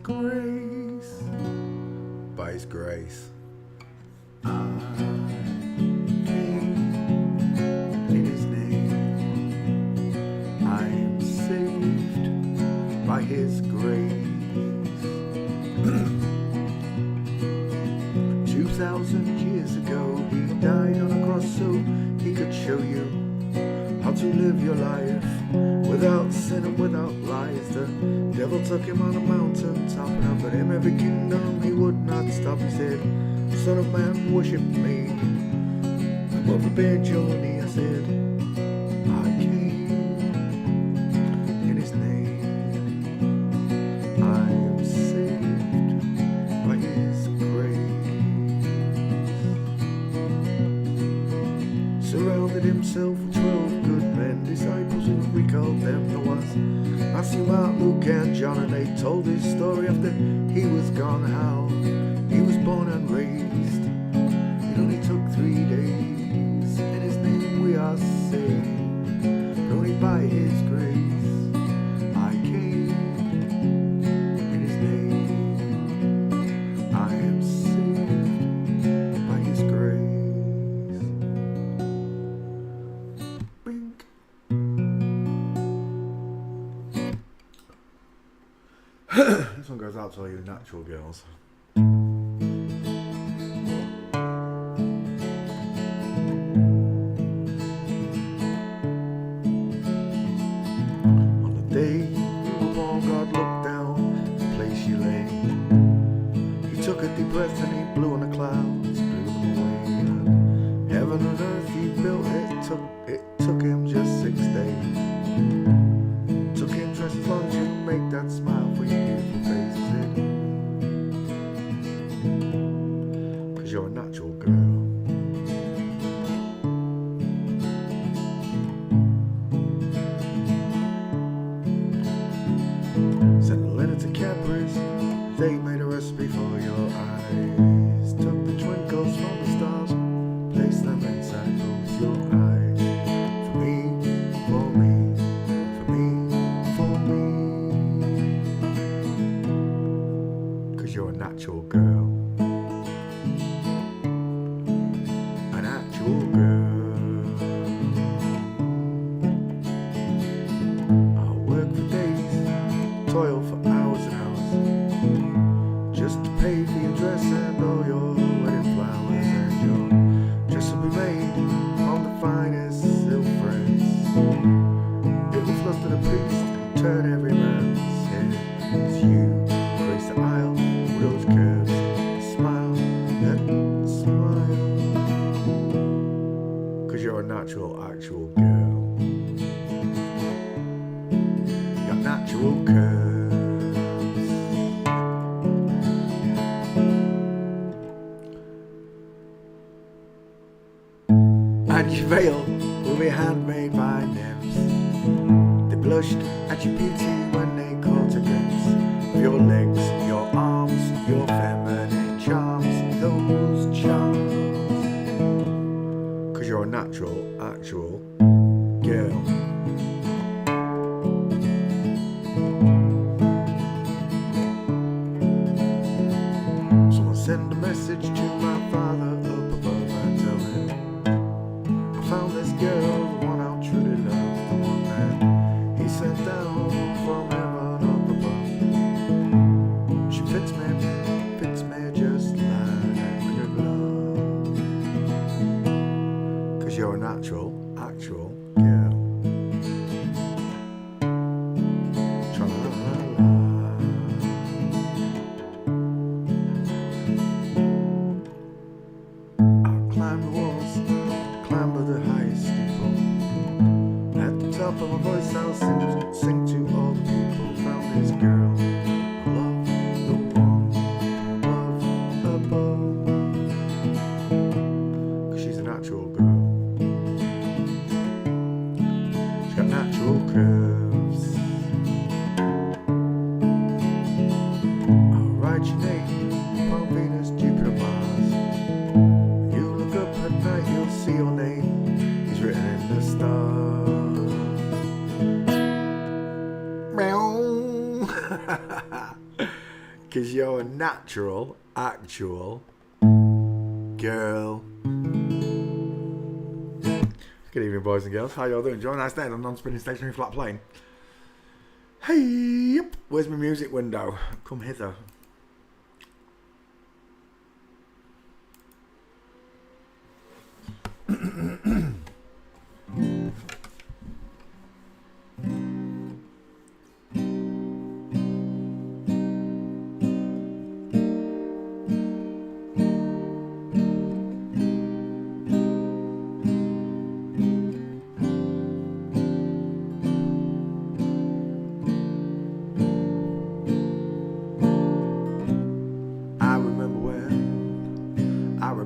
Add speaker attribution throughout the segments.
Speaker 1: grace, by His grace. I came in His name. I am saved by His grace. 2,000 years ago, He died on a cross so He could show you how to live your life without sin and without lies. The devil took Him on a mountain top, and offered Him every kingdom He would not stop. He said, Son of man, worship me. Above the bed journey, I said, I came in His name. I am saved by His grace. Surrounded Himself with 12 good men, disciples who we called them. There was Matthew, Mark, Luke and John, and they told His story after He was gone, how He was born and raised. It only took 3 days. In His name we are saved, only by His grace. I came in His name. I am saved by His grace. Bink. This one goes out to all you natural girls. On the day you were born, God looked down the place you lay. He took a deep breath and He blew on the clouds, blew them away. And heaven and earth He built, it took Him just 6 days. Took Him just as long to make that smile for your beautiful face. He said, 'cause you're a natural girl. Sent a letter to Cadbury's, they made a recipe for your eyes. Took the twinkles from the stars, placed them inside both your eyes. For me, for me, for me, for me. 'Cause you're a natural girl. A natural girl. I'll work for days, toil for hours and hours, just to pay for your dress and all your wedding flowers. And your dress will be made on the finest silk threads. It will fluster the priest and turn every man's head. As you grace the aisle with those curves, smile, that smile. 'Cause you're a natural, actual girl. Your natural curves. And your veil will be handmade by nymphs. They blushed at your beauty when they caught a glimpse of your legs, your arms, your feminine charms, those charms. 'Cause you're a natural, actual girl. Someone send a message to my father up above and tell him I found this girl, the one I'll truly love, the one that He sent down from heaven up above. She fits me just like a glove. 'Cause you're a natural, actual girl. Tra-la-la-la. I'll climb the walls, climb to the highest steeple. At the top of my voice I'll sing to all the people. Found this girl, I love, the one above. 'Cause she's a natural girl. She's got natural curves. I'll write your name upon Venus, Jupiter, Mars. When you look up at night you'll see your name is written in the stars. Meow. 'cause you're a natural, actual girl. Good evening, boys and girls. How y'all doing? Join us then on non-spinning stationary flat plane. Hey, yep. Where's my music window? Come hither.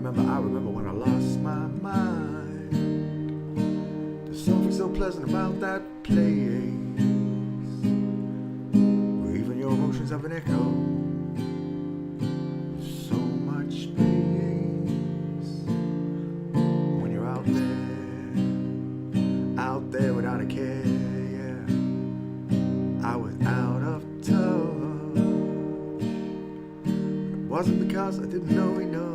Speaker 1: I remember when I lost my mind. There's something so pleasant about that place, where even your emotions have an echo. There's so much space when you're out there without a care. Yeah, I was out of touch. It wasn't because I didn't know enough.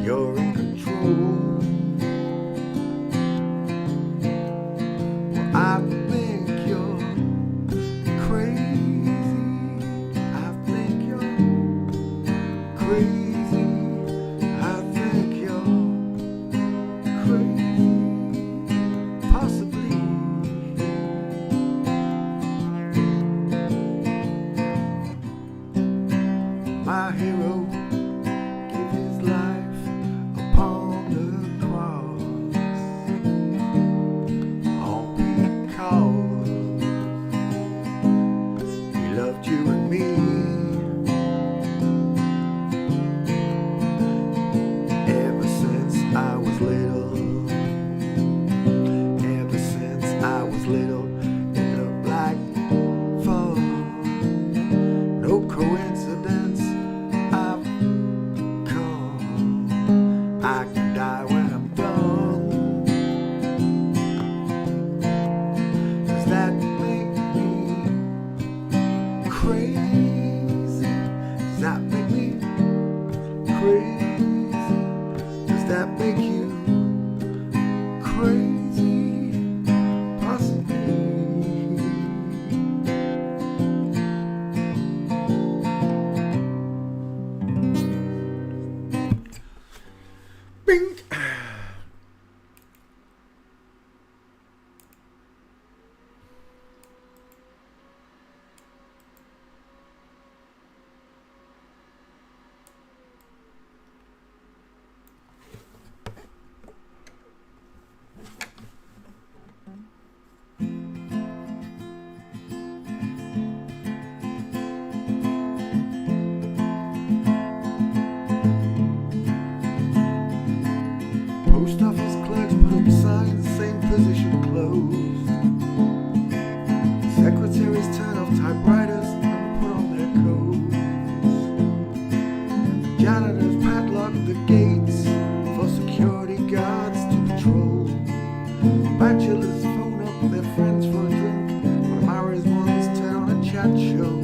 Speaker 1: You're in control. Well, I think you're crazy. I think you're crazy. I think you're crazy. Possibly. My hero gave his life upon the cross, all because he loved you and me. Ever since I was little, ever since I was little, it looked like fun. No coincidence, I've come. I can die when I'm done. Does that make me crazy? Does that make me crazy? Does that make you crazy? Possibly. Bing! Post office clerks put up signs, same position closed. Secretaries turn off typewriters and put on their coats. Janitors padlock the gates for security guards to patrol. Bachelors phone up their friends for a drink, while married ones turn on a chat show.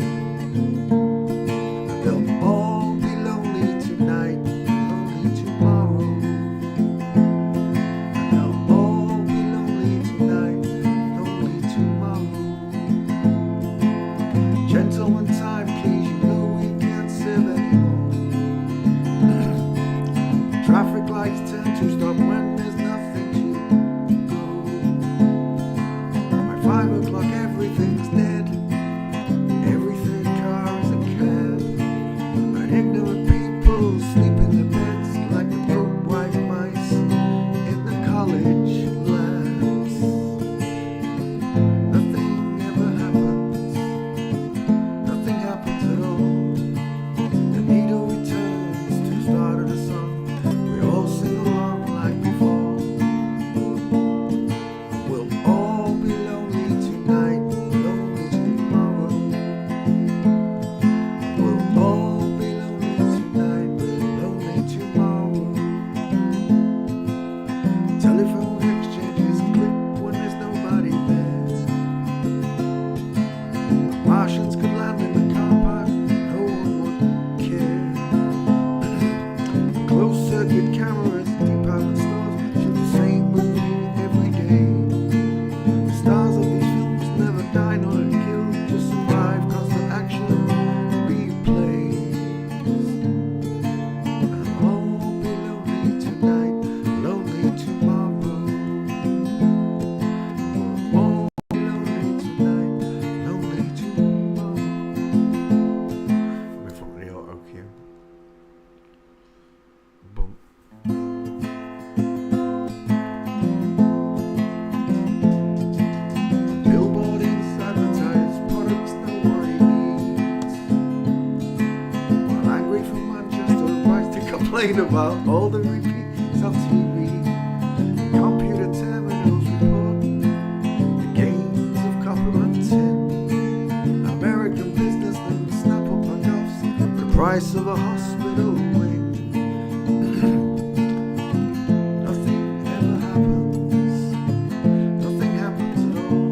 Speaker 1: And they'll all be lonely tonight, lonely tomorrow. circuit cameras, department stores show the same movie every day. The stars of these films never die nor are killed, just survive constant action replays. And I'll be lonely tonight, lonely tomorrow. We'll all be lonely tonight, lonely tomorrow. Let me put the auto cue. Boom. Billboards advertise products nobody needs. While angry from Manchester rise to complain about all the repeats of TV. Computer terminals report the gains of copper and tin. American businessmen snap up and offs the price of a hospital wing. Nothing ever happens. Nothing happens at all.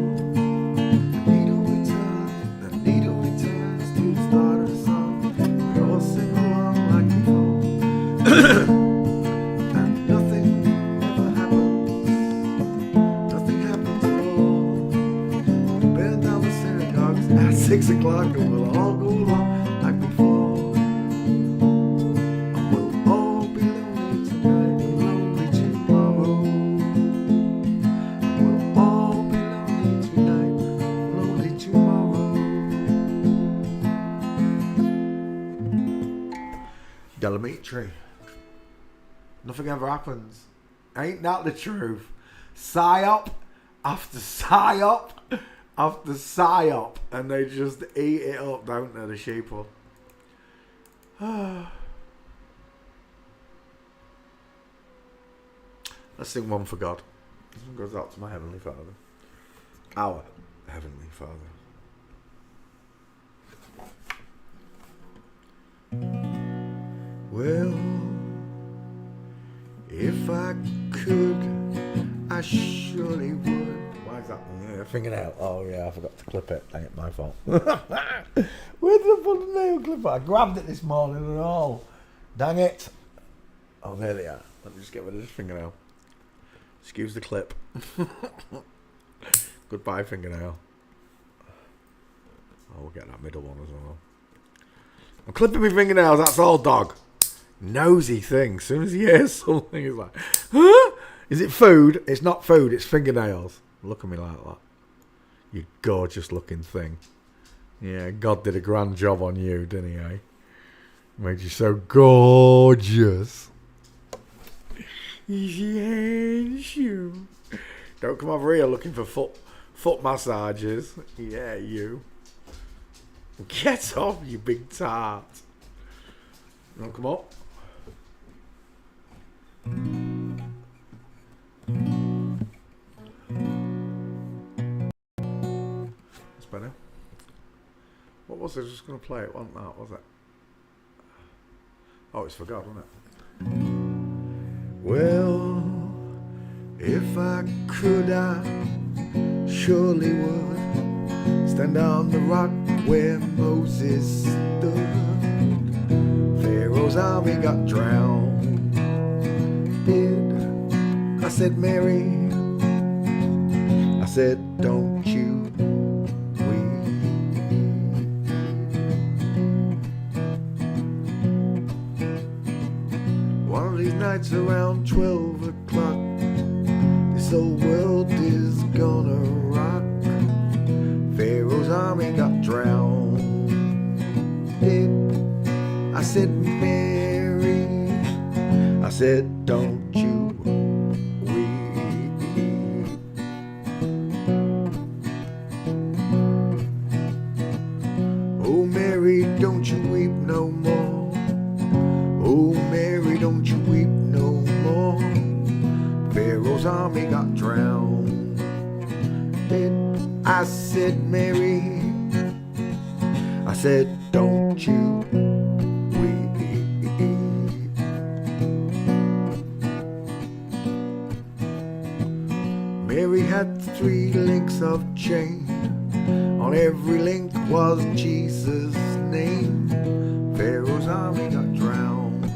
Speaker 1: The needle returns to the start of the song. We all sing along like before. And nothing ever happens. Nothing happens at all. We burn down the synagogues at 6 o'clock and we'll all go along like before. And we'll all be lonely tonight and lonely tomorrow. And we'll all be lonely tonight, lonely tomorrow. Delamitri. Nothing ever happens. Ain't that the truth? Psyop after psyop after psyop, and they just eat it up, don't they, the sheeple? Let's sing one for God. This one goes out to my Heavenly Father. Our Heavenly Father. Well, if I could, I surely would. Why is that? Yeah, fingernail. Oh yeah, I forgot to clip it. Ain't my fault. Where did I put the nail clipper? I grabbed it this morning and all. Dang it. Oh, there they are. Let me just get rid of this fingernail. Excuse the clip. Goodbye, fingernail. Oh, we'll get that middle one as well. I'm clipping my fingernails, that's all, dog. Nosy thing. As soon as he hears something, he's like, huh? Is it food? It's not food, it's fingernails. Look at me like that. You gorgeous looking thing. Yeah, God did a grand job on you, didn't he, eh? Made you so gorgeous. Yes, you. Don't come over here looking for foot massages. Yeah, you. Get off, you big tart. You want to come up? That's better. What was I just going to play? It wasn't that, was it? Oh, it's for God, wasn't it? Well, if I could, I surely would stand on the rock where Moses stood. Pharaoh's army got drowned. Did I said, Mary, I said, don't you weep. One of these nights around 12 o'clock, this old world is gonna rock. Pharaoh's army got drowned. Did I said, Mary, I said, don't you weep. Oh, Mary, don't you weep no more. Oh, Mary, don't you weep no more. Pharaoh's army got drowned. Did I said, Mary, I said, don't you weep. Mary had 3 links of chain. On every link was Jesus' name. Pharaoh's army got drowned.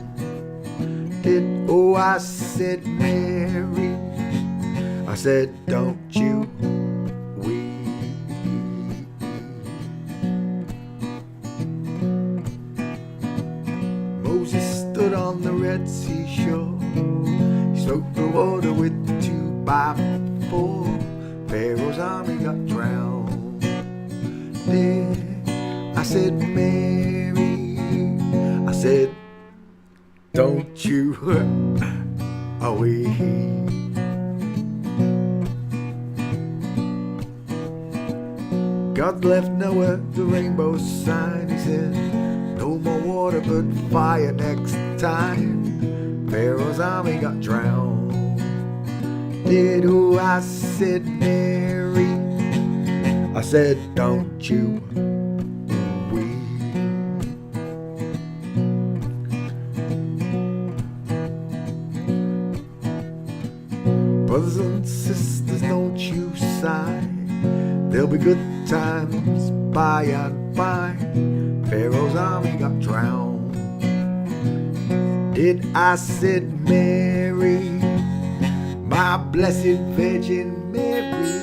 Speaker 1: Did oh, I said, Mary, I said, don't you weep. Moses stood on the Red Sea shore. He stroked the water with the 2x4. Pharaoh's army got drowned. There, I said, Mary, I said, don't you weep. God left Noah the rainbow sign. He said, no more water but fire next time. Pharaoh's army got drowned. Did who I said, Mary, I said, don't you weep. Brothers and sisters, don't you sigh. There'll be good times by and by. Pharaoh's army got drowned. Did I said, Mary, my blessed Virgin Mary,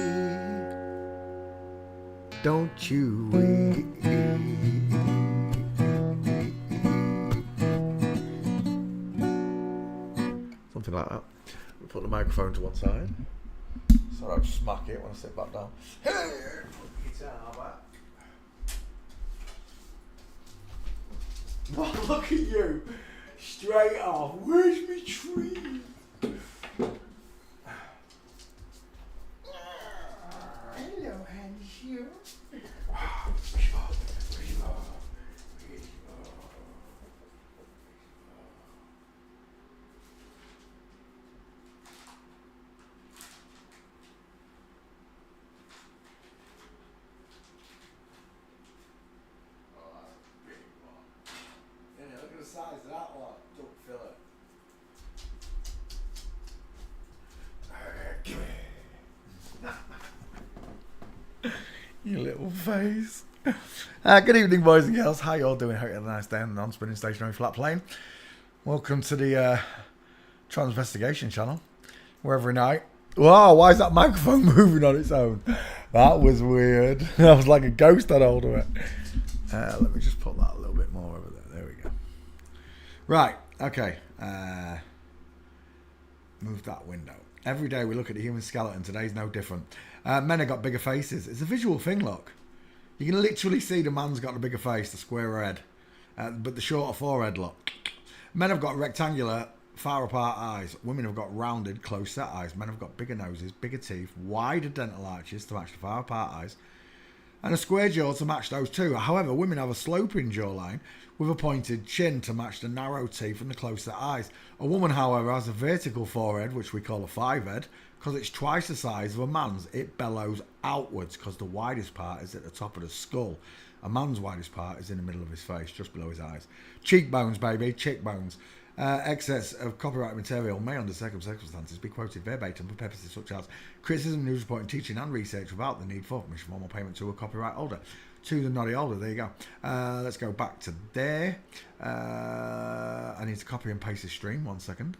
Speaker 1: don't you weep. Something like that. We'll put the microphone to one side. So I'll smack it when I sit back down. Hey, put the guitar back. Oh, look at you. Straight off. Where's my tree? Hello, Hansel. Look at the size of that one. Don't fill it. You little face. Good evening, boys and girls. How you all doing? Hope you had a nice day on the non-spinning stationary flat plane. Welcome to the Transvestigation channel, where every night... Wow, why is that microphone moving on its own? That was weird. That was like a ghost had hold of it. Let me just put that a little bit more over there. There we go. Right, okay. Move that window. Every day we look at the human skeleton. Today's no different. Men have got bigger faces. It's a visual thing, look. You can literally see the man's got the bigger face, the squarer head. But the shorter forehead, look. Men have got rectangular, far apart eyes. Women have got rounded, close set eyes. Men have got bigger noses, bigger teeth, wider dental arches to match the far apart eyes, and a square jaw to match those two. However, women have a sloping jawline with a pointed chin to match the narrow teeth and the close set eyes. A woman, however, has a vertical forehead, which we call a five head, because it's twice the size of a man's. It bellows outwards because the widest part is at the top of the skull. A man's widest part is in the middle of his face, just below his eyes. Cheekbones, baby, cheekbones. Excess of copyright material may, under certain circumstances, be quoted verbatim for purposes such as criticism, news reporting, teaching, and research without the need for permission, formal payment to a copyright holder. To the naughty holder, there you go. Let's go back to there. I need to copy and paste this stream. 1 second.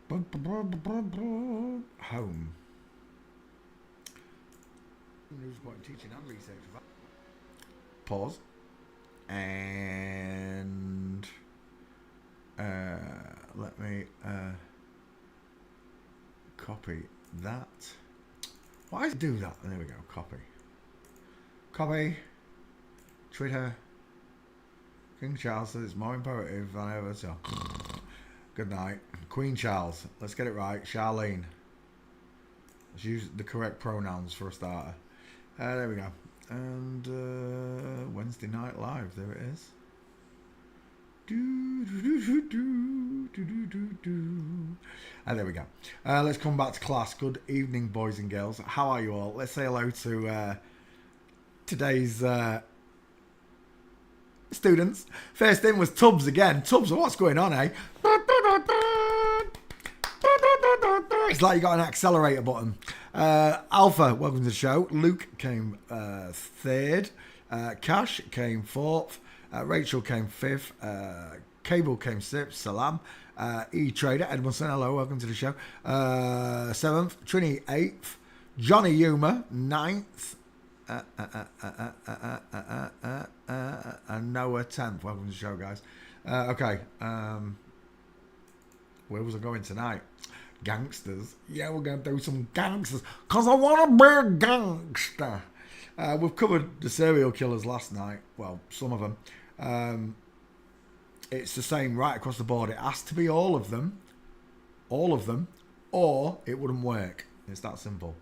Speaker 1: Home. News reporting, teaching, and research without. Pause. And let me copy that. Why does it do that? There we go. Copy. Copy. Twitter. King Charles says it's more imperative than ever. So, good night. Queen Charles. Let's get it right. Charlene. Let's use the correct pronouns for a starter. There we go. And Wednesday Night Live. There it is. And there we go. Let's come back to class. Good evening, boys and girls. How are you all? Let's say hello to today's students. First in was Tubbs again. Tubbs, what's going on, eh? It's like you got an accelerator button. Alpha, welcome to the show. Luke came third. Cash came fourth. Rachel came fifth. Cable came sixth. Salam. E-Trader, Edmondson, hello, welcome to the show. 7th, Trini 8th, Johnny Yuma 9th, and Noah 10th. Welcome to the show, guys. Okay, where was I going tonight? Gangsters. Yeah, we're going to do some gangsters, because I want to be a gangster. We've covered the serial killers last night. Well, some of them. It's the same right across the board. It has to be all of them, or it wouldn't work. It's that simple.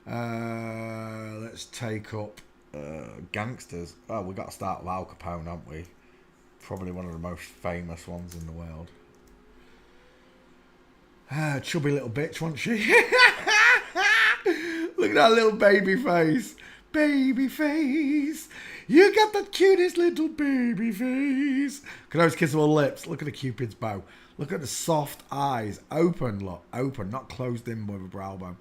Speaker 1: Let's take up gangsters. Oh, we've got to start with Al Capone, haven't we? Probably one of the most famous ones in the world. Chubby little bitch, wasn't she? Look at that little baby face. Baby face. You got the cutest little baby face. Look at those kissable lips. Look at the Cupid's bow. Look at the soft eyes. Open, look. Open, not closed in with a brow bone.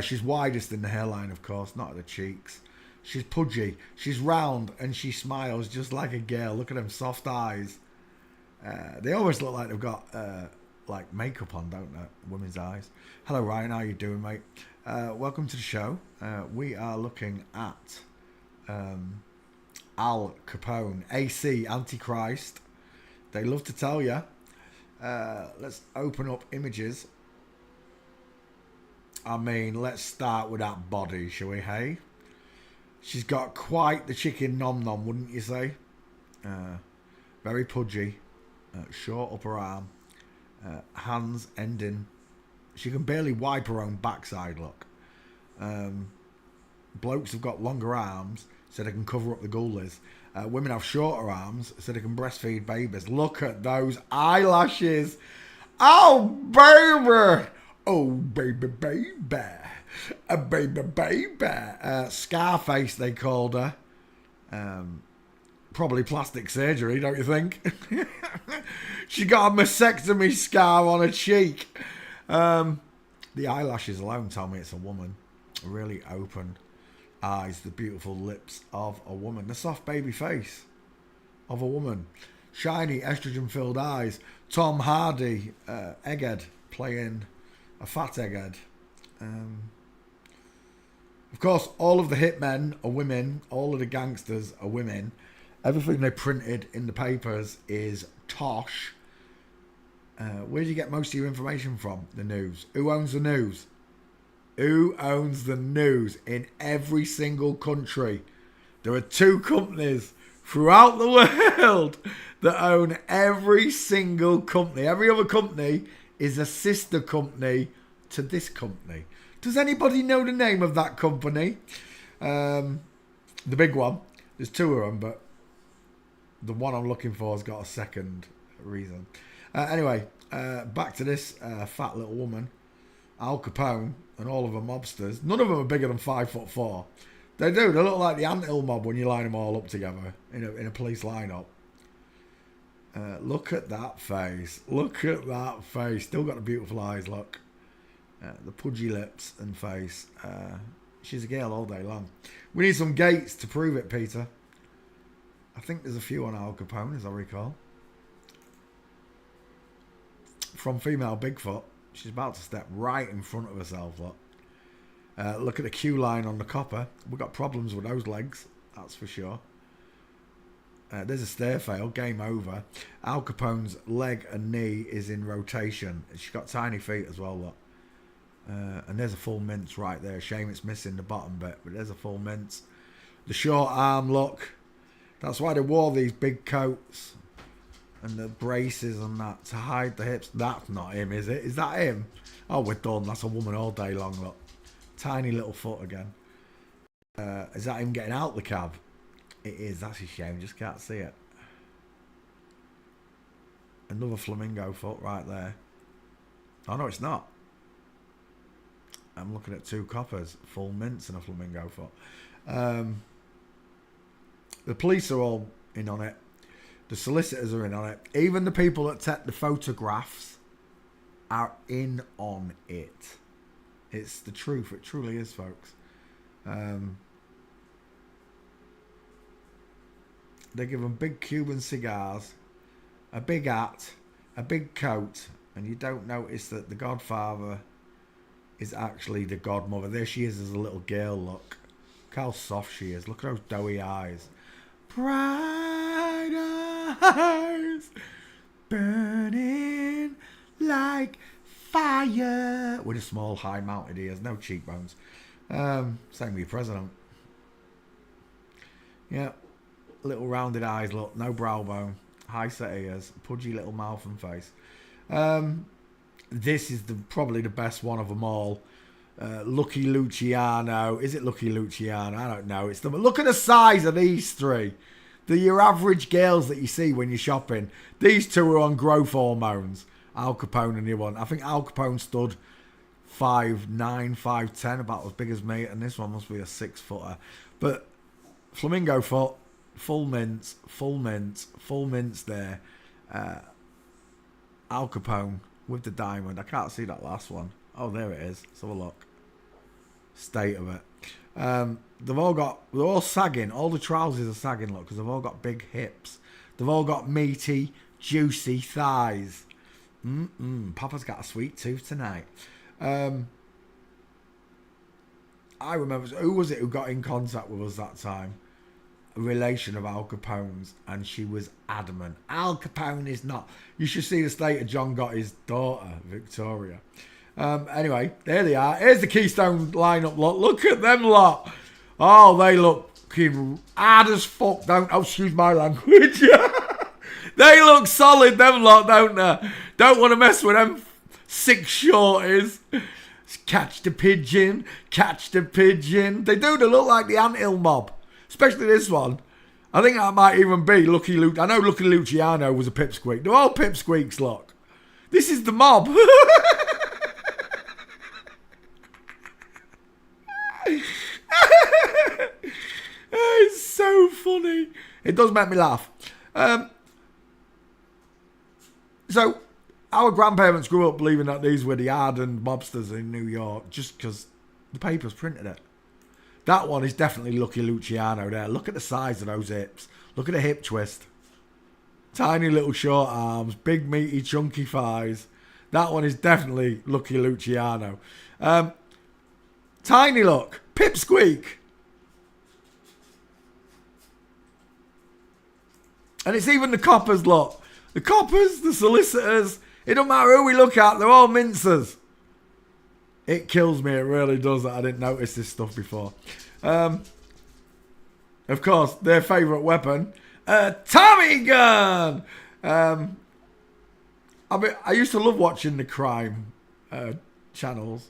Speaker 1: She's widest in the hairline, of course, not at the cheeks. She's pudgy. She's round and she smiles just like a girl. Look at them soft eyes. They always look like they've got like makeup on, don't they? Women's eyes. Hello, Ryan. How you doing, mate? Welcome to the show. We are looking at Al Capone, AC, Antichrist. They love to tell you. Let's open up images. I mean, let's start with that body, shall we, hey? She's got quite the chicken nom-nom, wouldn't you say? Very pudgy. Short upper arm. Hands ending. She can barely wipe her own backside, look. Blokes have got longer arms so they can cover up the ghoulies. Women have shorter arms so they can breastfeed babies. Look at those eyelashes. Oh, baby. Oh, baby, baby. A baby, baby. Scarface, they called her. Probably plastic surgery, don't you think? She got a mastectomy scar on her cheek. The eyelashes alone tell me it's a woman. Really open eyes, the beautiful lips of a woman. The soft baby face of a woman. Shiny, estrogen-filled eyes. Tom Hardy, Egghead, playing a fat Egghead. Of course, all of the hitmen are women. All of the gangsters are women. Everything they printed in the papers is tosh. Where do you get most of your information from? The news. Who owns the news? Who owns the news in every single country? There are two companies throughout the world that own every single company. Every other company is a sister company to this company. Does anybody know the name of that company? The big one. There's two of them, but the one I'm looking for has got a second reason. Anyway, back to this fat little woman, Al Capone, and all of the mobsters. None of them are bigger than 5'4". They do. They look like the Anthill mob when you line them all up together in a police lineup. Look at that face. Look at that face. Still got the beautiful eyes. Look, the pudgy lips and face. She's a girl all day long. We need some gates to prove it, Peter. I think there's a few on Al Capone, as I recall. From female Bigfoot, she's about to step right in front of herself. Look, look at the queue line on the copper. We've got problems with those legs, that's for sure. There's a stair fail, game over. Al Capone's leg and knee is in rotation. She's got tiny feet as well, look. And there's a full mince right there. Shame it's missing the bottom bit, but there's a full mince. The short arm, look. That's why they wore these big coats and the braces and that to hide the hips. That's not him, is it? Is that him? Oh, we're done. That's a woman all day long, look. Tiny little foot again. Is that him getting out the cab? It is. That's a shame. Just can't see it. Another flamingo foot right there. Oh, no, it's not. I'm looking at two coppers. Full mince and a flamingo foot. The police are all in on it. The solicitors are in on it. Even the people that take the photographs are in on it. It's the truth. It truly is, folks. They give them big Cuban cigars, a big hat, a big coat, and you don't notice that the godfather is actually the godmother. There she is as a little girl, look. Look how soft she is. Look at those doughy eyes. Bright eyes burning like fire. With a small, high mounted ears, no cheekbones. Same with your president. Yeah. Little rounded eyes, look. No brow bone. High set ears. Pudgy little mouth and face. This is probably the best one of them all. Lucky Luciano. Is it Lucky Luciano? I don't know. Look at the size of these three. They're your average girls that you see when you're shopping. These two are on growth hormones. Al Capone and the one. I think Al Capone stood 5'9", 5'10", about as big as me, and this one must be a 6-footer. But flamingo foot, full mints there. Al Capone with the diamond. I can't see that last one. Oh, there it is. Let's have a look. State of it. They're all sagging. All the trousers are sagging, look, because they've all got big hips. They've all got meaty, juicy thighs. Papa's got a sweet tooth tonight. I remember, who was it who got in contact with us that time? A relation of Al Capone's, and she was adamant. Al Capone is not. You should see the state of John Gotti's daughter, Victoria. Anyway, there they are. Here's the Keystone lineup lot. Look at them lot. Oh, they look hard as fuck, don't. Oh, excuse my language. They look solid, them lot, don't they? Don't want to mess with them 6 shorties. Catch the pigeon. They do. They look like the Anthill mob. Especially this one. I think that might even be Lucky Luke. I know Lucky Luciano was a pipsqueak. They're all pipsqueaks, look. This is the mob. It's so funny. It does make me laugh. So, our grandparents grew up believing that these were the hardened mobsters in New York just because the papers printed it. That one is definitely Lucky Luciano there. Look at the size of those hips. Look at the hip twist. Tiny little short arms. Big meaty chunky thighs. That one is definitely Lucky Luciano. Tiny look. Pipsqueak. And it's even the coppers lot. The coppers, the solicitors. It don't matter who we look at. They're all mincers. It kills me. It really does that I didn't notice this stuff before. Of course, their favourite weapon, a Tommy gun. I used to love watching the crime channels.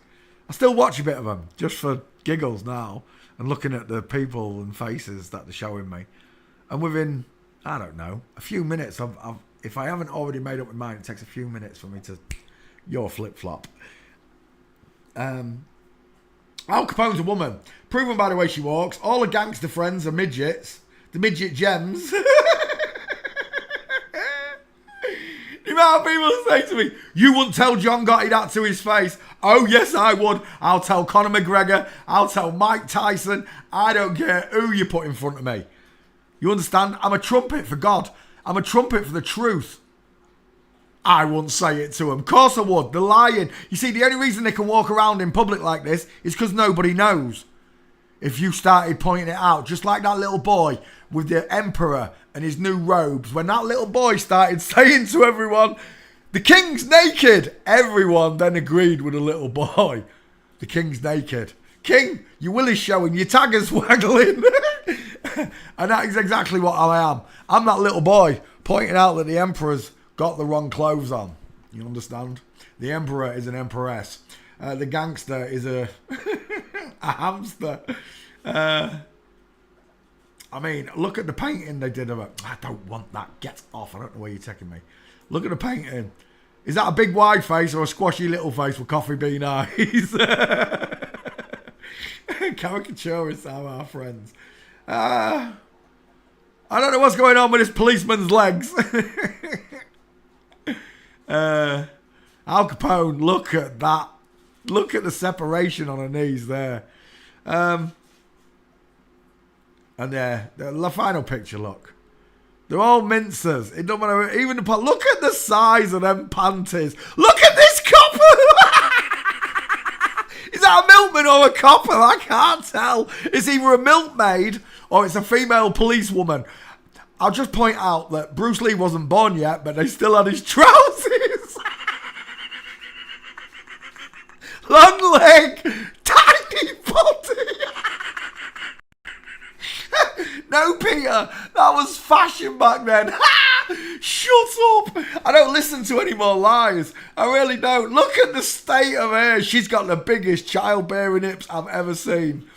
Speaker 1: I still watch a bit of them just for giggles now and looking at the people and faces that they're showing me. And within, I don't know, a few minutes, if I haven't already made up my mind, it takes a few minutes for me to flip-flop. Al Capone's a woman. Proven by the way she walks. All her gangster friends are midgets. The midget gems. The amount of people say to me, you wouldn't tell John Gotti that to his face. Oh, yes, I would. I'll tell Conor McGregor. I'll tell Mike Tyson. I don't care who you put in front of me. You understand? I'm a trumpet for God. I'm a trumpet for the truth. I wouldn't say it to them. Of course I would. They're lying. You see, the only reason they can walk around in public like this is because nobody knows. If you started pointing it out, just like that little boy with the emperor and his new robes, when that little boy started saying to everyone, the king's naked, everyone then agreed with the little boy. The king's naked. King, your willy's showing, your tagger's waggling. And that is exactly what I am. I'm that little boy pointing out that the emperor's got the wrong clothes on. You understand? The emperor is an empress. The gangster is a hamster. I mean, look at the painting they did of it. I don't want that. Get off. I don't know where you're taking me. Look at the painting. Is that a big wide face or a squashy little face with coffee bean eyes? Caricaturists are our friends. I don't know what's going on with this policeman's legs. Al Capone, look at that. Look at the separation on her knees there. And the final picture, look. They're all mincers. It don't matter. Even the look at the size of them panties. Look at this copper. Is that a milkman or a copper? I can't tell. It's either a milkmaid or it's a female policewoman. I'll just point out that Bruce Lee wasn't born yet, but they still had his trousers. Long leg, tiny body. No, Peter, that was fashion back then. Shut up. I don't listen to any more lies. I really don't. Look at the state of her. She's got the biggest childbearing hips I've ever seen.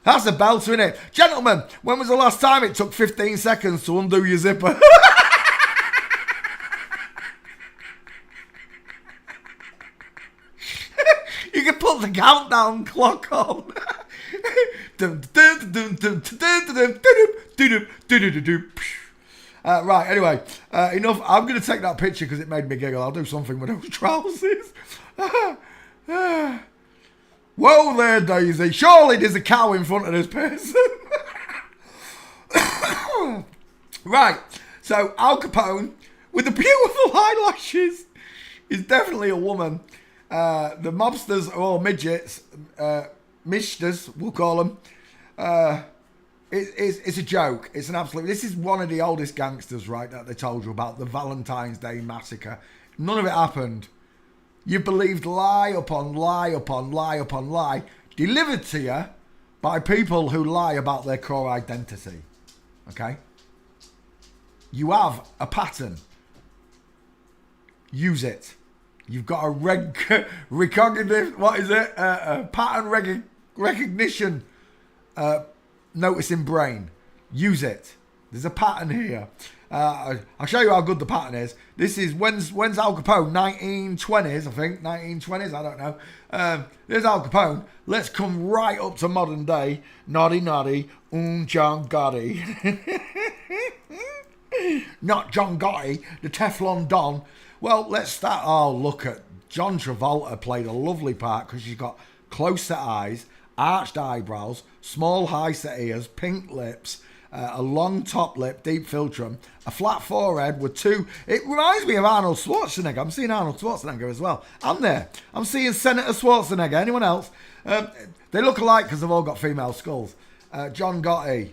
Speaker 1: That's a belter, innit? Gentlemen, when was the last time it took 15 seconds to undo your zipper? You can put the countdown clock on. Right, anyway, enough. I'm going to take that picture because it made me giggle. I'll do something with those trousers. Whoa there, Daisy. Surely there's a cow in front of this person. Right, so Al Capone, with the beautiful eyelashes, is definitely a woman. The mobsters are all midgets. Mishters, we'll call them. It's a joke. It's an absolute... This is one of the oldest gangsters, right, that they told you about, the Valentine's Day massacre. None of it happened. You believed lie upon lie upon lie upon lie, delivered to you by people who lie about their core identity. Okay? You have a pattern. Use it. You've got a recognitive, what is it? Pattern recognition noticing brain. Use it. There's a pattern here. I'll show you how good the pattern is. This is, when's Al Capone? 1920s, I think. 1920s, I don't know. There's Al Capone. Let's come right up to modern day. Naughty, John Gotti. Not John Gotti, the Teflon Don. Well, let's start. Oh, look at John Travolta played a lovely part because she's got close set eyes, arched eyebrows, small high set ears, pink lips, a long top lip, deep philtrum, a flat forehead with two... It reminds me of Arnold Schwarzenegger. I'm seeing Arnold Schwarzenegger as well. I'm there. I'm seeing Senator Schwarzenegger. Anyone else? They look alike because they've all got female skulls. John Gotti,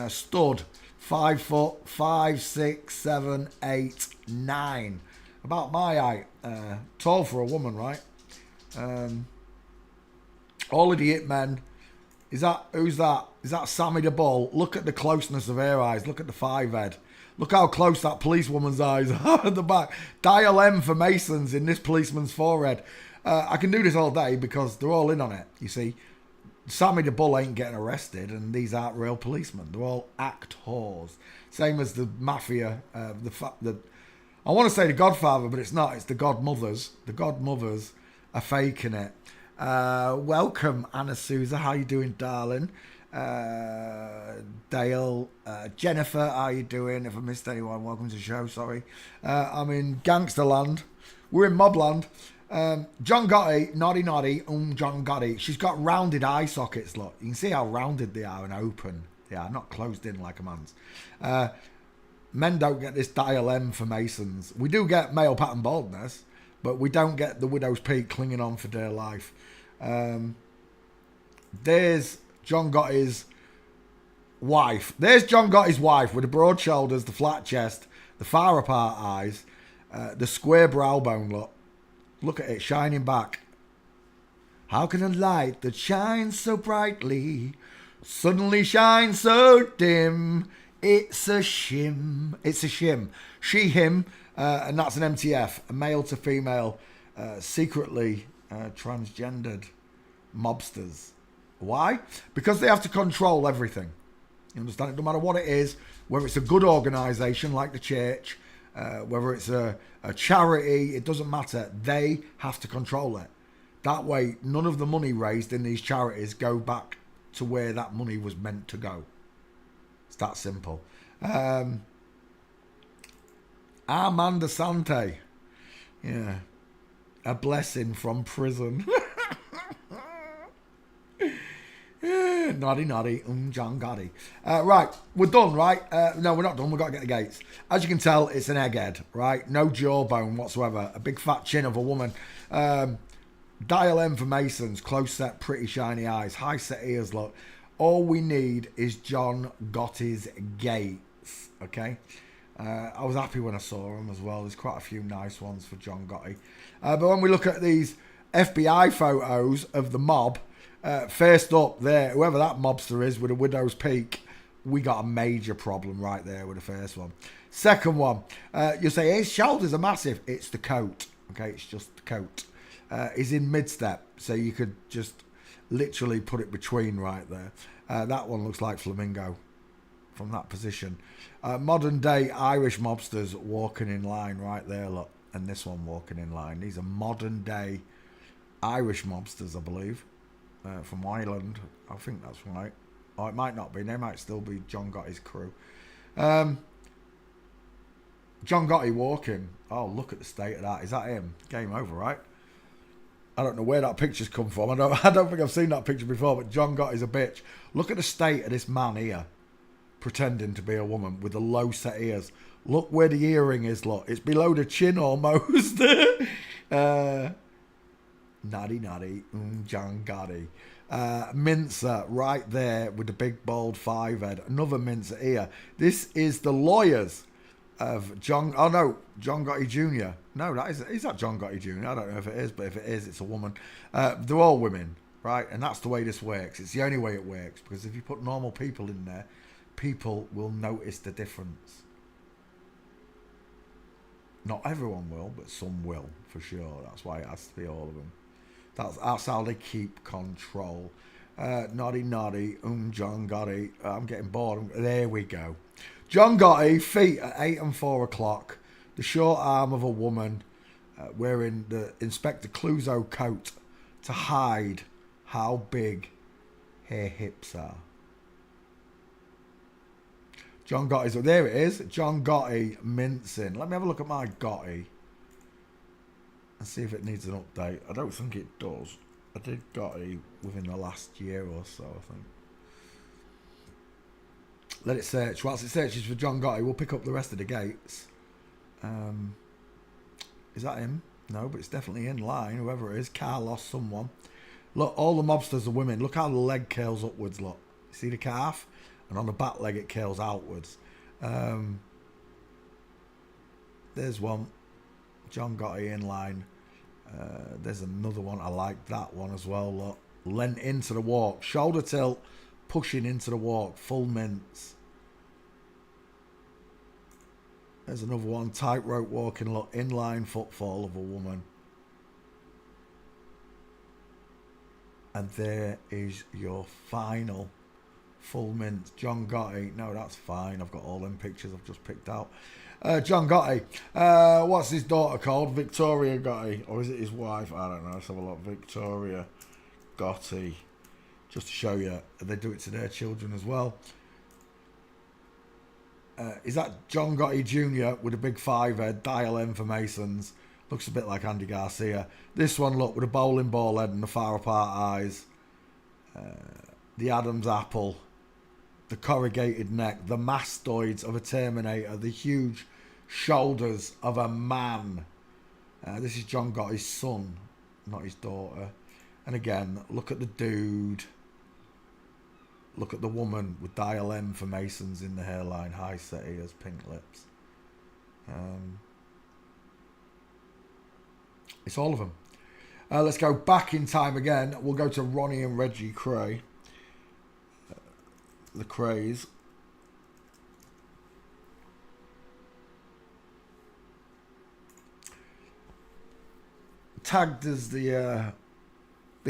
Speaker 1: stud, 5 foot, 5, 6, 7, 8, 9. About my height. Tall for a woman, right? All of the hit men. Who's that? Is that Sammy the Bull? Look at the closeness of her eyes. Look at the 5 head. Look how close that policewoman's eyes are at the back. Dial M for Masons in this policeman's forehead. I can do this all day because they're all in on it, you see. Sammy the Bull ain't getting arrested and these aren't real policemen. They're all actors. Same as the mafia. I want to say the Godfather, but it's not. It's the Godmothers. The Godmothers are faking it. Welcome, Anna Souza. How you doing, darling? Dale, Jennifer, how you doing? If I missed anyone, welcome to the show. Sorry. I'm in Gangsterland. We're in Mobland. John Gotti, naughty, John Gotti. She's got rounded eye sockets, look. You can see how rounded they are and open. They are not closed in like a man's. Men don't get this dial M for Masons. We do get male pattern baldness, but we don't get the widow's peak clinging on for dear life. There's John Gotti's wife. There's John Gotti's wife with the broad shoulders, the flat chest, the far apart eyes, the square brow bone look. Look at it shining back. How can a light that shines so brightly suddenly shine so dim? It's a shim. It's a shim. She, him, and that's an MTF, a male to female, secretly transgendered mobsters. Why? Because they have to control everything. You understand? It doesn't matter what it is, whether it's a good organisation like the church, whether it's a charity, it doesn't matter. They have to control it. That way, none of the money raised in these charities go back to where that money was meant to go. It's that simple. Armando Sante. Yeah. A blessing from prison. Naughty, naughty, John Gotti. Right, we're done, right? No, we're not done. We've got to get the gates. As you can tell, it's an egghead, right? No jawbone whatsoever. A big fat chin of a woman. Dial M for Masons. Close set, pretty shiny eyes. High set ears, look. All we need is John Gotti's gates, okay? I was happy when I saw them as well. There's quite a few nice ones for John Gotti. But when we look at these FBI photos of the mob, first up there, whoever that mobster is with a widow's peak, we got a major problem right there with the first one. Second one, you say his shoulders are massive. It's the coat, okay? It's just the coat. He's in mid-step, so you could just literally put it between right there. That one looks like Flamingo from that position. Modern day Irish mobsters walking in line right there, look. And this one walking in line. These are modern day Irish mobsters, I believe, from Ireland. I think that's right. Or it might not be. They might still be John Gotti's crew. John Gotti walking. Oh, look at the state of that. Is that him? Game over, right? I don't know where that picture's come from. I don't think I've seen that picture before, but John Gotti's a bitch. Look at the state of this man here, pretending to be a woman with the low set ears. Look where the earring is, look. It's below the chin almost. Naughty, naughty, John Gotti. Mincer right there with the big bald five head. Another Mincer here. This is the lawyers of John. Oh no, John Gotti Jr. No, is that John Gotti Jr.? I don't know if it is, but if it is, it's a woman. They're all women, right? And that's the way this works. It's the only way it works, because if you put normal people in there, people will notice the difference. Not everyone will, but some will, for sure. That's why it has to be all of them. That's how they keep control. Naughty, naughty, John Gotti. I'm getting bored. There we go. John Gotti, feet at 8 and 4 o'clock. The short arm of a woman wearing the Inspector Clouseau coat to hide how big her hips are. John Gotti's, there it is. John Gotti mincing. Let me have a look at my Gotti and see if it needs an update. I don't think it does. I did Gotti within the last year or so, I think. Let it search. Whilst it searches for John Gotti, we'll pick up the rest of the gates. Is that him? No, but it's definitely in line. Whoever it is, Carlos, someone. Look, all the mobsters are women. Look how the leg curls upwards, look. See the calf? And on the back leg it curls outwards. There's one. John Gotti in line. There's another one. I like that one as well. Look. Lent into the walk. Shoulder tilt. Pushing into the walk. Full mince. There's another one. Tightrope walking. Look. Inline footfall of a woman. And there is your final full mint. John Gotti. No, that's fine. I've got all them pictures I've just picked out. John Gotti. What's his daughter called? Victoria Gotti. Or is it his wife? I don't know. Let's have a look. Victoria Gotti. Just to show you, they do it to their children as well. Is that John Gotti Jr. with a big 5 head, dial M for Masons? Looks a bit like Andy Garcia. This one, look, with a bowling ball head and the far apart eyes. The Adam's apple. The corrugated neck. The mastoids of a Terminator. The huge shoulders of a man. This is John Gotti's son, not his daughter. And again, look at the dude. Look at the woman with dial M for Masons in the hairline. High set ears, pink lips. It's all of them. Let's go back in time again. We'll go to Ronnie and Reggie Kray. The Krays. Tagged as the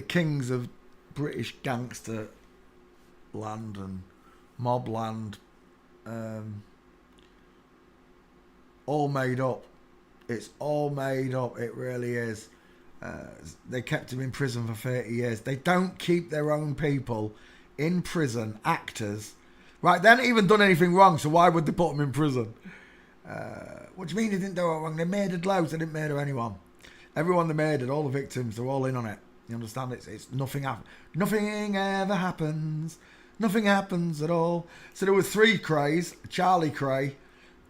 Speaker 1: kings of British gangster land and mob land. All made up. It's all made up. It really is. They kept him in prison for 30 years. They don't keep their own people in prison, actors. Right, they hadn't even done anything wrong, so why would they put them in prison? What do you mean they didn't do it wrong? They murdered loads. They didn't murder anyone. Everyone they murdered, all the victims, they're all in on it. You understand? It's nothing. Nothing ever happens Nothing happens at all. So there were 3 Krays: Charlie Kray,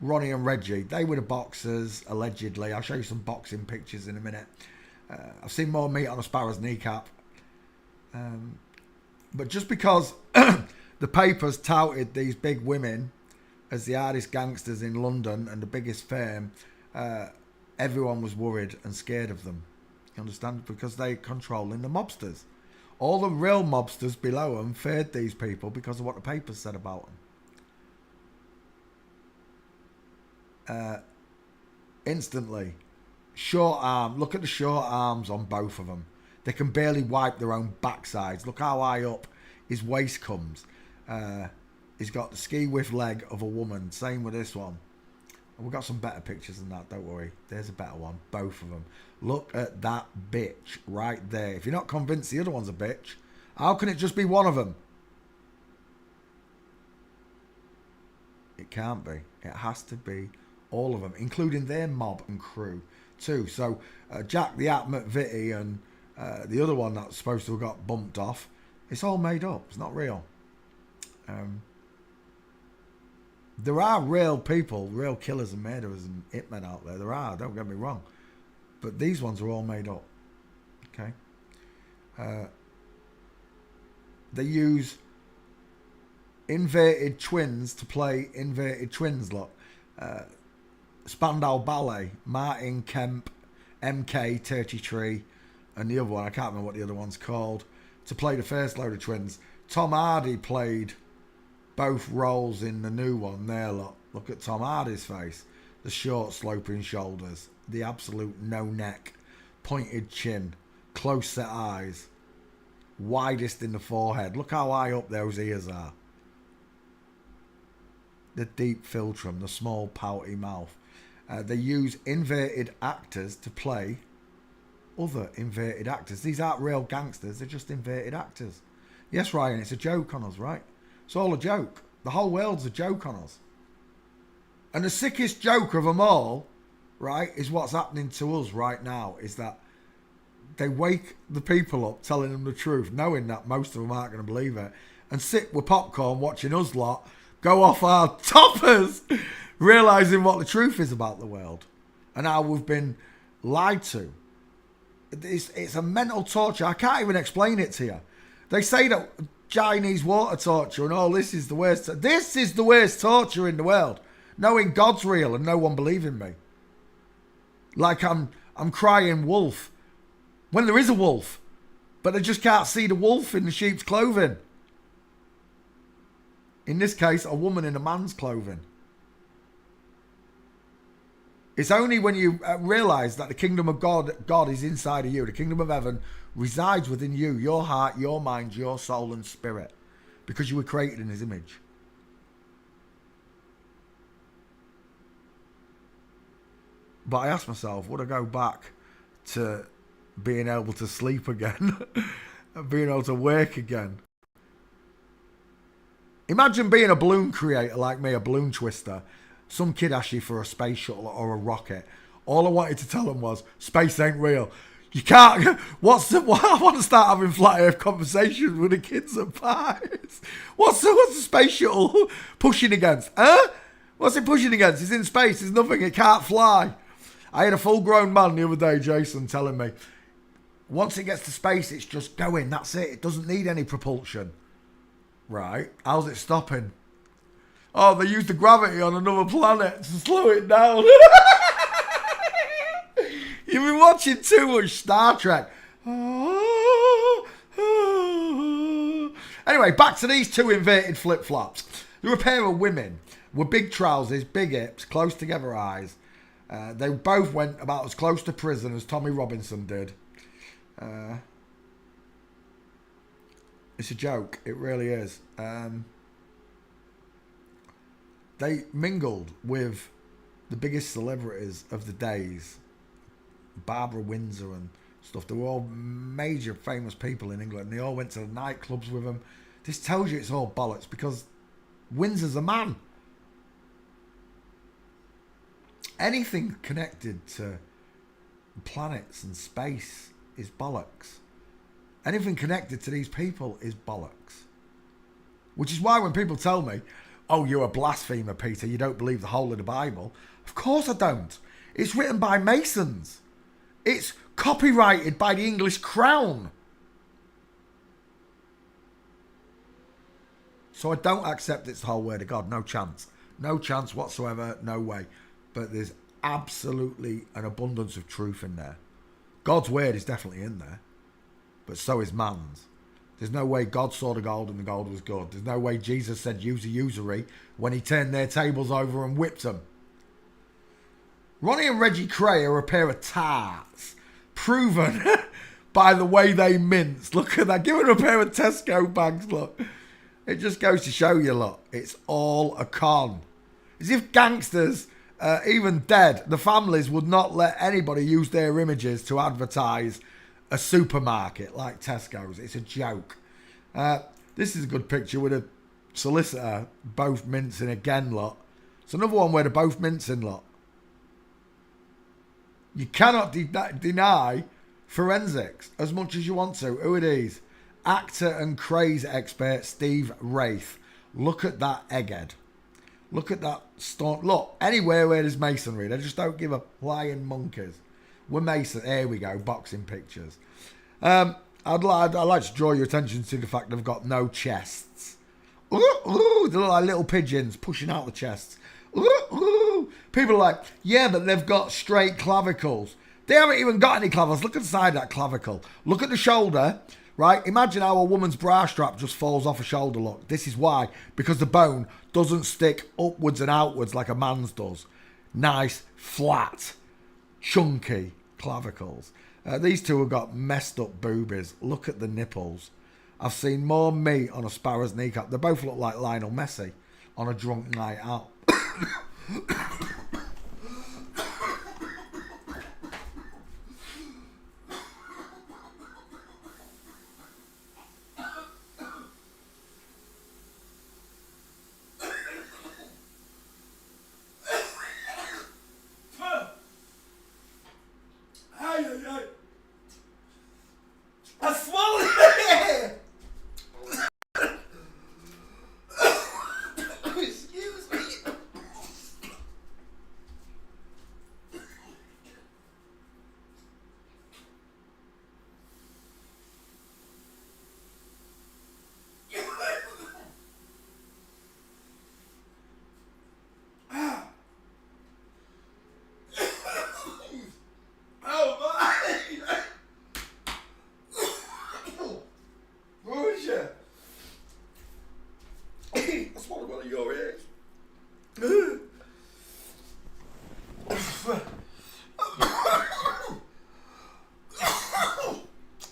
Speaker 1: Ronnie and Reggie. They were the boxers, allegedly. I'll show you some boxing pictures in a minute. I've seen more meat on a sparrow's kneecap. But just because the papers touted these big women as the hardest gangsters in London and the biggest fame, everyone was worried and scared of them. You understand? Because they're controlling the mobsters. All the real mobsters below them feared these people because of what the papers said about them. Instantly. Short arm. Look at the short arms on both of them. They can barely wipe their own backsides. Look how high up his waist comes. He's got the ski whiff leg of a woman. Same with this one. And we've got some better pictures than that, don't worry. There's a better one. Both of them. Look at that bitch right there. If you're not convinced the other one's a bitch, how can it just be one of them? It can't be. It has to be all of them, including their mob and crew too. So Jack the App McVitie and the other one that's supposed to have got bumped off, it's all made up. It's not real. There are real people, real killers and murderers and hitmen out there. There are, don't get me wrong. But these ones are all made up. Okay? They use inverted twins to play inverted twins, look. Spandau Ballet, Martin Kemp, MK33, and the other one, I can't remember what the other one's called, to play the first load of twins. Tom Hardy played both roles in the new one there, look. Look at Tom Hardy's face. The short sloping shoulders, the absolute no neck, pointed chin, close set eyes, widest in the forehead. Look how high up those ears are. The deep philtrum, the small pouty mouth. They use inverted actors to play other inverted actors. These aren't real gangsters, they're just inverted actors. Yes, Ryan, it's a joke on us, right? It's all a joke. The whole world's a joke on us. And the sickest joke of them all, right, is what's happening to us right now, is that they wake the people up telling them the truth, knowing that most of them aren't going to believe it, and sit with popcorn watching us lot go off our toppers, realising what the truth is about the world and how we've been lied to. It's a mental torture. I can't even explain it to you. They say that Chinese water torture and all this is the worst. This is the worst torture in the world. Knowing God's real and no one believing me. Like I'm crying wolf when there is a wolf, but they just can't see the wolf in the sheep's clothing. In this case, a woman in a man's clothing. It's only when you realise that the kingdom of God is inside of you. The kingdom of heaven resides within you, your heart, your mind, your soul and spirit. Because you were created in his image. But I asked myself, would I go back to being able to sleep again? And being able to work again? Imagine being a balloon creator like me, a balloon twister. Some kid asked you for a space shuttle or a rocket. All I wanted to tell them was, space ain't real. You can't. I want to start having flat earth conversations with the kids at parties. What's the space shuttle pushing against? Huh? What's it pushing against? It's in space. There's nothing. It can't fly. I had a full-grown man the other day, Jason, telling me, once it gets to space, it's just going. That's it. It doesn't need any propulsion. Right. How's it stopping? Oh, they used the gravity on another planet to slow it down. You've been watching too much Star Trek. Anyway, back to these two inverted flip-flops. They're a pair of women with big trousers, big hips, close together eyes. They both went about as close to prison as Tommy Robinson did. It's a joke. It really is. They mingled with the biggest celebrities of the days. Barbara Windsor and stuff. They were all major famous people in England. They all went to the nightclubs with them. This tells you it's all bollocks because Windsor's a man. Anything connected to planets and space is bollocks. Anything connected to these people is bollocks.
Speaker 2: Which is why when people tell me, oh, you're a blasphemer, Peter, you don't believe the whole of the Bible. Of course I don't. It's written by Masons. It's copyrighted by the English Crown. So I don't accept it's the whole word of God. No chance. No chance whatsoever. No way. But there's absolutely an abundance of truth in there. God's word is definitely in there. But so is man's. There's no way God saw the gold and the gold was good. There's no way Jesus said use a usury when he turned their tables over and whipped them. Ronnie and Reggie Cray are a pair of tarts. Proven by the way they mince. Look at that. Give them a pair of Tesco bags, look. It just goes to show you, look. It's all a con. As if gangsters, even dead, the families would not let anybody use their images to advertise a supermarket like Tesco's. It's a joke. This is a good picture with a solicitor both mincing again, lot. It's another one where they're both mincing, lot. You cannot deny forensics as much as you want to. Who are these? Actor and craze expert Steve Wraith. Look at that egghead. Look at that stone. Look, anywhere where there's masonry, they just don't give a flying monkeys. We're Mason. Here we go. Boxing pictures. I'd like to draw your attention to the fact they've got no chests. Ooh, ooh, they look like little pigeons pushing out the chests. Ooh, ooh. People are like, yeah, but they've got straight clavicles. They haven't even got any clavicles. Look at the side of that clavicle. Look at the shoulder. Right? Imagine how a woman's bra strap just falls off a shoulder. Look, this is why. Because the bone doesn't stick upwards and outwards like a man's does. Nice, flat, chunky clavicles. These two have got messed up boobies. Look at the nipples. I've seen more meat on a sparrow's kneecap. They both look like Lionel Messi on a drunk night out. I swallowed it! Excuse me.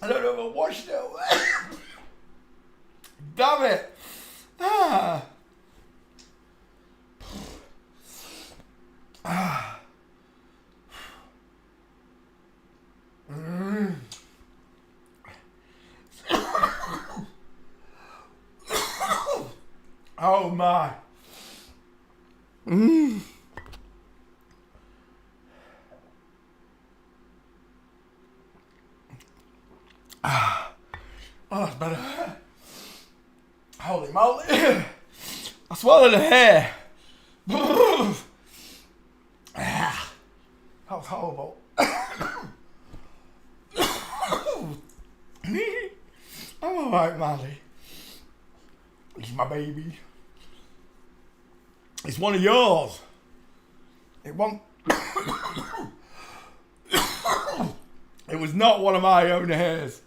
Speaker 2: I don't know if I washed it away. Damn it. Ah. Ah. Mm. Oh my. Mm. Ah. Oh, that's better. Holy moly. I swallowed a hair. That was horrible. I'm alright, Molly. It's my baby. It's one of yours. It won't. It was not one of my own hairs.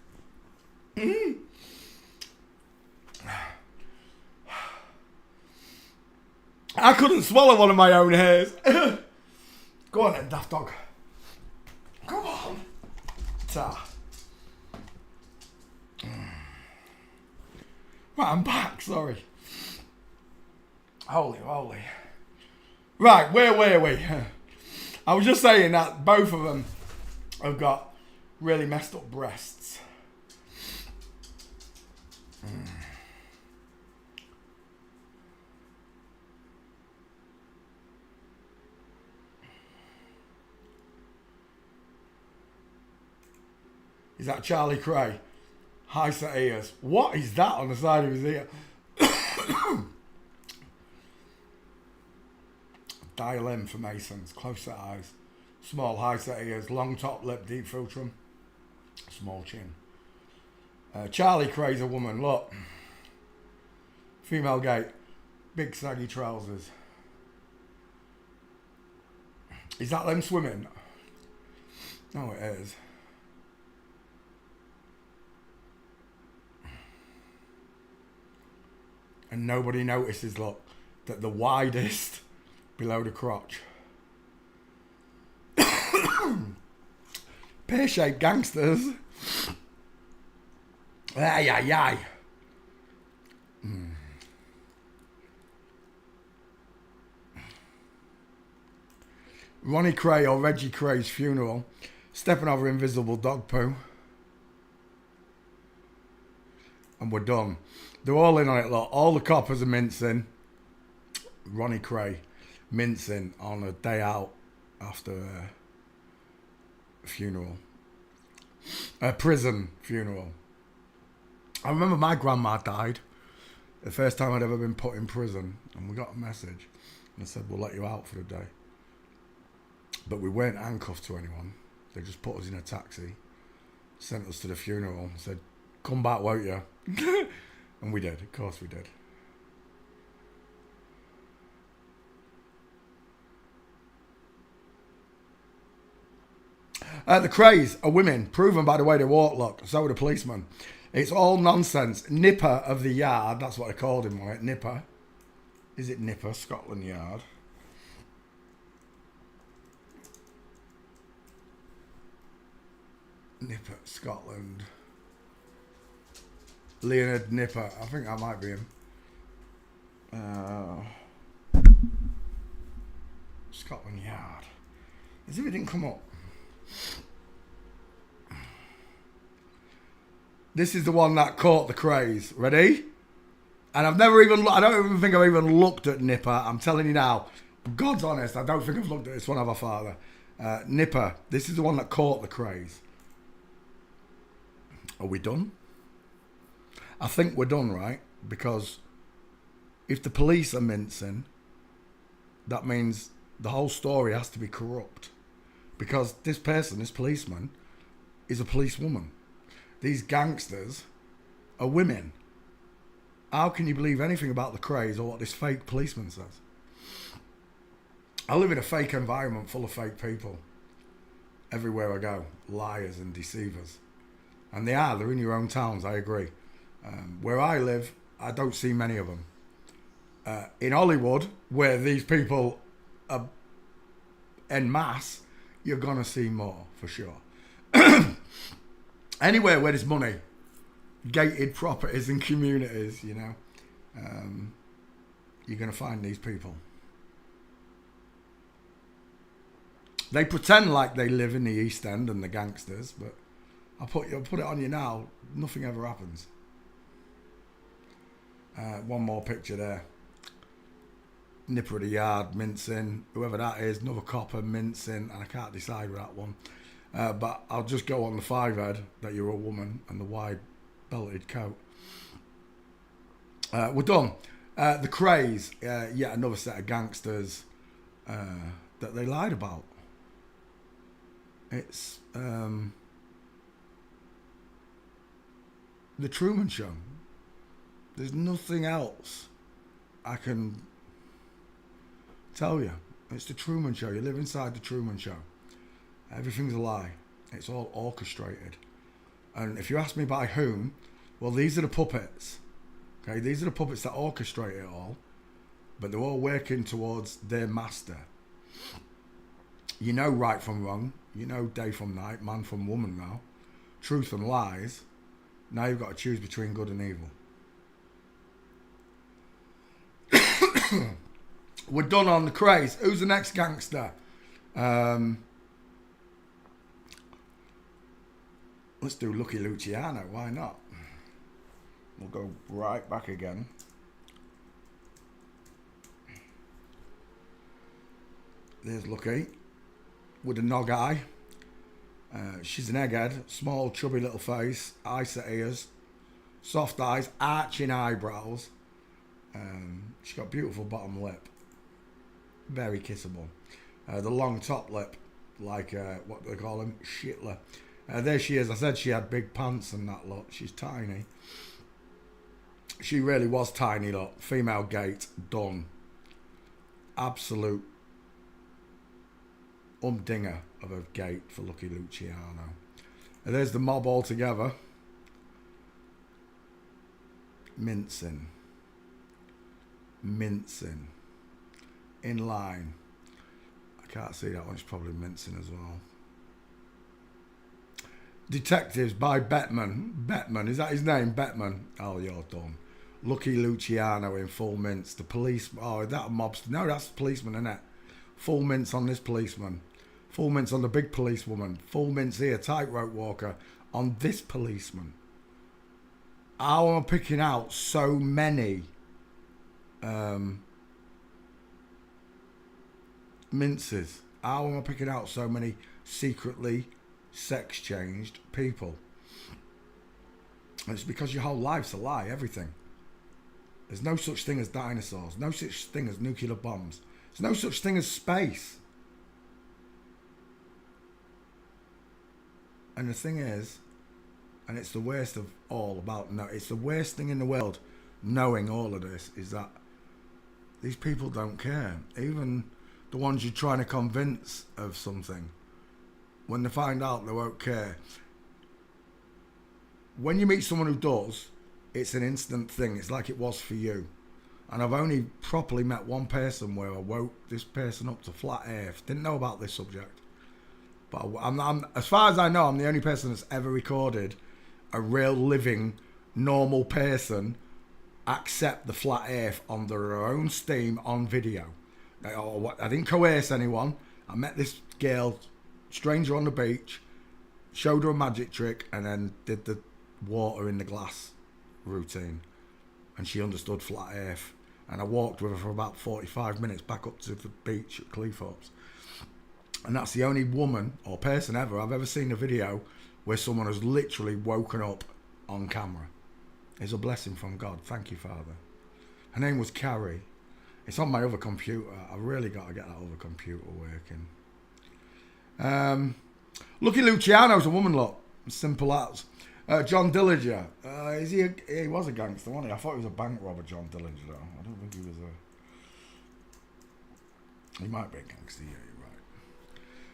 Speaker 2: I couldn't swallow one of my own hairs. Go on then, daft dog. Come on. Ta. Right, I'm back, sorry. Holy moly. Right, where were we? I was just saying that both of them have got really messed up breasts. Is that Charlie Cray? High set ears. What is that on the side of his ear? Dial in for Masons. Close set eyes. Small high set ears. Long top lip. Deep philtrum. Small chin. Charlie Cray's a woman. Look. Female gait. Big saggy trousers. Is that them swimming? No, it is. And nobody notices, look, that the widest below the crotch. Pear-shaped gangsters. Ay, ay, ay. Ronnie Kray or Reggie Kray's funeral. Stepping over invisible dog poo. And we're done. They're all in on it, look. All the coppers are mincing. Ronnie Kray mincing on a day out after a funeral. A prison funeral. I remember my grandma died. The first time I'd ever been put in prison. And we got a message. And it said, we'll let you out for the day. But we weren't handcuffed to anyone. They just put us in a taxi. Sent us to the funeral. And said, come back, won't you? And we did. Of course we did. The Krays are women, proven by the way they walk, look. So are the policemen. It's all nonsense. Nipper of the Yard, that's what I called him, right? Nipper. Is it Nipper, Scotland Yard? Nipper, Scotland. Leonard Nipper. I think that might be him. Scotland Yard. As if it didn't come up. This is the one that caught the craze. Ready? And I don't even think I've even looked at Nipper. I'm telling you now. God's honest, I don't think I've looked at this one of our father. Nipper. This is the one that caught the craze. Are we done? I think we're done, right? Because if the police are mincing, that means the whole story has to be corrupt. Because this person, this policeman, is a policewoman. These gangsters are women. How can you believe anything about the craze or what this fake policeman says? I live in a fake environment full of fake people. Everywhere I go, liars and deceivers. And they're in your own towns, I agree. Where I live, I don't see many of them. In Hollywood, where these people are en masse, you're going to see more, for sure. Anywhere where there's money, gated properties and communities, you know, you're going to find these people. They pretend like they live in the East End and the gangsters, but I'll put it on you now, nothing ever happens. One more picture there. Nipper of the Yard, mincing. Whoever that is, another copper, mincing. And I can't decide with that one. But I'll just go on the 5-head that you're a woman and the wide belted coat. We're done. The Krays, yet another set of gangsters that they lied about. It's The Truman Show. There's nothing else I can tell you. It's The Truman Show. You live inside The Truman Show. Everything's a lie. It's all orchestrated. And if you ask me by whom, well, these are the puppets. Okay, these are the puppets that orchestrate it all. But they're all working towards their master. You know right from wrong. You know day from night, man from woman now. Truth and lies. Now you've got to choose between good and evil. We're done on the craze. Who's the next gangster? Let's do Lucky Luciano. Why not? We'll go right back again. There's Lucky with a nog eye. She's an egghead. Small, chubby little face. Eye-set ears. Soft eyes. Arching eyebrows. She's got a beautiful bottom lip. Very kissable. The long top lip, like what do they call him? Shitler. There she is. I said she had big pants and that lot. She's tiny. She really was tiny, look. Female gate, done. Absolute umdinger of a gate for Lucky Luciano. And there's the mob all together. Mincing. In line. I can't see that one. It's probably mincing as well. Detectives by Bettman. Is that his name? Bettman. Oh, you're done. Lucky Luciano in full mince. The police. Oh, is that a mobster? No, that's the policeman, isn't it? Full mince on this policeman. Full mince on the big policewoman. Full mince here, tightrope walker, on this policeman. How am I picking out so many minces? How am I picking out so many secretly sex-changed people? And it's because your whole life's a lie, everything. There's no such thing as dinosaurs. No such thing as nuclear bombs. There's no such thing as space. And the thing is, and it's the worst of all about, no, it's the worst thing in the world, knowing all of this, is that these people don't care. Even the ones you're trying to convince of something, when they find out, they won't care. When you meet someone who does, it's an instant thing. It's like it was for you. And I've only properly met one person where I woke this person up to flat earth. Didn't know about this subject. But I'm, as far as I know, I'm the only person that's ever recorded a real living, normal person accept the flat earth on their own steam on video. I didn't coerce anyone. I met this girl, stranger on the beach, showed her a magic trick, and then did the water in the glass routine. And she understood flat earth. And I walked with her for about 45 minutes back up to the beach at Cleethorpes. And that's the only woman or person ever I've ever seen a video where someone has literally woken up on camera. It's a blessing from God. Thank you, Father. Her name was Carrie. It's on my other computer. I really got to get that other computer working. Lucky Luciano's a woman lot. Simple as. John Dillinger. He was a gangster, wasn't he? I thought he was a bank robber, John Dillinger, though. I don't think he was a... He might be a gangster, yeah, you're right.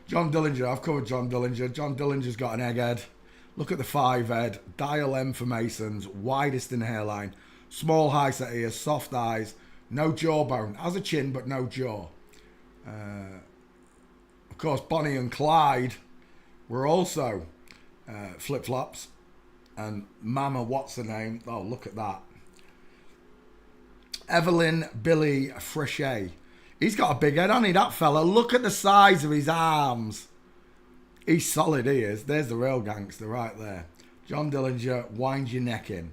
Speaker 2: John Dillinger. I've covered John Dillinger. John Dillinger's got an egghead. Look at the 5 head. Dial M for Masons. Widest in hairline. Small high set ears. Soft eyes. No jawbone. Has a chin, but no jaw. Of course, Bonnie and Clyde were also flip-flops. And Mama, what's her name? Oh, look at that. Evelyn Billy Frechet. He's got a big head, hasn't he, that fella? Look at the size of his arms. He's solid, he is. There's the real gangster right there. John Dillinger, wind your neck in.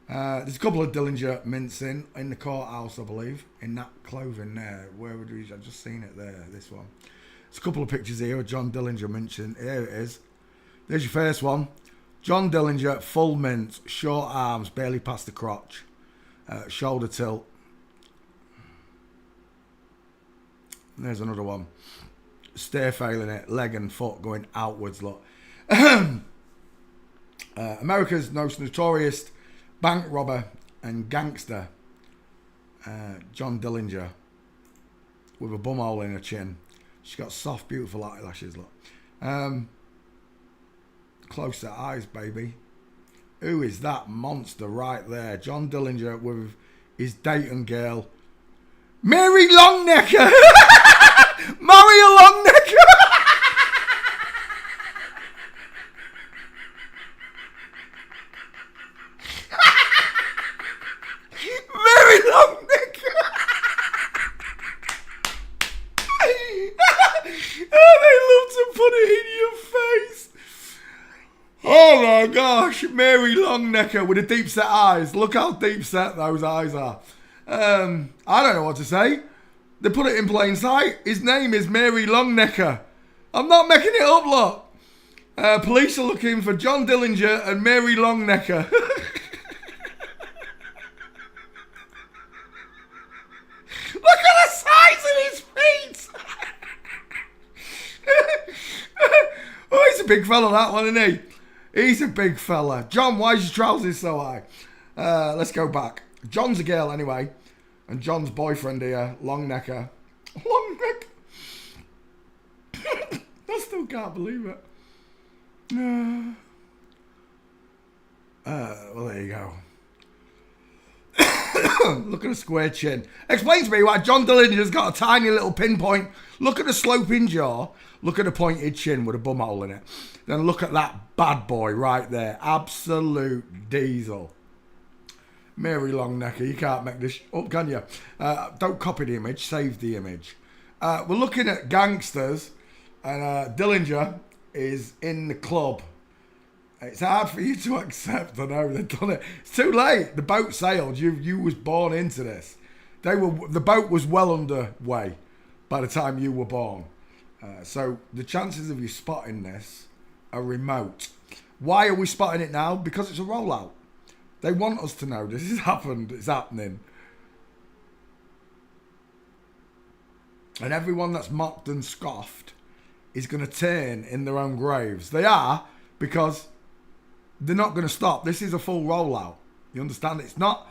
Speaker 2: There's a couple of Dillinger mincing in the courthouse, I believe. In that clothing there. Where would we... I've just seen it there, this one. There's a couple of pictures here of John Dillinger mincing. Here it is. There's your first one. John Dillinger, full mince, short arms, barely past the crotch. Shoulder tilt. And there's another one. Stair failing it, leg and foot going outwards, look. America's most notorious bank robber and gangster, John Dillinger, with a bumhole in her chin. She's got soft, beautiful eyelashes, look. Close set eyes, baby. Who is that monster right there? John Dillinger with his Dayton girl, Mary Longnecker. Mario Longnecker. Mary Longnecker. Oh, they love to put it in your face. Oh my gosh, Mary Longnecker with the deep set eyes. Look how deep set those eyes are. I don't know what to say. They put it in plain sight. His name is Mary Longnecker. I'm not making it up, look. Police are looking for John Dillinger and Mary Longnecker. Look at the size of his face. a big fella, that one, isn't he? He's a big fella. John, why is your trousers so high? Let's go back. John's a girl anyway. And John's boyfriend here, long necker. Long neck. I still can't believe it. Well, there you go. Look at a square chin. Explain to me why John Dillinger's got a tiny little pinpoint. Look at the sloping jaw. Look at the pointed chin with a bum hole in it. Then look at that bad boy right there. Absolute diesel. Mary Longnecker, you can't make this up, can you? Don't copy the image, save the image. We're looking at gangsters, and Dillinger is in the club. It's hard for you to accept. I know they've done it. It's too late. The boat sailed. You was born into this. The boat was well underway by the time you were born. So the chances of you spotting this are remote. Why are we spotting it now? Because it's a rollout. They want us to know this has happened. It's happening. And everyone that's mocked and scoffed is going to turn in their own graves. They are, because they're not going to stop. This is a full rollout. You understand? It's not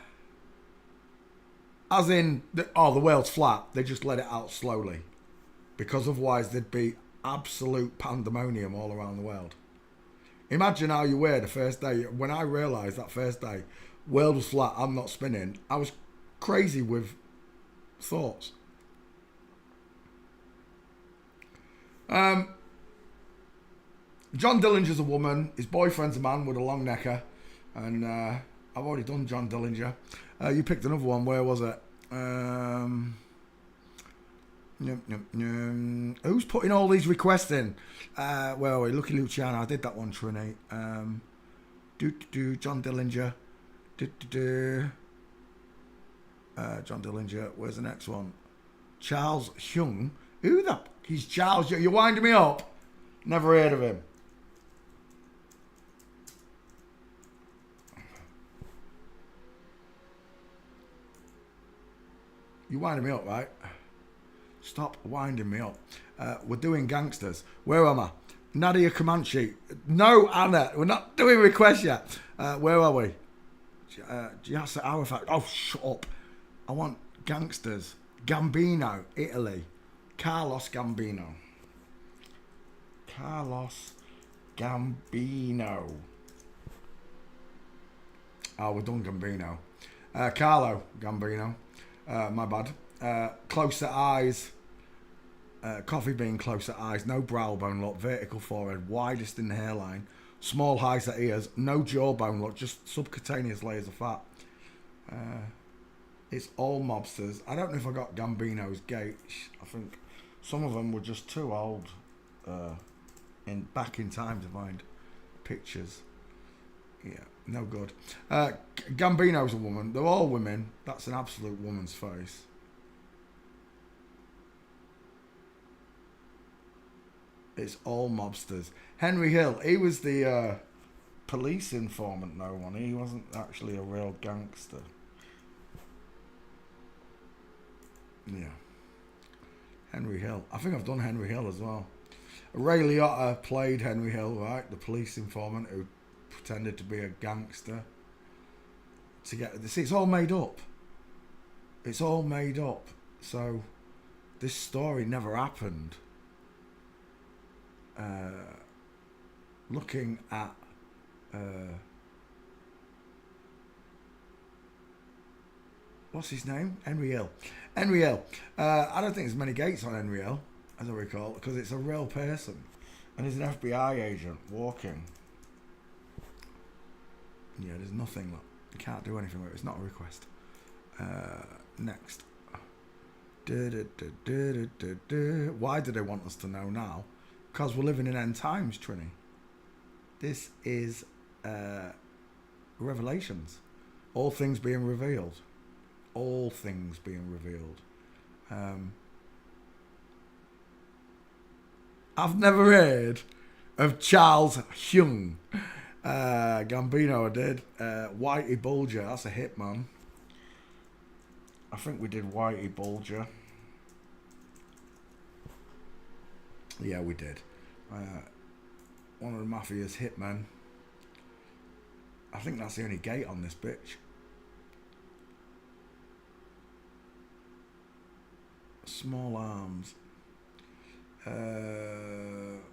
Speaker 2: as in, the world's flat. They just let it out slowly. Because otherwise there'd be absolute pandemonium all around the world. Imagine how you were the first day. When I realised that first day, world was flat, I'm not spinning, I was crazy with thoughts. John Dillinger's a woman. His boyfriend's a man with a long necker. And I've already done John Dillinger. You picked another one. Where was it? Who's putting all these requests in? Where are we? Lucky Luciano. I did that one, Trini. John Dillinger. John Dillinger. Where's the next one? Charles Hyung. Who the? He's Charles. You're winding me up. Never heard of him. You're winding me up, right? Stop winding me up. We're doing gangsters. Where am I? Nadia Comanche. No, Anna. We're not doing requests yet. Where are we? Yasser Arafat. Oh, shut up. I want gangsters. Gambino, Italy. Carlos Gambino. Carlos Gambino. Oh, we're done Gambino. Carlo Gambino. My bad. Closer eyes. Coffee bean, closer eyes. No brow bone look. Vertical forehead. Widest in the hairline. Small highs at ears. No jawbone look. Just subcutaneous layers of fat. It's all mobsters. I don't know if I got Gambino's gait. I think some of them were just too old back in time to find pictures. Yeah, no good. Gambino's a woman. They're all women. That's an absolute woman's face. It's all mobsters. Henry Hill. He was the police informant, no one. He wasn't actually a real gangster. Yeah. Henry Hill. I think I've done Henry Hill as well. Ray Liotta played Henry Hill, right? The police informant who pretended to be a gangster. See, it's all made up. It's all made up. So, this story never happened. Looking at what's his name? Henry Hill. Henry Hill. I don't think there's many gates on Henry Hill, as I recall, because it's a real person. And he's an FBI agent walking. Yeah, there's nothing. Look, you can't do anything with it. It's not a request. Next. Why do they want us to know now? Because we're living in end times, Trini. This is Revelations. All things being revealed. All things being revealed. I've never heard of Charles Hyung. Gambino I did. Whitey Bulger, that's a hit, man. I think we did Whitey Bulger. Yeah, we did. One of the mafia's hitmen. I think that's the only gate on this bitch. Small arms.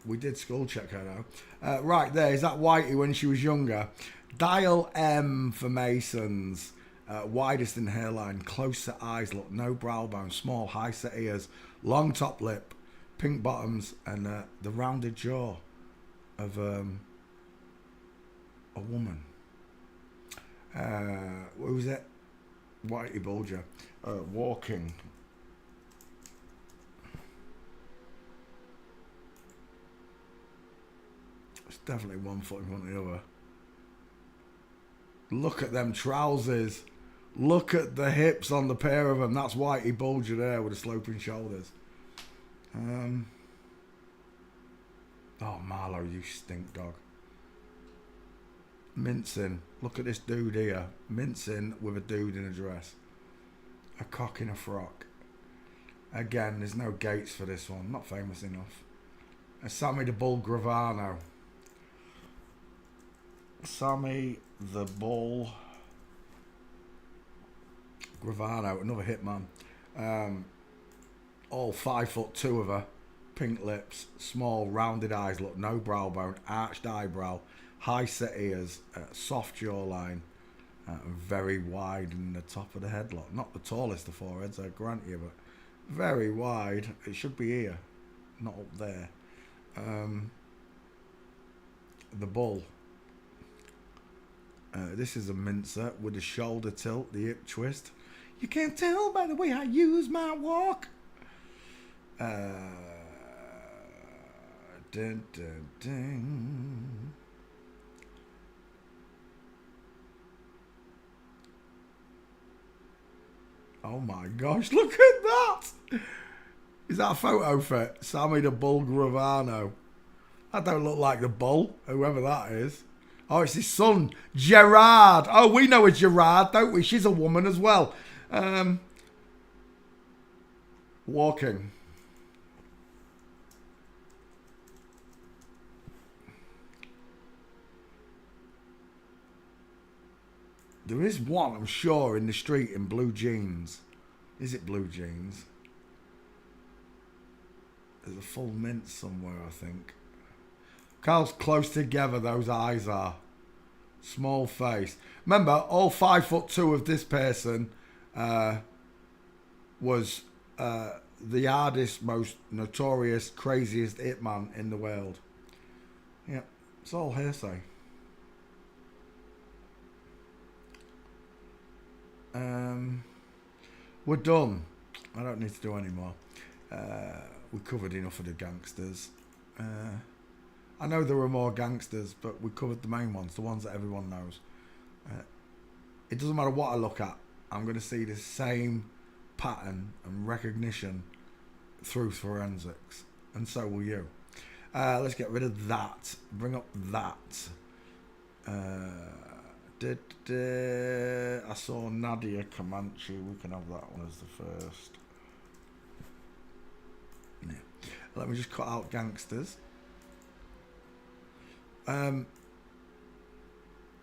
Speaker 2: We did skull check her though. Right there, is that Whitey when she was younger? Dial M for Masons. Widest in hairline, close set eyes look, no brow bone, small high set ears, long top lip, pink bottoms, and the rounded jaw of a woman. What was it? Whitey Bulger. Walking. It's definitely one foot in front of the other. Look at them trousers. Look at the hips on the pair of them. That's Whitey Bulger there with the sloping shoulders. Oh, Marlo, you stink dog. Mincing. Look at this dude here. Mincing with a dude in a dress. A cock in a frock. Again, there's no gates for this one. Not famous enough. Sammy the Bull Gravano. Sammy the Bull Gravano, another hitman. All 5'2" of her. Pink lips, small rounded eyes, look, no brow bone, arched eyebrow, high set ears, soft jawline, very wide in the top of the head look. Not the tallest of foreheads, I grant you, but very wide. It should be here, not up there. The Bull. This is a mincer with the shoulder tilt, the hip twist. You can't tell by the way I use my walk. Dun, dun, dun. Oh my gosh, look at that! Is that a photo for Sammy the Bull Gravano? That don't look like the bull, whoever that is. Oh, it's his son, Gerard. Oh, we know a Gerard, don't we? She's a woman as well. Walking. There is one, I'm sure, in the street in blue jeans. Is it blue jeans? There's a full mint somewhere, I think. Carl's close together, those eyes are. Small face. Remember, all 5'2" of this person was the hardest, most notorious, craziest hitman in the world. Yep, it's all hearsay. We're done. I don't need to do any more. We covered enough of the gangsters. I know there were more gangsters, but we covered the main ones, the ones that everyone knows. It doesn't matter what I look at, I'm going to see the same pattern and recognition through forensics, and so will you. Let's get rid of that. Bring up that. I saw Nadia Comanche. We can have that one as the first. Yeah. Let me just cut out gangsters.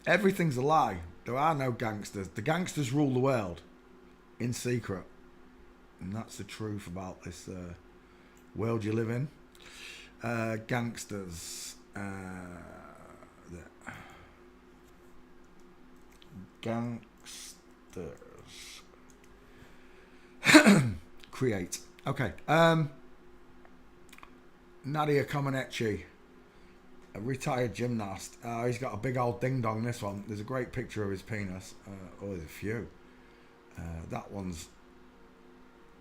Speaker 2: Everything's a lie. There are no gangsters. The gangsters rule the world in secret, and that's the truth about this world you live in. Gangsters. Gangsters. Create. Okay. Nadia Comaneci. A retired gymnast. He's got a big old ding dong, this one. There's a great picture of his penis. There's a few. That one's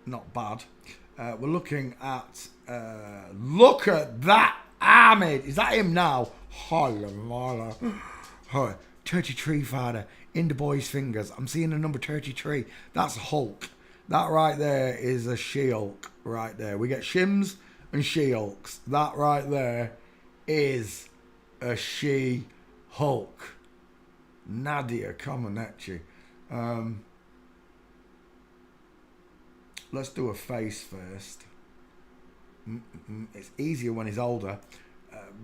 Speaker 2: not bad. We're looking at... look at that! Ahmed! Is that him now? Holla, 33 father. In the boy's fingers. I'm seeing the number 33. That's Hulk. That right there is a She-Hulk. Right there. We get Shims and She-Hulks. That right there is a She-Hulk. Nadia Comaneci. Let's do a face first. It's easier when he's older.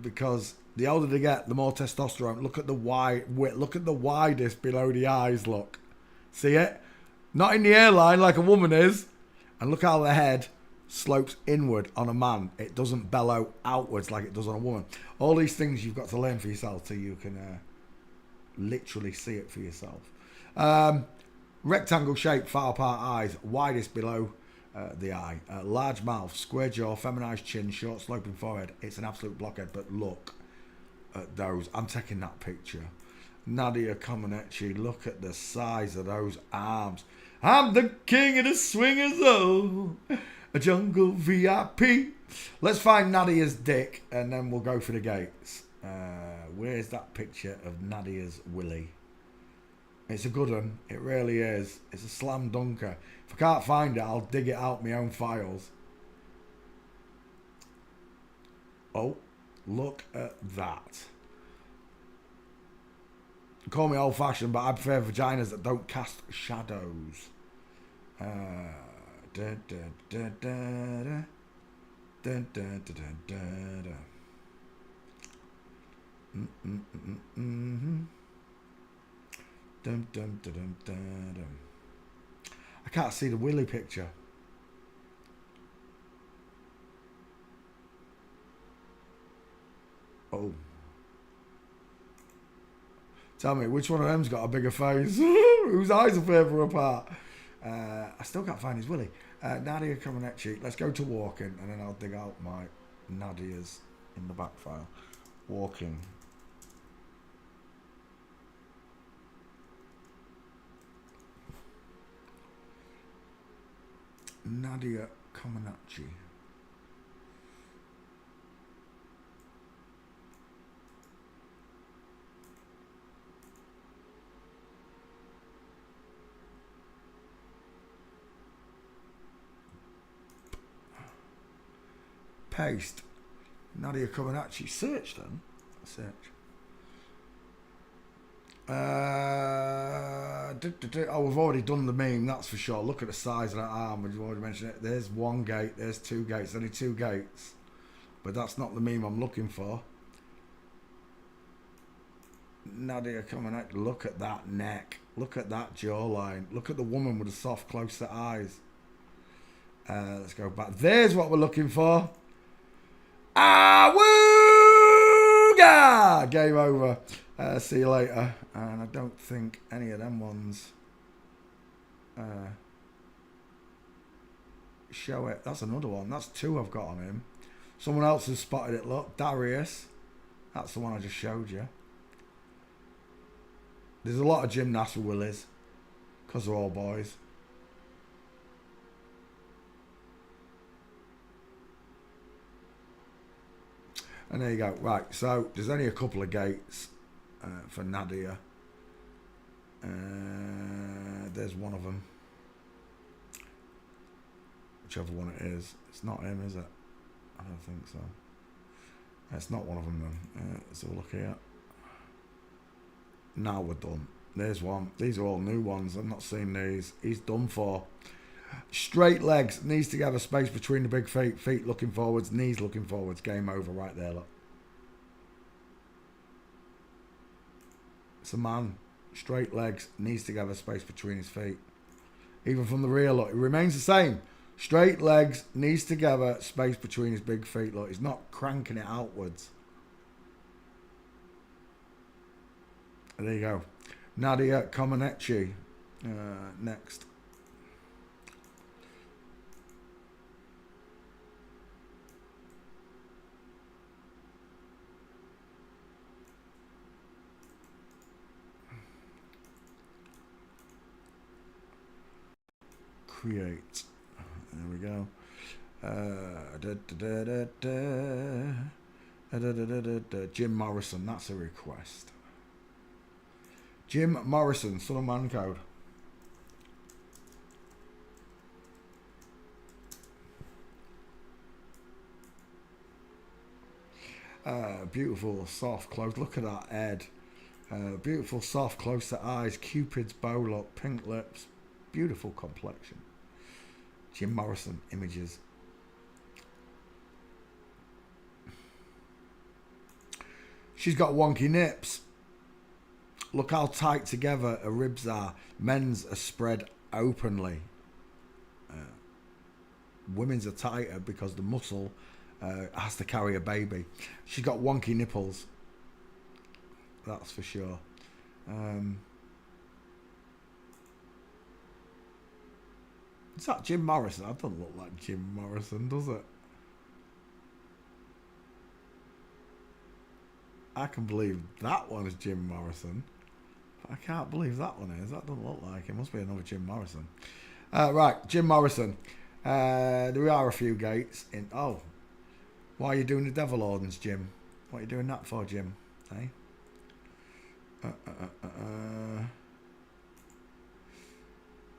Speaker 2: because the older they get, the more testosterone. Look at the look at the widest below the eyes. Look, see it? Not in the hairline like a woman is. And look how the head slopes inward on a man. It doesn't bellow outwards like it does on a woman. All these things you've got to learn for yourself so you can literally see it for yourself. Rectangle shape, far apart eyes, widest below the eye, large mouth, square jaw, feminized chin, short sloping forehead. It's an absolute blockhead, but look at those. I'm taking that picture. Nadia Comaneci, look at the size of those arms. I'm the king of the swingers, oh, a jungle VIP. Let's find Nadia's dick and then we'll go for the gates. Where's that picture of Nadia's willy? It's a good one. It really is. It's a slam dunker. If I can't find it, I'll dig it out my own files. Oh, look at that. Call me old-fashioned, but I prefer vaginas that don't cast shadows. I can't see the willy picture. Oh. Tell me, which one of them's got a bigger face? Whose eyes are further apart? I still can't find his willy. Nadia Comaneci. Let's go to walking, and then I'll dig out my Nadia's in the back file. Walking. Nadia Comaneci. Paste. Nadia Comaneci. Search then. Search. Oh, we've already done the meme, that's for sure. Look at the size of that arm. We've already mentioned it. There's one gate. There's two gates. Only two gates. But that's not the meme I'm looking for. Nadia Comaneci. Look at that neck. Look at that jawline. Look at the woman with the soft, close-set eyes. Let's go back. There's what we're looking for. Awooga! Game over. See you later. And I don't think any of them ones show it. That's another one. That's two I've got on him. Someone else has spotted it. Look, Darius. That's the one I just showed you. There's a lot of gymnasts with willies because they're all boys. And there you go. Right, so there's only a couple of gates for Nadia. There's one of them. Whichever one it is. It's not him, is it? I don't think so. It's not one of them then. Let's have a look here. Now we're done. There's one. These are all new ones. I've not seen these. He's done for. Straight legs, knees together, space between the big feet, feet looking forwards, knees looking forwards. Game over right there, look. It's a man. Straight legs, knees together, space between his feet. Even from the rear, look, it remains the same. Straight legs, knees together, space between his big feet, look. He's not cranking it outwards. And there you go. Nadia Comaneci. Next. Create. There we go. Jim Morrison. That's a request. Jim Morrison, Son of Man Code. Beautiful, soft, close. Look at that head. Beautiful, soft, close to eyes. Cupid's bow look. Pink lips. Beautiful complexion. Jim Morrison images. She's got wonky nips. Look how tight together her ribs are. Men's are spread openly. Women's are tighter because the muscle has to carry a baby. She's got wonky nipples. That's for sure. Is that Jim Morrison? That doesn't look like Jim Morrison, does it? I can believe that one is Jim Morrison. But I can't believe that one is. That doesn't look like it. Must be another Jim Morrison. Right, Jim Morrison. There are a few gates in. Oh, why are you doing the Devil Ordens, Jim? What are you doing that for, Jim? Hey?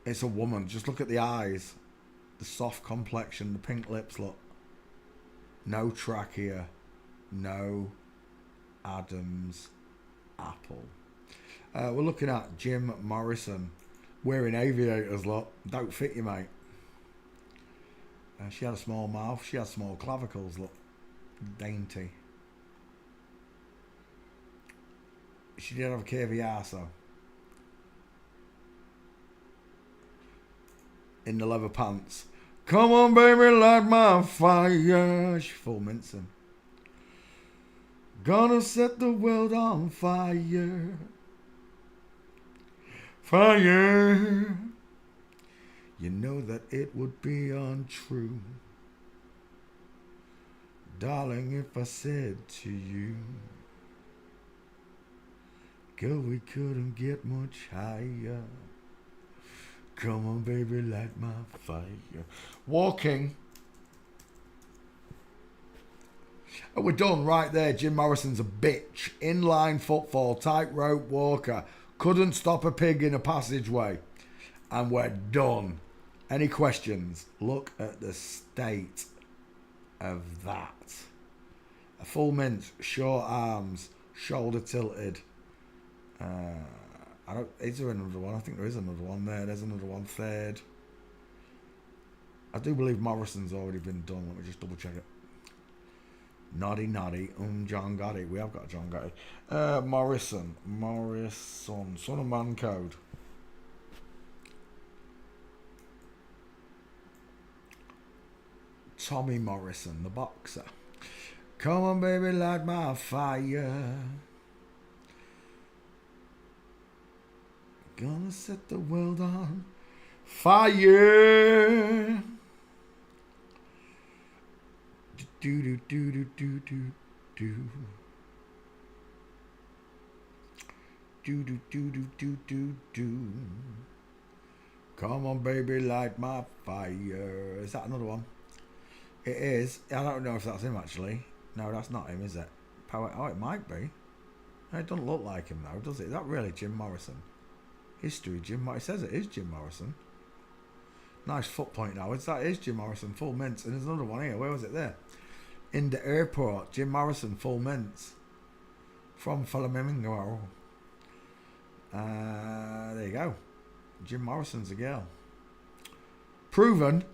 Speaker 2: It's a woman. Just look at the eyes, the soft complexion, the pink lips. Look. No trachea, no Adam's apple. We're looking at Jim Morrison wearing aviators. Look, don't fit you, mate. She had a small mouth. She had small clavicles. Look, dainty. She did have a curvy arse though. In the leather pants. Come on, baby, light my fire. She's full mincing. Gonna set the world on fire. Fire. You know that it would be untrue, darling, if I said to you, girl, we couldn't get much higher. Come on, baby, light my fire. Walking. And we're done right there. Jim Morrison's a bitch. Inline footfall, tightrope walker. Couldn't stop a pig in a passageway. And we're done. Any questions? Look at the state of that. A full mince, short arms, shoulder tilted. Is there another one? I think there is another one there. There's another one. Third. I do believe Morrison's already been done. Let me just double check it. Noddy. John Gotti. We have got John Gotti. Morrison. Son of Man Code. Tommy Morrison, the boxer. Come on, baby, light my fire. Gonna set the world on fire. Do. Do. Come on, baby, light my fire. Is that another one? It is. I don't know if that's him actually. No, that's not him, is it? Oh, it might be. It doesn't look like him though, does it? Is that really Jim Morrison? History, Jim. It says it is Jim Morrison. Nice foot point now. That is Jim Morrison, full mince. And there's another one here. Where was it there? In the airport, Jim Morrison, full mince. From Flamingo. There you go. Jim Morrison's a girl. Proven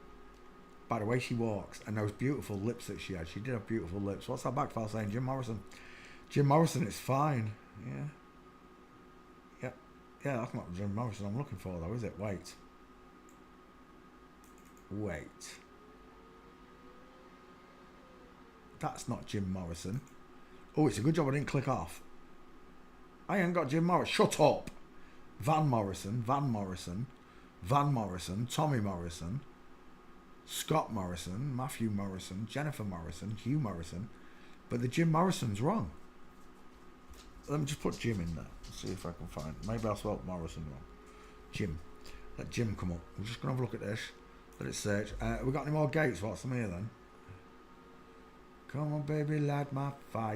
Speaker 2: by the way she walks and those beautiful lips that she had. She did have beautiful lips. What's that back file saying? Jim Morrison. Jim Morrison is fine. Yeah, that's not Jim Morrison I'm looking for though, is it? Wait. That's not Jim Morrison. Oh, it's a good job I didn't click off. I ain't got Jim Morrison. Shut up. Van Morrison, Tommy Morrison, Scott Morrison, Matthew Morrison, Jennifer Morrison, Hugh Morrison. But the Jim Morrison's wrong. Let me just put Jim in there. Let's see if I can find. Maybe I spelled Morrison wrong. Jim. Let Jim come up. We're just going to have a look at this. Let it search. We got any more gates? What's them here then? Come on, baby, light my fire.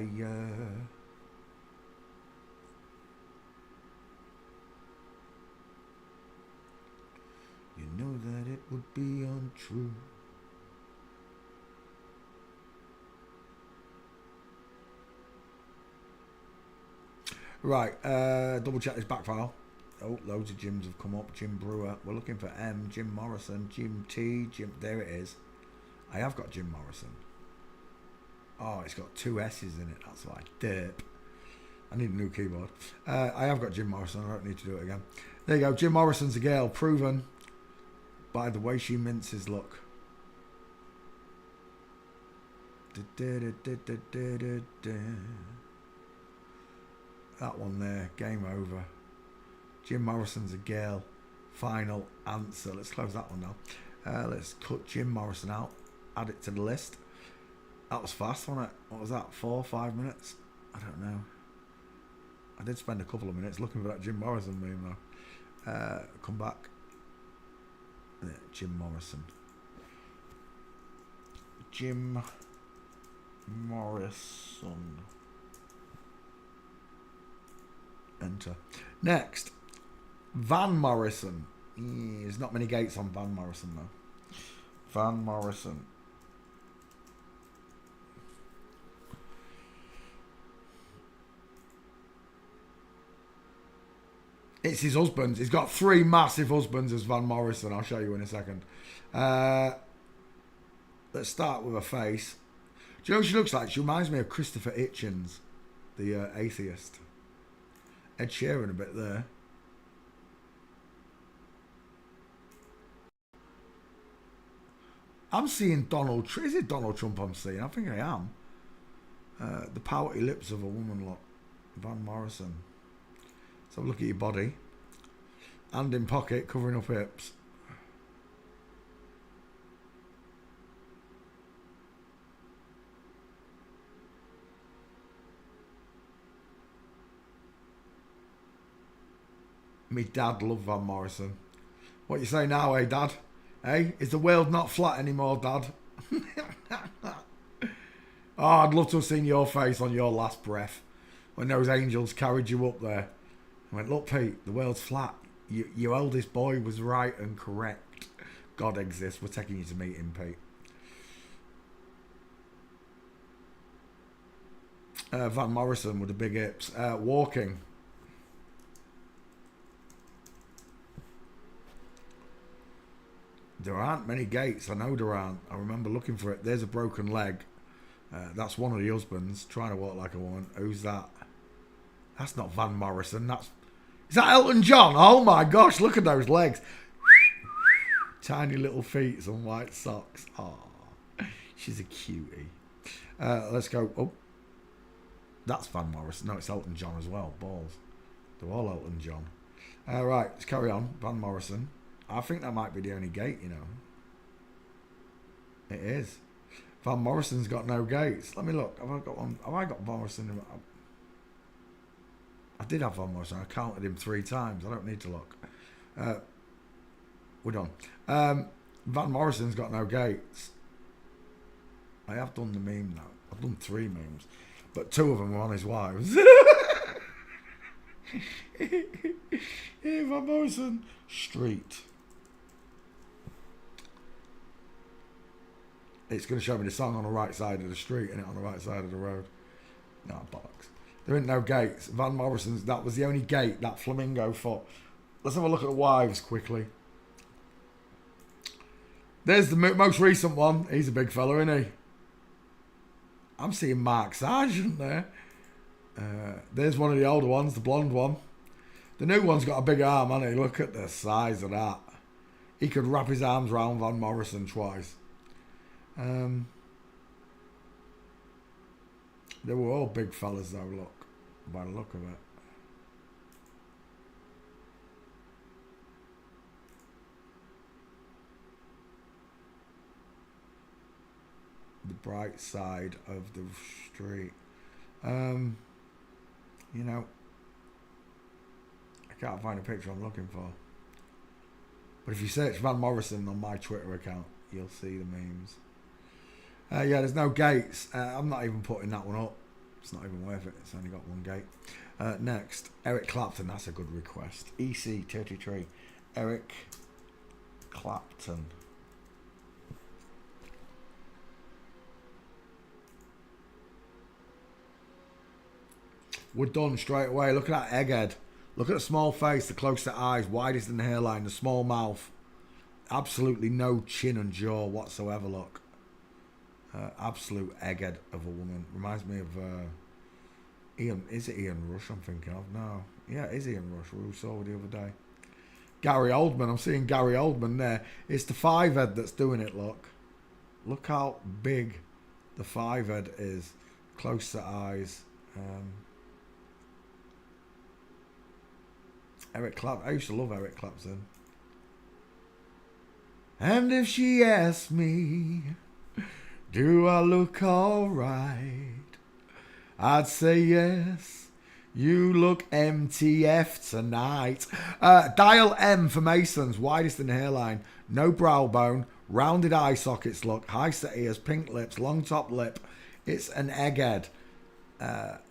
Speaker 2: You know that it would be untrue. Right, double check this back file. Oh, loads of Jims have come up. Jim Brewer. We're looking for M. Jim Morrison. Jim T. Jim. There it is. I have got Jim Morrison. Oh, it's got two S's in it. That's why. Derp. I need a new keyboard. I have got Jim Morrison. I don't need to do it again. There you go. Jim Morrison's a girl, proven by the way she minces. Look. That one there. Game over. Jim Morrison's a girl. Final answer. Let's close that one now. Let's cut Jim Morrison out. Add it to the list. That was fast, wasn't it? What was that? 4 or 5 minutes? I don't know. I did spend a couple of minutes looking for that Jim Morrison meme though. Come back. Jim Morrison. Jim Morrison. Enter. Next. Van Morrison. There's not many gates on Van Morrison though. Van Morrison. It's his husband. He's got 3 massive husbands as Van Morrison. I'll show you in a second. Let's start with a face. Do you know what she looks like? She reminds me of Christopher Hitchens, the atheist. Ed Sheeran a bit there. I'm seeing Donald Trump. Is it Donald Trump I'm seeing? I think I am. The pouty lips of a woman, look. Van Morrison. So look at your body. Hand in pocket, covering up hips. Me dad loved Van Morrison. What you say now, eh, Dad? Hey, is the world not flat anymore, Dad? Oh, I'd love to have seen your face on your last breath when those angels carried you up there. I went, look, Pete, the world's flat. Your eldest boy was right and correct. God exists. We're taking you to meet him, Pete. Van Morrison with the big hips. Walking. There aren't many gates. I know there aren't. I remember looking for it. There's a broken leg. That's one of the husbands trying to walk like a woman. Who's that? That's not Van Morrison. Is that Elton John? Oh my gosh, look at those legs. Tiny little feet and white socks. Oh, she's a cutie. Let's go. Oh, that's Van Morrison. No, it's Elton John as well. Balls. They're all Elton John. Right, let's carry on. Van Morrison. I think that might be the only gate, you know. It is. Van Morrison's got no gates. Let me look. Have I got one? Have I got Van Morrison? I did have Van Morrison. I counted him 3 times. I don't need to look. We're done. Van Morrison's got no gates. I have done the meme now. I've done 3 memes. But 2 of them were on his wives. Here, Van Morrison. Street. It's going to show me the song on the right side of the street and it on the right side of the road. No, bollocks. There ain't no gates. Van Morrison's, that was the only gate that flamingo foot. Let's have a look at the wives quickly. There's the most recent one. He's a big fella, isn't he? I'm seeing Mark Sargent there. There's one of the older ones, the blonde one. The new one's got a big arm, hasn't he? Look at the size of that. He could wrap his arms around Van Morrison twice. They were all big fellas though, look. By the look of it. The bright side of the street. You know, I can't find a picture I'm looking for. But if you search Van Morrison on my Twitter account, you'll see the memes. Yeah, there's no gates. I'm not even putting that one up. It's not even worth it. It's only got 1 gate. Next, Eric Clapton. That's a good request. EC33. Eric Clapton. We're done straight away. Look at that egghead. Look at the small face, the close to eyes, widest in the hairline, the small mouth. Absolutely no chin and jaw whatsoever, look. Absolute egghead of a woman. Reminds me of Is it Ian Rush I'm thinking of? No. Yeah, it is Ian Rush, who we saw the other day. Gary Oldman. I'm seeing Gary Oldman there. It's the 5-head that's doing it, look. Look how big the 5-head is. Close to eyes. Eric Clapton. I used to love Eric Clapton. And if she asks me, do I look alright? I'd say yes. You look MTF tonight. Dial M for Masons. Widest in hairline. No brow bone. Rounded eye sockets look. High set ears. Pink lips. Long top lip. It's an egghead.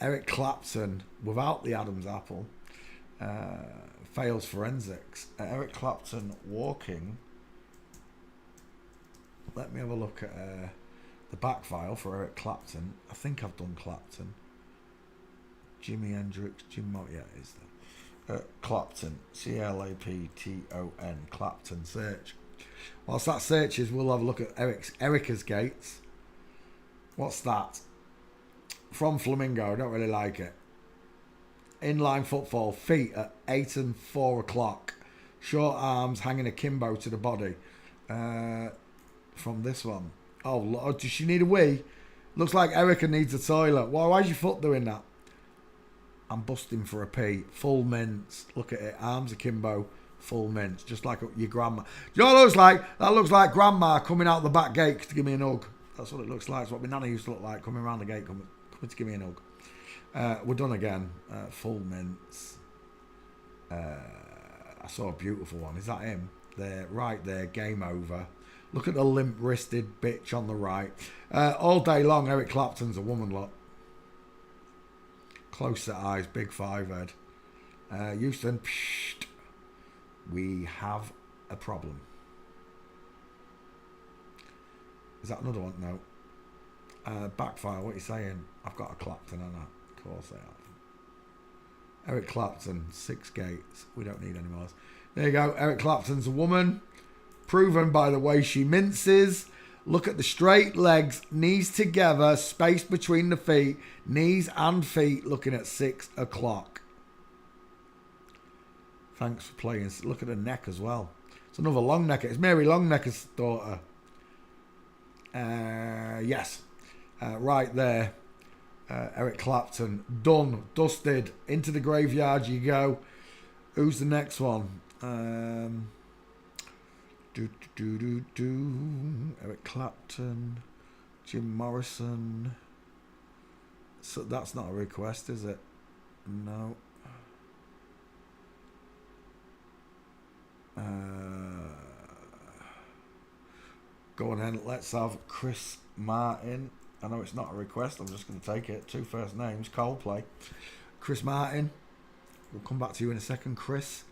Speaker 2: Eric Clapton without the Adam's apple. Fails forensics. Eric Clapton walking. Let me have a look at the back file for Eric Clapton. I think I've done Clapton. Jimi Hendrix. Yeah, it is there. Clapton. Clapton. Clapton. Search. Whilst that searches, we'll have a look at Erica's Gates. What's that? From Flamingo. I don't really like it. Inline footfall. Feet at 8 and 4 o'clock. Short arms hanging akimbo to the body. From this one. Oh, Lord, does she need a wee? Looks like Erica needs a toilet. Why's your foot doing that? I'm busting for a pee. Full mince. Look at it. Arms akimbo. Full mince. Just like your grandma. Do you know what it looks like? That looks like grandma coming out the back gate to give me an hug. That's what it looks like. It's what my nana used to look like, coming around the gate, coming to give me an hug. We're done again. Full mince. I saw a beautiful one. Is that him? There, right there. Game over. Look at the limp-wristed bitch on the right. All day long, Eric Clapton's a woman lot. Close set eyes, big 5-head. Houston, psht, we have a problem. Is that another one? No. Backfire, what are you saying? I've got a Clapton, haven't I? Of course I have. Eric Clapton, 6 gates. We don't need any more. There you go. Eric Clapton's a woman. Proven by the way she minces. Look at the straight legs, knees together, space between the feet, knees and feet looking at 6 o'clock. Thanks for playing. Look at the neck as well. It's another Longnecker. It's Mary Longnecker's daughter. Yes. Right there. Eric Clapton. Done. Dusted. Into the graveyard you go. Who's the next one? Eric Clapton, Jim Morrison. So that's not a request, is it? No. Go on then. Let's have Chris Martin. I know it's not a request. I'm just going to take it. 2 first names. Coldplay. Chris Martin. We'll come back to you in a second, Chris.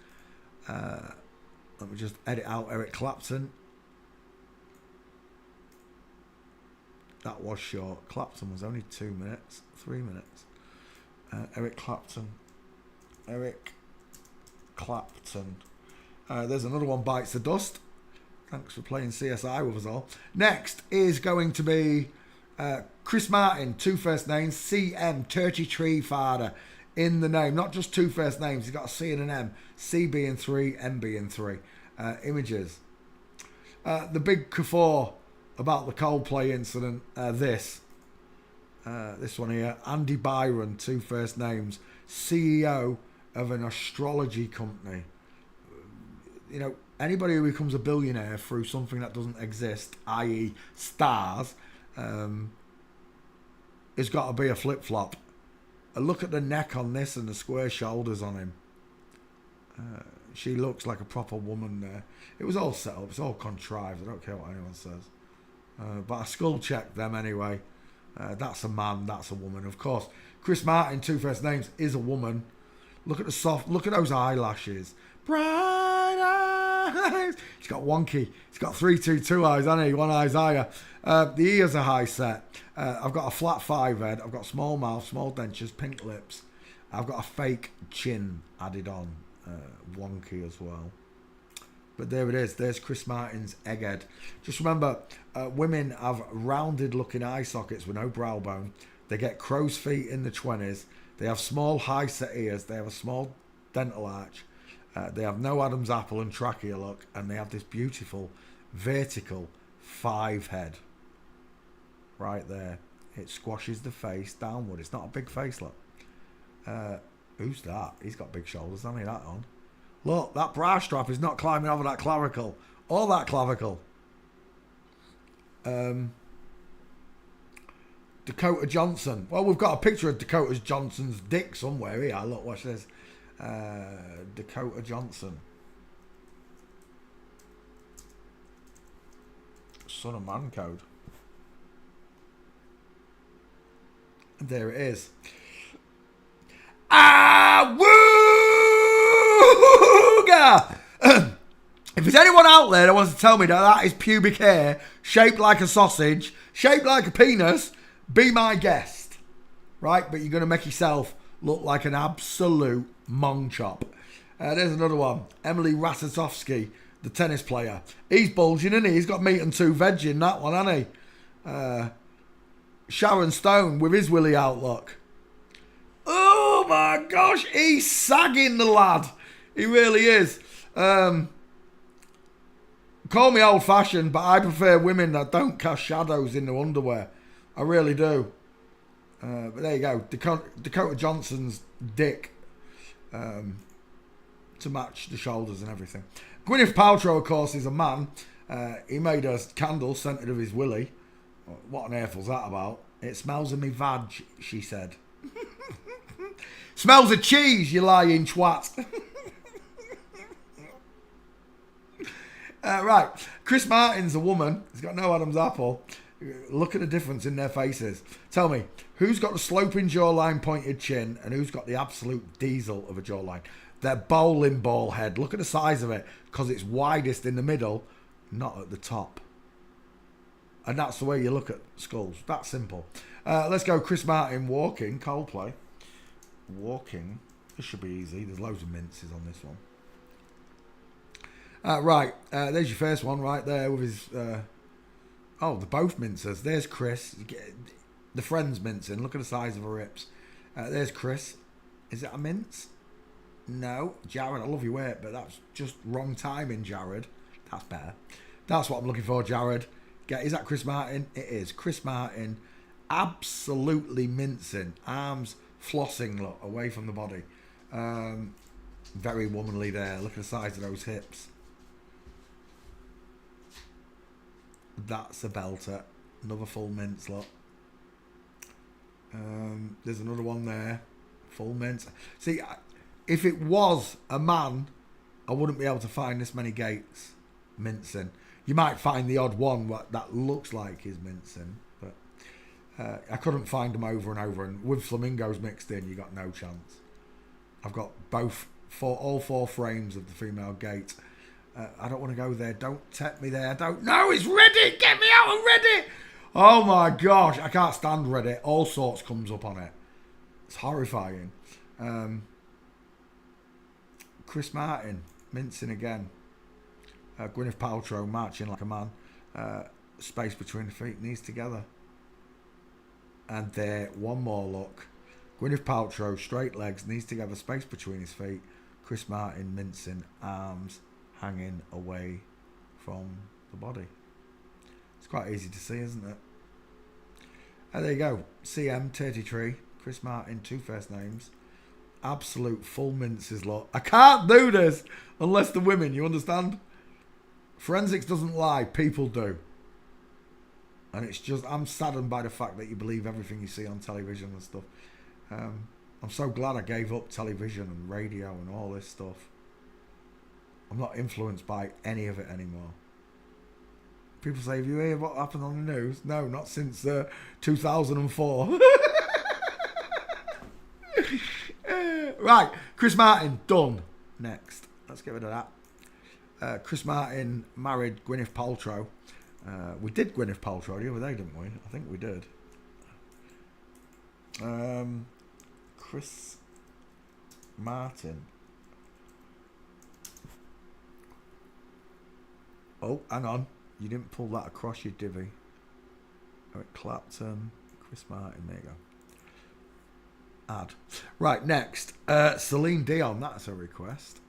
Speaker 2: Let me just edit out Eric Clapton. That was short. Clapton was only 2 minutes, 3 minutes. Eric Clapton. Eric Clapton. There's another one, Bites the Dust. Thanks for playing CSI with us all. Next is going to be Chris Martin, 2 first names, CM, Turkey Tree Father. In the name, not just 2 first names, he's got a C and an M. C being 3, M being 3. Images. The big kerfuffle about the Coldplay incident. This one here. Andy Byron, 2 first names, CEO of an astrology company. You know, anybody who becomes a billionaire through something that doesn't exist, i.e. stars, has got to be a flip-flop. Look at the neck on this and the square shoulders on him. She looks like a proper woman there. It was all set up. It's all contrived. I don't care what anyone says. But I skull checked them anyway. That's a man. That's a woman. Of course, Chris Martin, 2 first names, is a woman. Look at the soft. Look at those eyelashes. Bright eyes. He's got wonky. He's got 3-2-2 eyes, hasn't he? 1 eye's higher. The ears are high set. I've got a flat 5-head. I've got small mouth, small dentures, pink lips. I've got a fake chin added on. Wonky as well. But there it is. There's Chris Martin's egghead. Just remember, women have rounded looking eye sockets with no brow bone. They get crow's feet in the 20s. They have small high-set ears. They have a small dental arch. They have no Adam's apple and trachea look, and they have this beautiful vertical 5 head right there. It squashes the face downward. It's not a big face, look. Who's that? He's got big shoulders, hasn't he, that on? Look, that bra strap is not climbing over that clavicle. Or that clavicle. Dakota Johnson. Well, we've got a picture of Dakota Johnson's dick somewhere here. Look, watch this. Dakota Johnson. Son of Man Code. And there it is. Wooga! If there's anyone out there that wants to tell me that is pubic hair shaped like a sausage, shaped like a penis, be my guest. Right? But you're going to make yourself look like an absolute mong chop. There's another one. Emily Ratajkowski, the tennis player. He's bulging, isn't he? He's got meat and 2 veg in that one, hasn't he? Sharon Stone with his willy outlook. Oh my gosh, he's sagging, the lad. He really is. Call me old fashioned, but I prefer women that don't cast shadows in their underwear. I really do. But there you go. Dakota Johnson's dick to match the shoulders and everything. Gwyneth Paltrow, of course, is a man. He made a candle scented of his willy. What on earth was that about? It smells of me vag, she said. Smells of cheese, you lying twat. Right. Chris Martin's a woman. He's got no Adam's apple. Look at the difference in their faces. Tell me, who's got the sloping jawline, pointed chin, and who's got the absolute diesel of a jawline? Their bowling ball head. Look at the size of it, because it's widest in the middle, not at the top. And that's the way you look at skulls. That's simple. Let's go Chris Martin walking. Coldplay. Walking. This should be easy. There's loads of minces on this one. Right. There's your first one right there with his... they're both mincers. There's Chris. The friend's mincing. Look at the size of her hips. There's Chris. Is it a mince? No. Jared, I love your weight, but that's just wrong timing, Jared. That's better. That's what I'm looking for, Jared. Is that Chris Martin? It is. Chris Martin, absolutely mincing. Arms flossing, look, away from the body. Very womanly there. Look at the size of those hips. That's a belter. Another full mince, look. There's another one there. Full mince. See, if it was a man, I wouldn't be able to find this many gates mincing. You might find the odd one that looks like he's mincing, but I couldn't find them over and over. And with flamingos mixed in, you got no chance. I've got all 4 frames of the female gate. I don't want to go there. Don't tempt me there. Don't. No, it's Reddit. Get me out of Reddit. Oh my gosh, I can't stand Reddit. All sorts comes up on it. It's horrifying. Chris Martin mincing again. Gwyneth Paltrow marching like a man. Space between the feet, knees together. And there, one more look. Gwyneth Paltrow, straight legs, knees together, space between his feet. Chris Martin mincing, arms hanging away from the body. It's quite easy to see, isn't it? And there you go. CM33, Chris Martin, 2 first names. Absolute full minces lot. I can't do this unless the women, you understand? Forensics doesn't lie, people do. And it's just, I'm saddened by the fact that you believe everything you see on television and stuff. I'm so glad I gave up television and radio and all this stuff. I'm not influenced by any of it anymore. People say, have you heard what happened on the news? No, not since 2004. Right, Chris Martin, done. Next. Let's get rid of that. Chris Martin married Gwyneth Paltrow. We did Gwyneth Paltrow the other day, didn't we? I think we did. Chris Martin. Oh, hang on. You didn't pull that across your divvy. Eric Clapton, Chris Martin, there you go. Add. Right, next. Celine Dion. That's a request.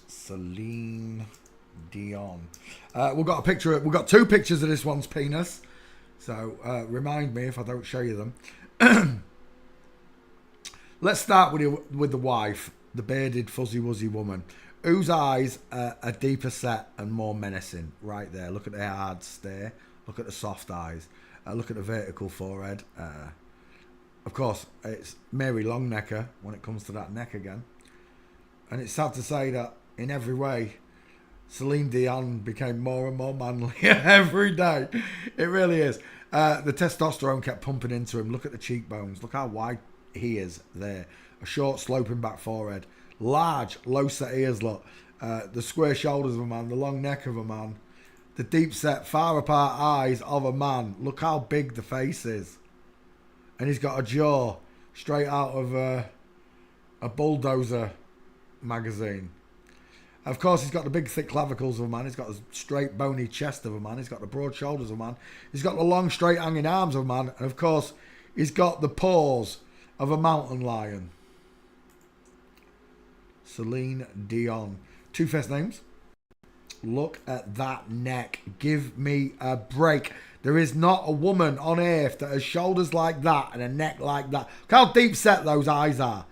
Speaker 2: Celine Dion. We've got a picture. We've got 2 pictures of this one's penis. So remind me if I don't show you them. Let's start with the wife, the bearded, fuzzy wuzzy woman, whose eyes are deeper set and more menacing. Right there. Look at the hard stare. Look at the soft eyes. Look at the vertical forehead. Of course, it's Mary Longnecker when it comes to that neck again. And it's sad to say that in every way, Celine Dion became more and more manly every day. It really is. The testosterone kept pumping into him. Look at the cheekbones. Look how wide he is there. A short, sloping back forehead. Large, low-set ears, look. The square shoulders of a man. The long neck of a man. The deep-set, far-apart eyes of a man. Look how big the face is. And he's got a jaw straight out of a Bulldozer magazine. Of course, he's got the big, thick clavicles of a man. He's got the straight, bony chest of a man. He's got the broad shoulders of a man. He's got the long, straight, hanging arms of a man. And, of course, he's got the paws of a mountain lion. Celine Dion. 2 first names. Look at that neck. Give me a break. There is not a woman on earth that has shoulders like that and a neck like that. Look how deep set those eyes are.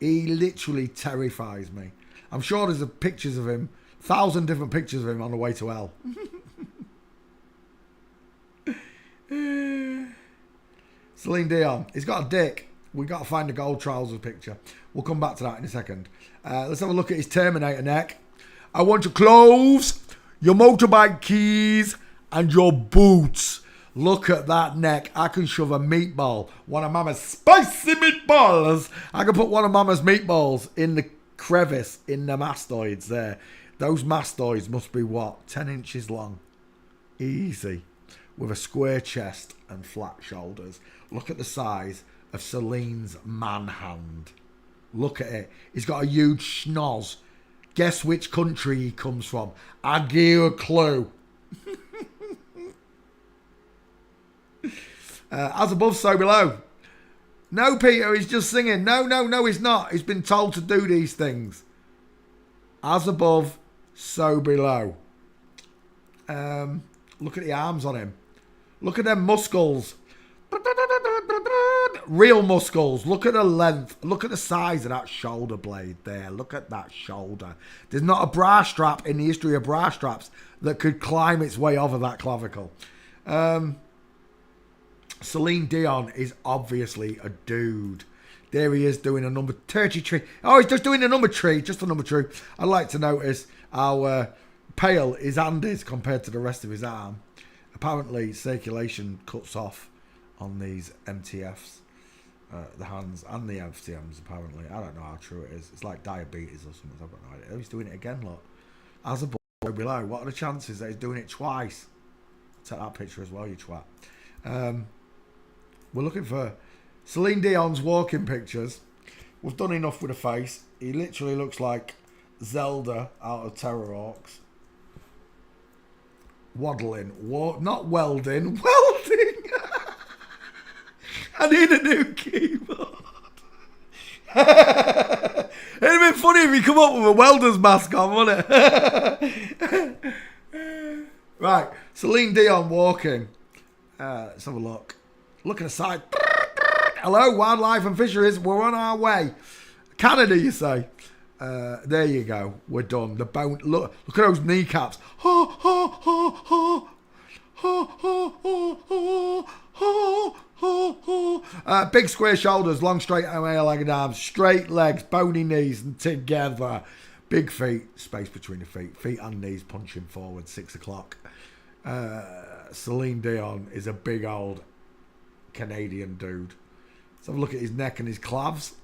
Speaker 2: He literally terrifies me. I'm sure there's pictures of him, 1,000 different pictures of him on the way to hell. Celine Dion. He's got a dick. We've got to find the gold trousers picture. We'll come back to that in a second. Let's have a look at his Terminator neck. I want your clothes, your motorbike keys, and your boots. Look at that neck. I can shove a meatball, one of Mama's spicy meatballs. I can put one of Mama's meatballs in the crevice in the mastoids there. Those mastoids must be what? 10 inches long. Easy. With a square chest and flat shoulders. Look at the size of Celine's man hand. Look at it. He's got a huge schnoz. Guess which country he comes from. I give you a clue. As above, so below. No, Peter, he's just singing. No, he's not. He's been told to do these things. As above, so below. Look at the arms on him. Look at them muscles. Real muscles. Look at the length. Look at the size of that shoulder blade there. Look at that shoulder. There's not a bra strap in the history of bra straps that could climb its way over that clavicle. Celine Dion is obviously a dude. There he is doing a number 33. Oh, he's just doing a number 3. Just a number 3. I'd like to notice how pale his hand is compared to the rest of his arm. Apparently, circulation cuts off on these MTFs. The hands and the FTMs, apparently. I don't know how true it is. It's like diabetes or something. I've got no idea. Oh, he's doing it again, look. As a boy below. What are the chances that he's doing it twice? Take that picture as well, you twat. We're looking for Celine Dion's walking pictures. We've done enough with the face. He literally looks like Zelda out of Terror Hawks. Waddling. Not welding. Welding! I need a new keyboard. It'd have been funny if you come up with a welder's mask on, wouldn't it? Right, Celine Dion walking. Let's have a look. Look at the side. Hello, wildlife and fisheries. We're on our way. Canada, you say? There you go. We're done. The bone. Look at those kneecaps. Big square shoulders, long straight legged arms, straight legs, bony knees, and together. Big feet, space between the feet and knees punching forward. 6 o'clock. Celine Dion is a big old Canadian dude. Let's have a look at his neck and his calves.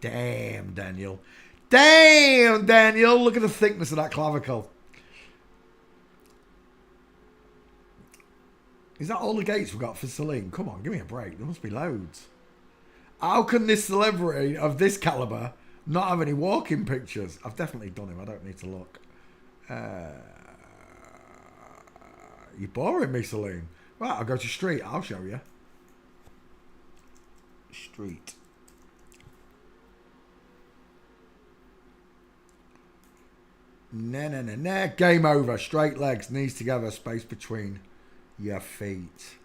Speaker 2: Damn, Daniel. Damn, Daniel. Look at the thickness of that clavicle. Is that all the gates we've got for Celine? Come on, give me a break. There must be loads. How can this celebrity of this caliber not have any walking pictures? I've definitely done him. I don't need to look. You're boring me, Celine. Right, I'll go to street. I'll show you. Street. Nah. Game over. Straight legs, knees together, space between your feet.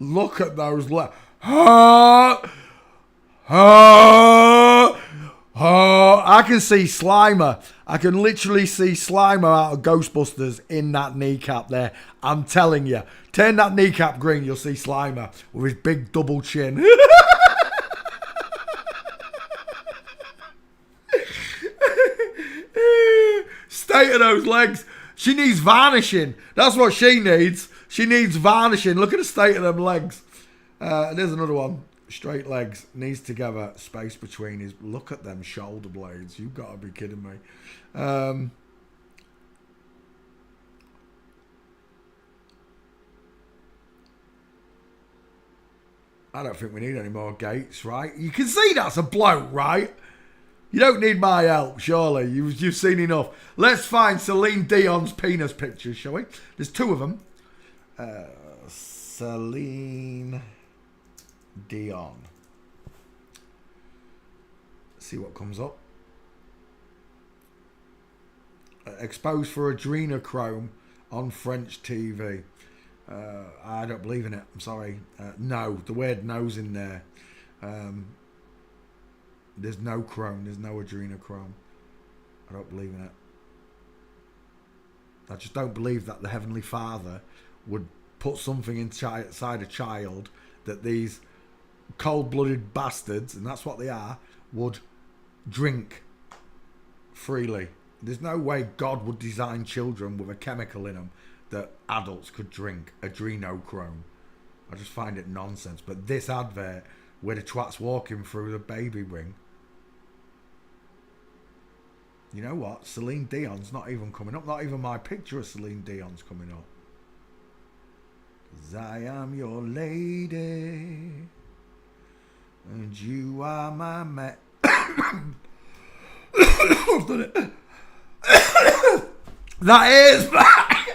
Speaker 2: Look at those legs. I can see Slimer. I can literally see Slimer out of Ghostbusters in that kneecap there. I'm telling you. Turn that kneecap green, you'll see Slimer with his big double chin. State of those legs. She needs varnishing. That's what she needs. She needs varnishing. Look at the state of them legs. There's another one. Straight legs, knees together, space between his. Look at them shoulder blades. You've got to be kidding me. I don't think we need any more gates, right? You can see that's a bloke, right? You don't need my help, surely. You've seen enough. Let's find Celine Dion's penis pictures, shall we? There's two of them. Celine Dion. See what comes up. Exposed for adrenochrome on French TV. I don't believe in it. I'm sorry. No, the word no's in there. There's no chrome. There's no adrenochrome. I don't believe in it. I just don't believe that the Heavenly Father would put something inside a child that these cold-blooded bastards, and that's what they are, would drink freely. There's no way God would design children with a chemical in them that adults could drink, adrenochrome. I just find it nonsense. But this advert where the twat's walking through the baby ring. You know what? Celine Dion's not even coming up. Not even my picture of Celine Dion's coming up. 'Cause I am your lady. And you are my man. I've done it. That is back.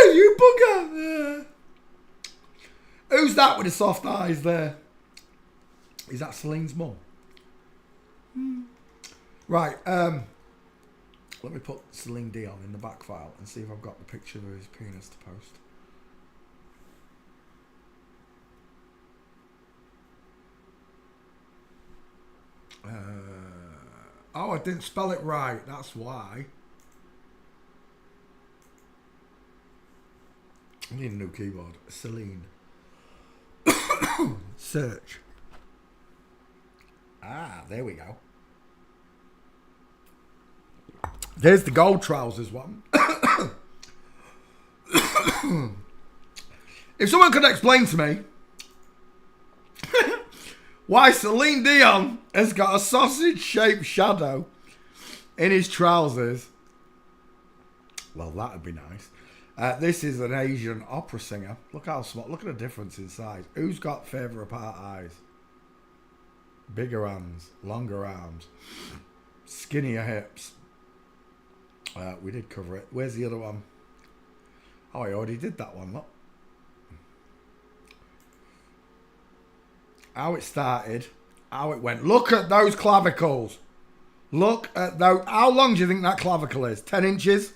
Speaker 2: You bugger. Who's that with the soft eyes there? Is that Celine's mum? Right. Let me put Celine Dion in the back file and see if I've got the picture of his penis to post. Oh, I didn't spell it right. That's why. I need a new keyboard. Celine. Search. Ah, there we go. There's the gold trousers one. If someone could explain to me why Celine Dion has got a sausage-shaped shadow in his trousers, well, that'd be nice. This is an Asian opera singer. Look how small. Look at the difference in size. Who's got further apart eyes? Bigger hands, longer arms, skinnier hips. We did cover it. Where's the other one? Oh, I already did that one. Look. How it started, how it went. Look at those clavicles. Look at those. How long do you think that clavicle is? 10 inches?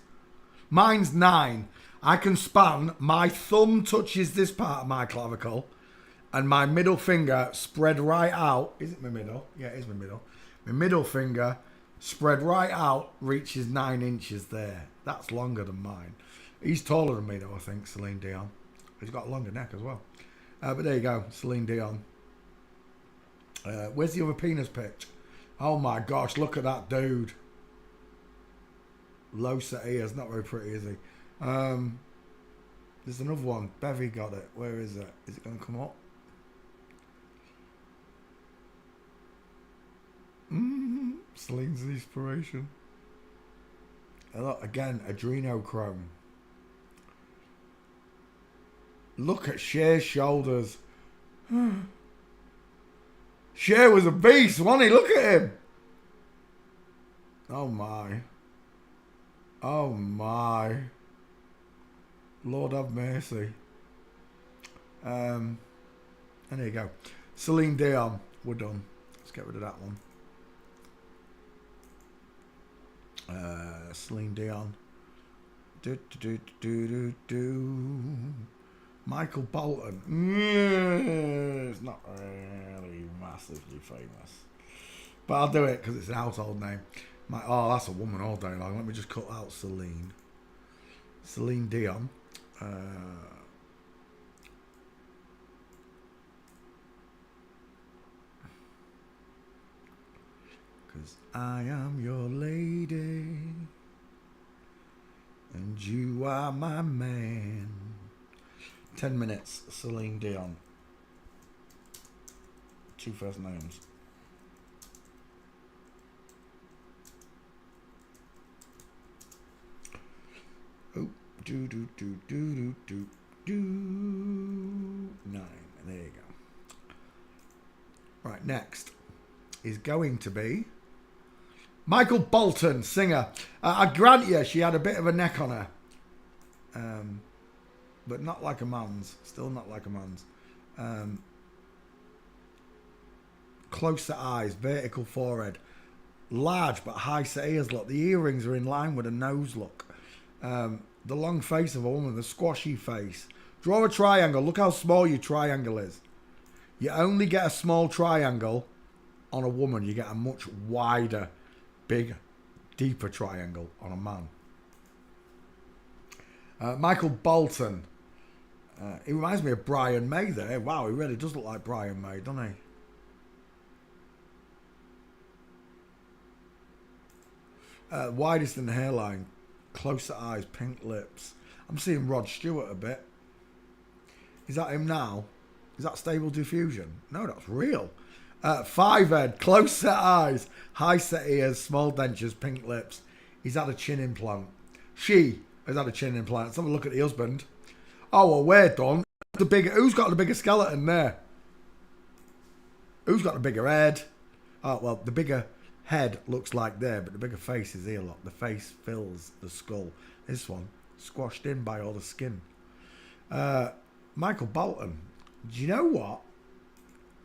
Speaker 2: Mine's 9. I can span. My thumb touches this part of my clavicle, and my middle finger spread right out. Is it my middle? Yeah, it is my middle. My middle finger spread right out reaches 9 inches there. That's longer than mine. He's taller than me though, I think, Celine Dion. He's got a longer neck as well. But there you go, Celine Dion. Where's the other penis pitch? Oh my gosh, look at that dude. Low set ears, not very pretty, is he? There's another one. Bevy got it. Where is it? Is it going to come up? Celine's inspiration. Look, again, adrenochrome. Look at Cher's shoulders. Cher was a beast, wasn't he? Look at him. Oh my. Oh my. Lord have mercy. And there you go. Celine Dion. We're done. Let's get rid of that one. Celine Dion. Michael Bolton. It's not really massively famous. But I'll do it because it's a household name. Oh, that's a woman all day long. Let me just cut out Celine. Celine Dion. Because I am your lady. And you are my man. 10 minutes, Celine Dion. 2 first names. Oh, do. 9. There you go. Right, next is going to be Michael Bolton, singer. I grant you, she had a bit of a neck on her. But not like a man's. Still not like a man's. Closer eyes, vertical forehead. Large but high set ears look. The earrings are in line with a nose look. The long face of a woman, the squashy face. Draw a triangle. Look how small your triangle is. You only get a small triangle on a woman. You get a much wider, bigger, deeper triangle on a man. Michael Bolton. He reminds me of Brian May there. Wow, he really does look like Brian May, doesn't he? Widest in the hairline. Closer eyes, pink lips. I'm seeing Rod Stewart a bit. Is that him now? Is that Stable Diffusion? No, that's real. 5 head, closer eyes, high set ears, small dentures, pink lips. He's had a chin implant. She has had a chin implant. Let's have a look at the husband. Oh, well, we're done. Who's got the bigger skeleton there? Who's got the bigger head? Oh, well, the bigger head looks like there, but the bigger face is here, look. The face fills the skull. This one, squashed in by all the skin. Michael Bolton. Do you know what?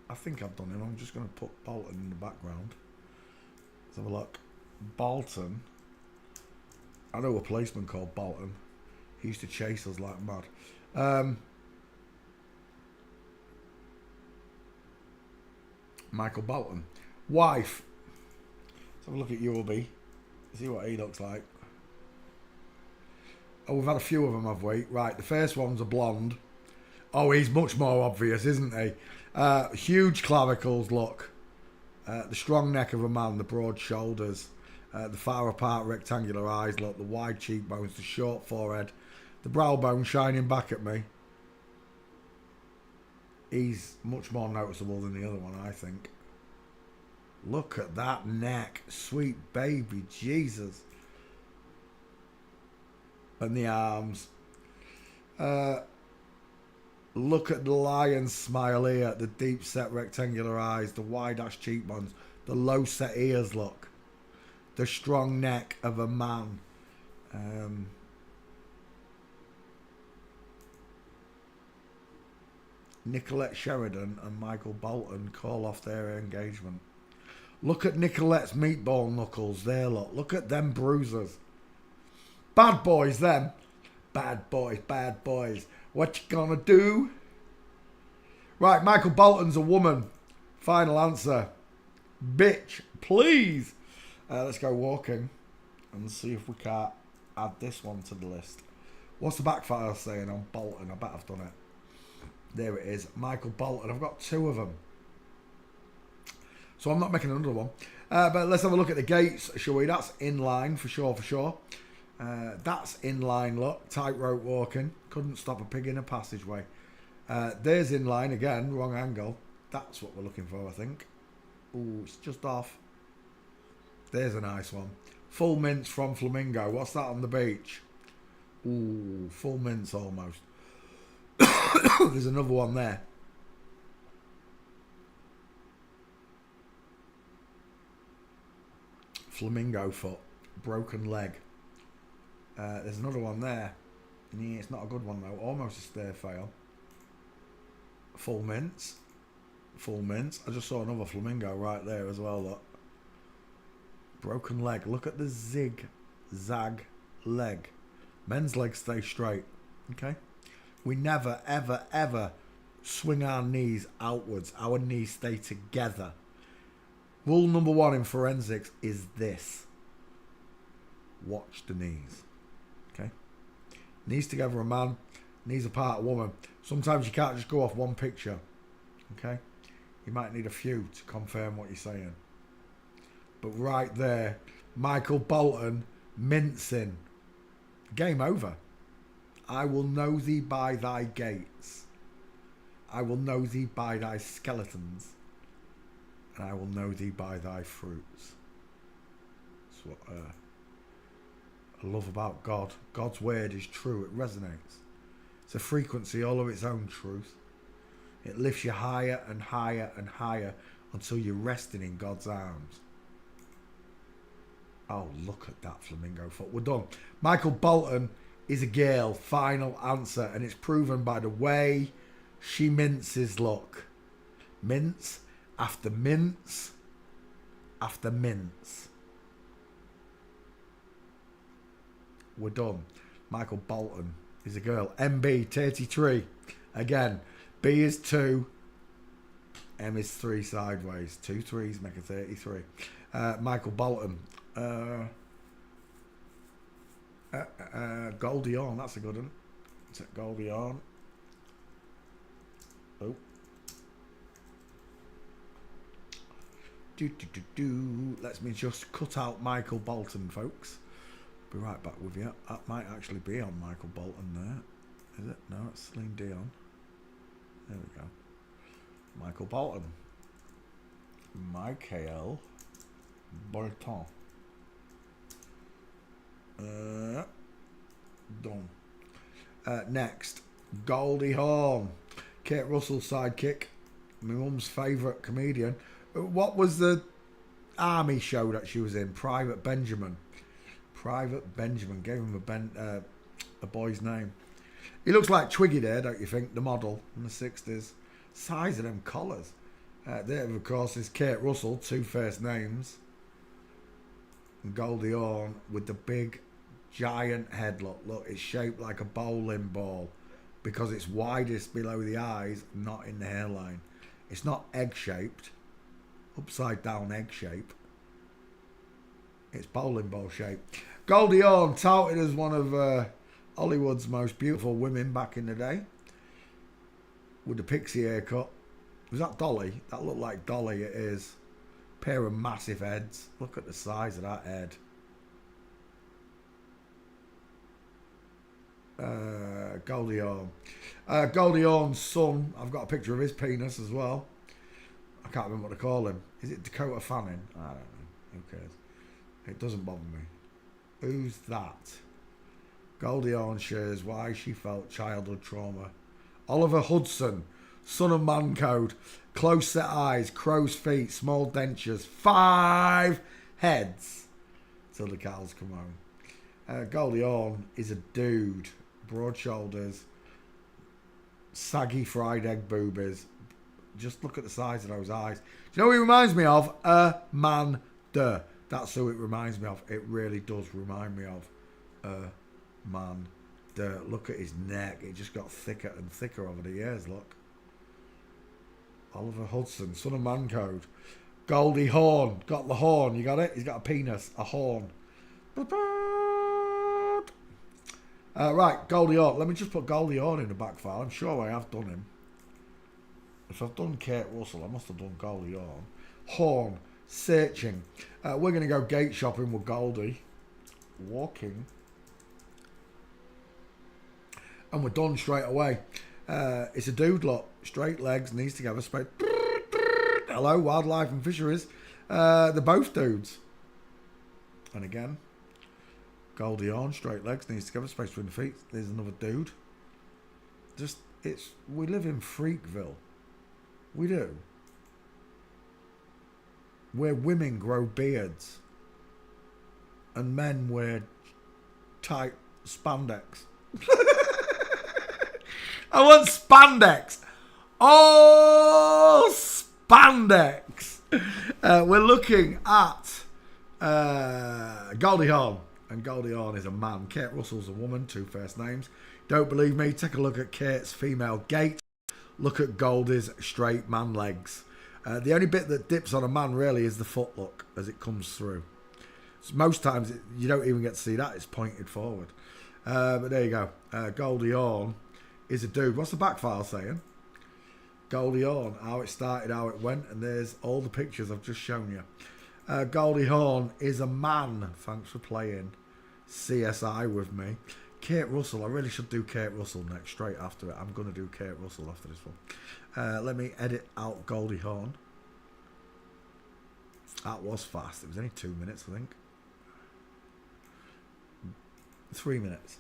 Speaker 2: I think I've done him. I'm just going to put Bolton in the background. Let's have a look. Bolton. I know a policeman called Bolton. He used to chase us like mad. Michael Bolton. Wife. Let's have a look at Yorby. See what he looks like. Oh, we've had a few of them, have we? Right, the first one's a blonde. Oh, he's much more obvious, isn't he? Huge clavicles, look. The strong neck of a man, the broad shoulders. The far apart rectangular eyes, look. The wide cheekbones, the short forehead. The brow bone shining back at me. He's much more noticeable than the other one, I think. Look at that neck. Sweet baby Jesus. And the arms. Look at the lion's smile here. The deep set rectangular eyes. The wide ash cheekbones. The low set ears, look. The strong neck of a man. Nicolette Sheridan and Michael Bolton call off their engagement. Look at Nicolette's meatball knuckles there, look. Look at them bruises. Bad boys, them. Bad boys, bad boys. What you gonna do? Right, Michael Bolton's a woman. Final answer. Bitch, please. Let's go walking and see if we can't add this one to the list. What's the backfire saying on Bolton? I bet I've done it. There it is. Michael Bolton. I've got 2 of them. So I'm not making another one. But let's have a look at the gates, shall we? That's in line for sure. That's in line, look. Tightrope walking. Couldn't stop a pig in a passageway. There's in line again. Wrong angle. That's what we're looking for, I think. Ooh, it's just off. There's a nice one. Full mince from Flamingo. What's that on the beach? Ooh, full mince almost. There's another one there. Flamingo foot. Broken leg. There's another one there. Yeah, it's not a good one though. Almost a stair fail. Full mince. Full mince. I just saw another flamingo right there as well. Look. Broken leg. Look at the zig-zag leg. Men's legs stay straight. Okay? We never, ever, ever swing our knees outwards. Our knees stay together. Rule number 1 in forensics is this. Watch the knees. Okay? Knees together a man, knees apart a woman. Sometimes you can't just go off one picture. Okay? You might need a few to confirm what you're saying. But right there, Michael Bolton mincing. Game over. I will know thee by thy gates. I will know thee by thy skeletons. And I will know thee by thy fruits. That's what I love about God. God's word is true. It resonates. It's a frequency all of its own truth. It lifts you higher and higher and higher until you're resting in God's arms. Oh, look at that flamingo foot. We're done. Michael Bolton is a girl. Final answer. And it's proven by the way she minces. Look. Mince after mince after mince. We're done. Michael Bolton is a girl. MB 33. Again, B is 2. M is 3 sideways. 2 3s make a 33. Michael Bolton. Goldie Hawn. That's a good one. Is it Goldie Hawn? Oh. Let me just cut out Michael Bolton, folks. Be right back with you. That might actually be on Michael Bolton there. Is it? No, it's Celine Dion. There we go. Michael Bolton. Michael Bolton. Done. Next, Goldie Hawn. Kate Russell's sidekick. My mum's favourite comedian. What was the army show that she was in? Private Benjamin. Private Benjamin. Gave him a boy's name. He looks like Twiggy there, don't you think? The model in the 60s. Size of them collars. There, of course, is Kate Russell. 2 first names. And Goldie Hawn with the big, giant head. Look, it's shaped like a bowling ball because it's widest below the eyes, not in the hairline. It's not egg-shaped. Upside down egg shape. It's bowling ball shape. Goldie Hawn, touted as one of Hollywood's most beautiful women back in the day. With the pixie haircut. Was that Dolly? That looked like Dolly, it is. Pair of massive heads. Look at the size of that head. Goldie Hawn. Goldie Hawn's son. I've got a picture of his penis as well. I can't remember what to call him. Is it Dakota Fanning? I don't know. Who cares? It doesn't bother me. Who's that? Goldie Hawn shares why she felt childhood trauma. Oliver Hudson, son of man code, close set eyes, crow's feet, small dentures, 5 heads till the cows come home. Goldie Hawn is a dude, broad shoulders, saggy fried egg boobies. Just look at the size of those eyes. Do you know who he reminds me of? Amanda. That's who it reminds me of. It really does remind me of Amanda. Look at his neck. It just got thicker and thicker over the years, look. Oliver Hudson, son of man code. Goldie Hawn. Got the horn. You got it? He's got a penis. A horn. Right, Goldie Hawn. Let me just put Goldie Hawn in the back file. I'm sure I have done him. If I've done Kate Russell, I must have done Goldie Hawn. Horn. Searching. We're going to go gate shopping with Goldie. Walking. And we're done straight away. It's a dude, look. Straight legs, knees together. Hello, wildlife and fisheries. They're both dudes. And again, Goldie Hawn, straight legs, knees together, space between the feet. There's another dude. We live in Freakville. We do. Where women grow beards. and men wear tight spandex. I want spandex. Oh, spandex. We're looking at Goldie Hawn. And Goldie Hawn is a man. Kate Russell's a woman, 2 first names. Don't believe me? Take a look at Kate's female gait. Look at Goldie's straight man legs. The only bit that dips on a man really is the foot look as it comes through. So most times you don't even get to see that. It's pointed forward. But there you go. Goldie Hawn is a dude. What's the back file saying? Goldie Hawn, how it started, how it went, and there's all the pictures I've just shown you. Goldie Hawn is a man. Thanks for playing CSI with me. Kate Russell, I really should do Kate Russell next, straight after it. I'm going to do Kate Russell after this one. Let me edit out Goldie Hawn. That was fast. It was only 2 minutes, I think. 3 minutes.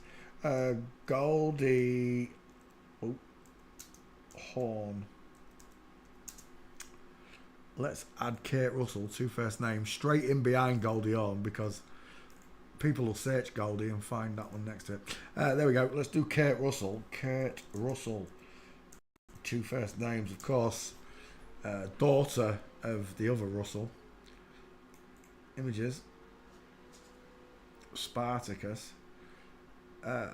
Speaker 2: Goldie Hawn. Let's add Kate Russell, 2 first names, straight in behind Goldie Hawn, because people will search Goldie and find that one next to it. There we go. Let's do Kate Russell. Kate Russell, 2 first names, of course. Daughter of the other Russell. Images. Spartacus. The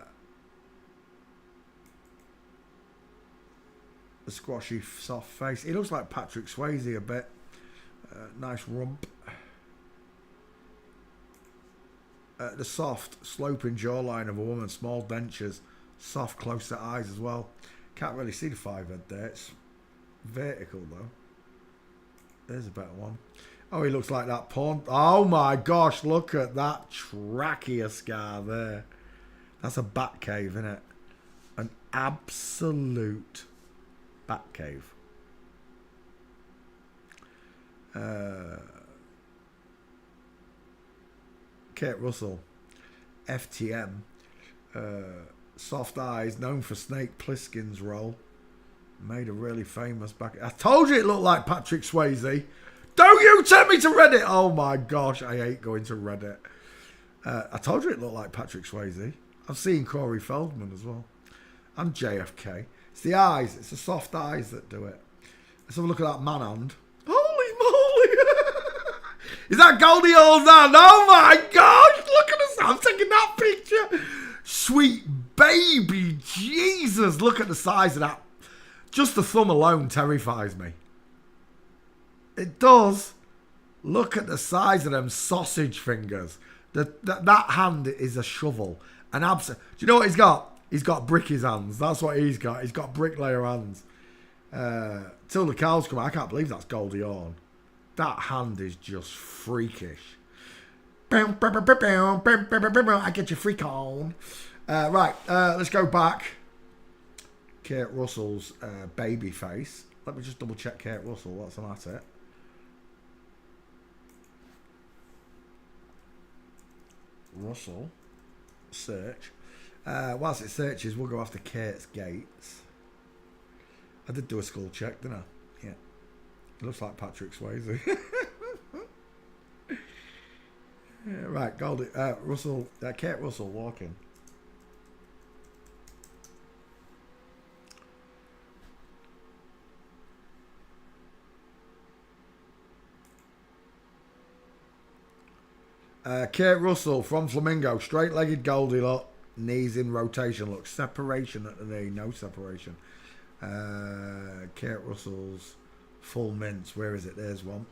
Speaker 2: squashy soft face. He looks like Patrick Swayze a bit. Nice rump. The soft sloping jawline of a woman. Small dentures. Soft close to eyes as well. Can't really see the 5 head there. It's vertical though. There's a better one. Oh, he looks like that porn. Oh my gosh, look at that trachea scar there. That's a bat cave, isn't it? An absolute bat cave. Kate Russell, FTM, soft eyes, known for Snake Plissken's role. Made a really famous back. I told you it looked like Patrick Swayze. Don't you take me to Reddit. Oh my gosh, I hate going to Reddit. I told you it looked like Patrick Swayze. I've seen Corey Feldman as well. And JFK. It's the eyes. It's the soft eyes that do it. Let's have a look at that man hand. Holy moly. Is that Goldie Hawn's hand? Oh my gosh. Look at this. I'm taking that picture. Sweet baby. Jesus. Look at the size of that. Just the thumb alone terrifies me. It does. Look at the size of them sausage fingers. That hand is a shovel. Do you know what he's got? He's got bricky's hands. That's what he's got. He's got bricklayer hands. Till the cows come out. I can't believe that's Goldie Hawn. That hand is just freakish. I get your freak on. Right, let's go back. Kate Russell's baby face. Let me just double check Kate Russell. What's I'm at it. Russell. Search. Whilst it searches, we'll go after Kate's Gates. I did do a skull check, didn't I? Yeah. It looks like Patrick Swayze. Yeah, right, Goldie. Russell. Kate Russell walking. Kate Russell from Flamingo. Straight-legged Goldie look. Knees in rotation. Look. Separation at the knee. No separation. Kate Russell's full mince. Where is it? There's one.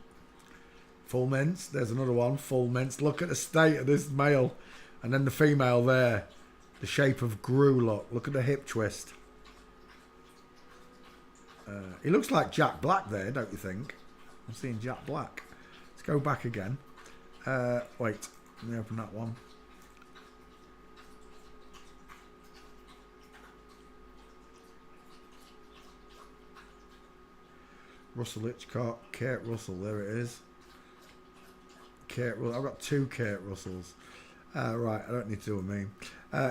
Speaker 2: Full mince. There's another one. Full mince. Look at the state of this male. And then the female there. The shape of Gru look. Look at the hip twist. He looks like Jack Black there, don't you think? I'm seeing Jack Black. Let's go back again. Wait, let me open that one. Russell Hitchcock, Kate Russell, there it is. Kate Russell, I've got 2 Kate Russells. Right, I don't need to do a meme.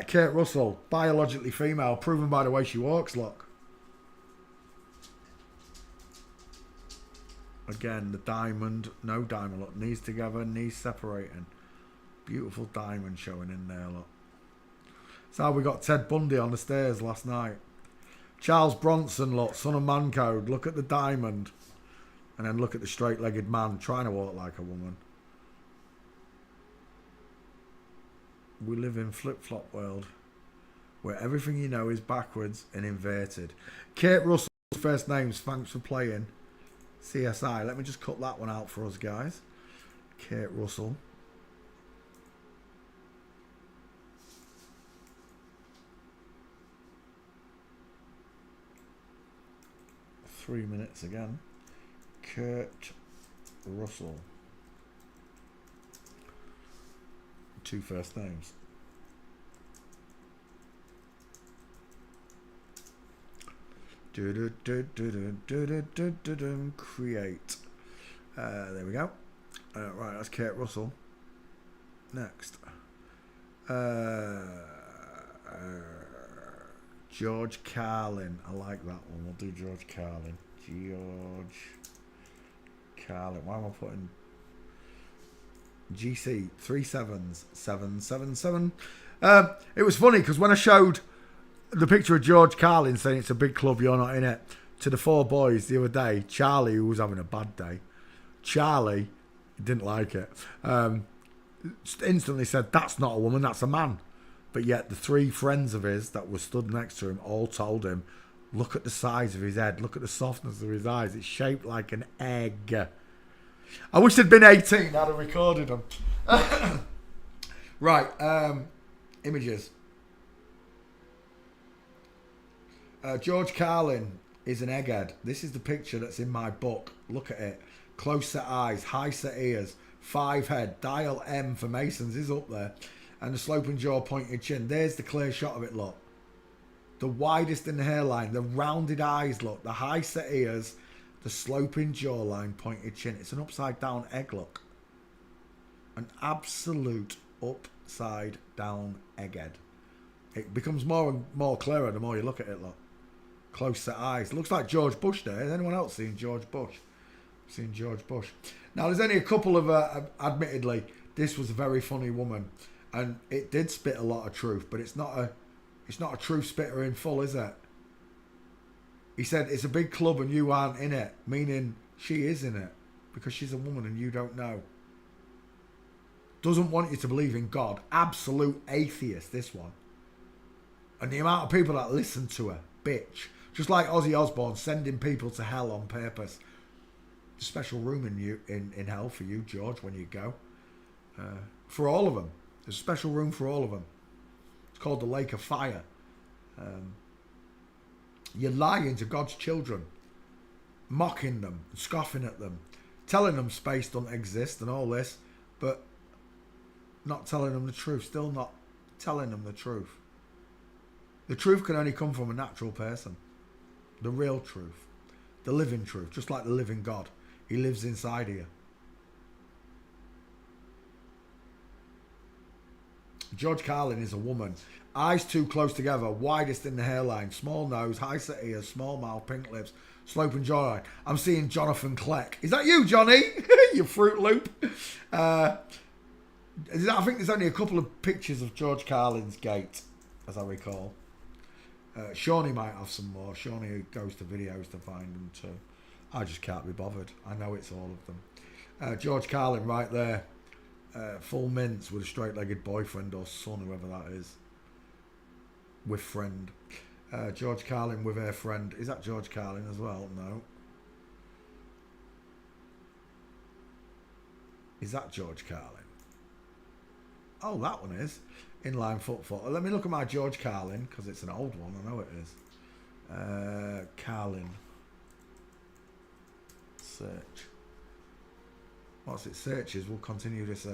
Speaker 2: Kate Russell, biologically female, proven by the way she walks, look. Again, the diamond, no diamond, look, knees together, knees separating. Beautiful diamond showing in there, look. That's how we got Ted Bundy on the stairs last night. Charles Bronson, look, son of Man Code. Look at the diamond. And then look at the straight-legged man trying to walk like a woman. We live in flip-flop world where everything you know is backwards and inverted. Kate Russell's first names, thanks for playing CSI. Let me just cut that one out for us, guys. Kate Russell. Three minutes again. Kurt Russell. Two first names. Create. There we go. Right, that's Kurt Russell. Next. George Carlin. I like that one. We'll do George Carlin. George Carlin. Why am I putting GC 37777? It was funny because when I showed the picture of George Carlin saying it's a big club, you're not in it, to the four boys the other day, Charlie, who was having a bad day, Charlie didn't like it. Instantly said, that's not a woman, that's a man. But yet the three friends of his that were stood next to him all told him, look at the size of his head, look at the softness of his eyes, it's shaped like an egg. I wish they'd been 18, I'd have recorded them. Right, images. George Carlin is an egghead. This is the picture that's in my book. Look at it. Close set eyes, high set ears, 5 head, dial M for Masons is up there. And the sloping jaw, pointed chin. There's the clear shot of it, look. The widest in the hairline, the rounded eyes, look. The high set ears, the sloping jawline, pointed chin. It's an upside down egg, look. An absolute upside down egghead. It becomes more and more clearer the more you look at it, look. Close set eyes. Looks like George Bush there. Has anyone else seen George Bush? Seen George Bush. Now, there's only a couple of, admittedly, this was a very funny woman. And it did spit a lot of truth, but it's not a truth spitter in full, is it? He said, it's a big club and you aren't in it, meaning she is in it because she's a woman and you don't know. Doesn't want you to believe in God. Absolute atheist, this one. And the amount of people that listen to her, bitch. Just like Ozzy Osbourne sending people to hell on purpose. There's a special room in hell for you, George, when you go. For all of them. There's a special room for all of them. It's called the Lake of Fire. You're lying to God's children. Mocking them, scoffing at them. Telling them space doesn't exist and all this. But not telling them the truth. Still not telling them the truth. The truth can only come from a natural person. The real truth. The living truth. Just like the living God. He lives inside of you. George Carlin is a woman. Eyes too close together, widest in the hairline, small nose, high set ears, small mouth, pink lips, sloping jawline. I'm seeing Jonathan Kleck. Is that you, Johnny? You Fruit Loop. I think there's only a couple of pictures of George Carlin's gate, as I recall. Shawnee might have some more. Shawnee goes to videos to find them too. I just can't be bothered. I know it's all of them. George Carlin right there. Full mints with a straight-legged boyfriend or son, whoever that is. With friend. George Carlin with her friend. Is that George Carlin as well? No. Is that George Carlin? Oh, that one is. Inline foot photo. Let me look at my George Carlin, because it's an old one. I know it is. Carlin. Search. Whilst it searches, we'll continue this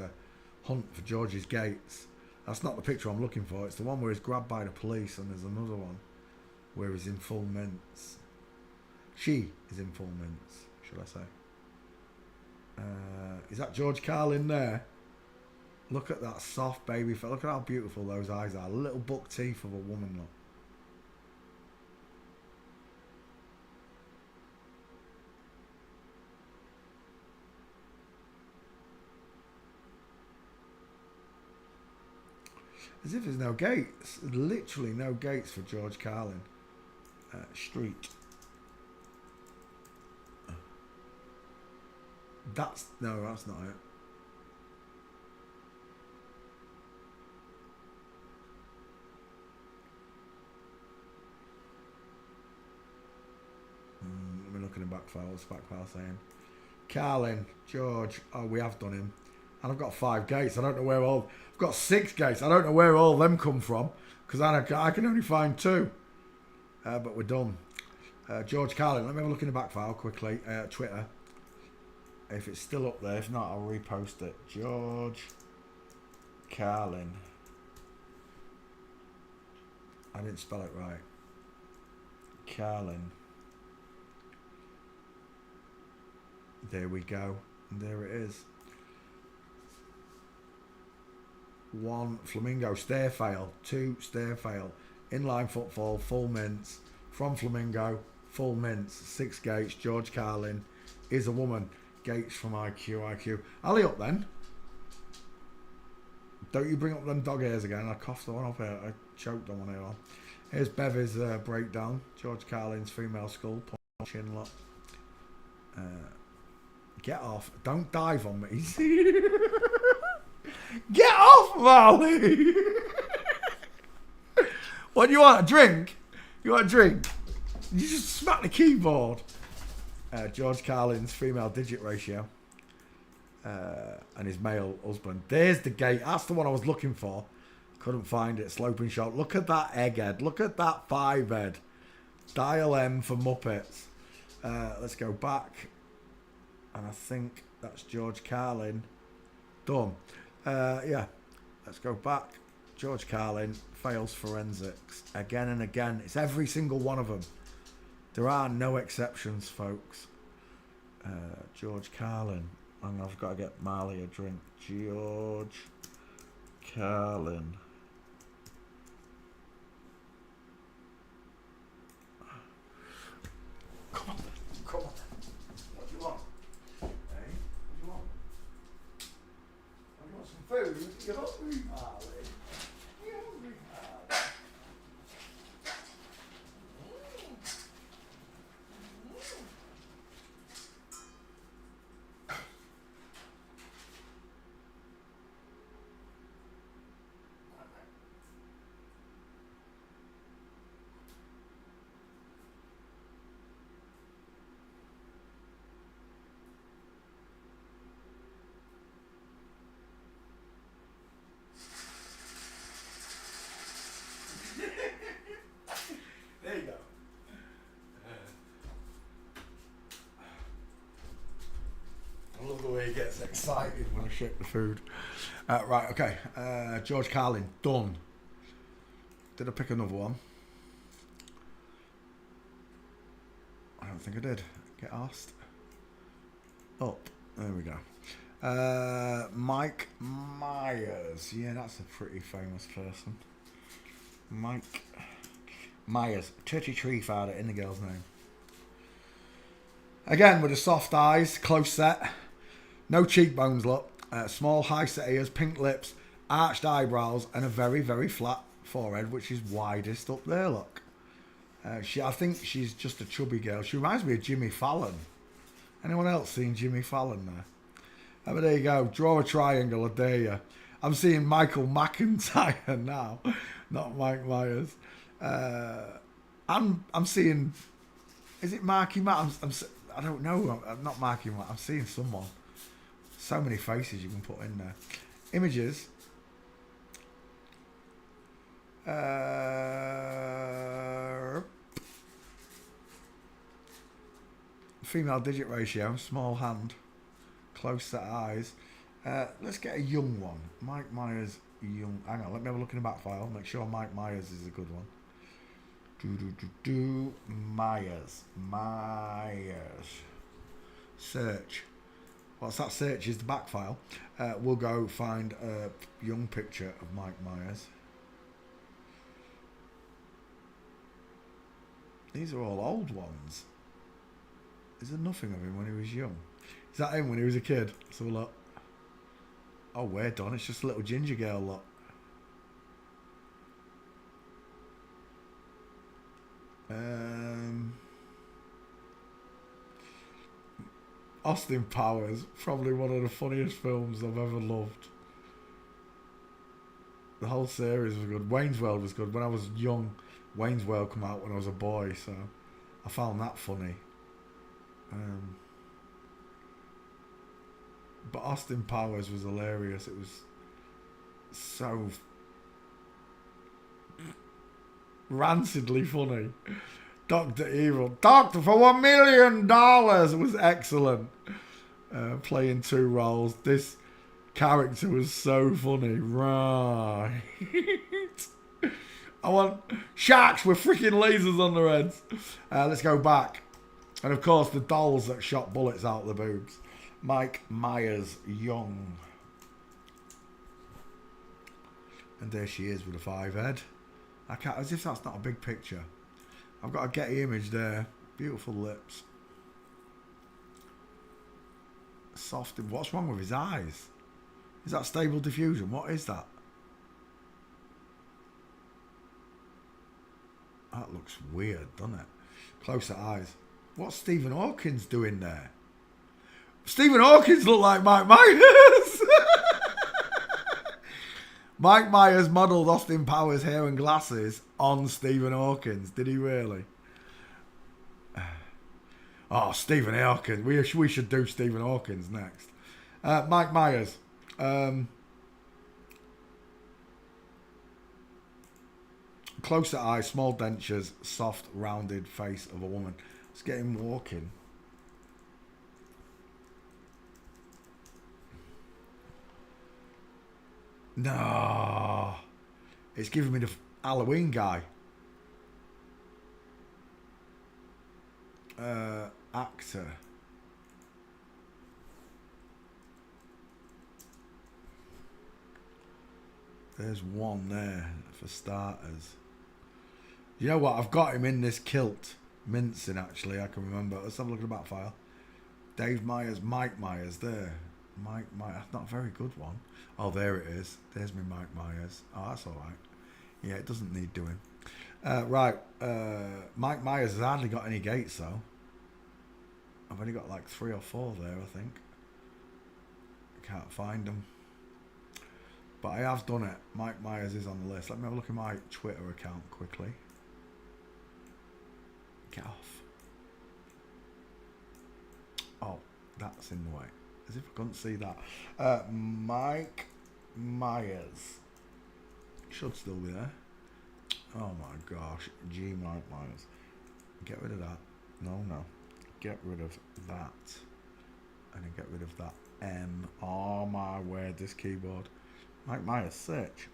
Speaker 2: hunt for George's gates. That's not the picture I'm looking for. It's the one where he's grabbed by the police, and there's another one where he's in full mints. She is in full mints, should I say. Is that George Carlin there? Look at that soft baby. Look at how beautiful those eyes are. Little buck teeth of a woman, look. As if there's no gates. Literally no gates for George Carlin. Street. That's not it. We're looking at back files. Back file saying Carlin, George. Oh, we have done him. And I've got 5 gates. I don't know where all. I've got 6 gates. I don't know where all them come from because I can only find 2. But we're done. George Carlin. Let me have a look in the back file quickly. Twitter. If it's still up there, if not, I'll repost it. George Carlin. I didn't spell it right. Carlin. There we go. And there it is. 1 Flamingo stair fail. 2 stair fail. Inline footfall, full mints. From Flamingo, full mints. 6 gates. George Carlin is a woman. Gates from IQ. Alley up then. Don't you bring up them dog hairs again. I coughed the one off here. I choked on one here. Here's Bevy's breakdown. George Carlin's female skull. Chin lock. Get off. Don't dive on me. Get off, Marley. What do you want? A drink? You want a drink? You just smack the keyboard. George Carlin's female digit ratio. And his male husband. There's the gate. That's the one I was looking for. Couldn't find it. Sloping shot. Look at that egghead. Look at that 5 head. Dial M for Muppets. Let's go back. And I think that's George Carlin. Done. Yeah. Let's go back. George Carlin fails forensics. Again and again. It's every single one of them. There are no exceptions, folks. George Carlin. And I've got to get Marley a drink. George Carlin. Come on. Come on. What do you want? Hey, what do you want? You want some food? You're hungry, Marley. You're hungry, Marley. There you go. I love the way he gets excited when I shake the food. Right, okay. George Carlin, done. Did I pick another one? I don't think I did. Get asked. Up. There we go. Mike Myers. Yeah, that's a pretty famous person. Mike Myers. 33 father in the girl's name. Again, with the soft eyes, close set. No cheekbones, look. Small, high set ears, pink lips, arched eyebrows, and a very, very flat forehead, which is widest up there, look. I think she's just a chubby girl. She reminds me of Jimmy Fallon. Anyone else seen Jimmy Fallon there? But there you go. Draw a triangle, I dare you. I'm seeing Michael McIntyre now, not Mike Myers. I'm seeing. Is it Marky Matt? I don't know. I'm not Marky Matt. I'm seeing someone. So many faces you can put in there. Images. Female digit ratio, small hand, close set eyes. Let's get a young one. Mike Myers, young. Hang on, let me have a look in the back file. Make sure Mike Myers is a good one. Myers. Search. What's that search is the back file. We'll go find a young picture of Mike Myers. These are all old ones. Is there nothing of him when he was young? Is that him when he was a kid? So look. Oh, we're done. It's just a little ginger girl, look. Austin Powers, probably one of the funniest films I've ever loved. The whole series was good. Wayne's World was good. When I was young, Wayne's World came out when I was a boy, so I found that funny. But Austin Powers was hilarious. It was so rancidly funny. Dr. Evil. Doctor for $1 million was excellent. Playing two roles. This character was so funny. Right. I want sharks with freaking lasers on their heads. Let's go back. And of course the dolls that shot bullets out the boobs. Mike Myers Young. And there she is with a 5 head. I can't, as if that's not a big picture. I've got a Getty image there. Beautiful lips. Soft. What's wrong with his eyes? Is that stable diffusion? What is that? That looks weird, doesn't it? Closer eyes. What's Stephen Hawkins doing there? Stephen Hawkins looked like Mike Myers. Mike Myers modelled Austin Powers' hair and glasses on Stephen Hawkins. Did he really? Oh, Stephen Hawkins. We should do Stephen Hawkins next. Mike Myers. Closer eyes, small dentures, soft, rounded face of a woman. Let's get him walking. No. It's giving me the Halloween guy. Actor. There's one there for starters. You know what? I've got him in this kilt. Mincing, actually. I can remember. Let's have a look at that file. Dave Myers, Mike Myers there. Mike Myers. That's not a very good one. Oh, there it is. There's me Mike Myers. Oh, that's all right. Yeah, it doesn't need doing. Right. Mike Myers has hardly got any gates, though. I've only got like 3 or 4 there, I think. Can't find them. But I have done it. Mike Myers is on the list. Let me have a look at my Twitter account quickly. Get off. Oh, that's in the way. As if I couldn't see that. Mike Myers. Should still be there. Oh my gosh. G Mike Myers. Get rid of that. No. Get rid of that. And then get rid of that M. Oh my word, this keyboard. Mike Myers, search.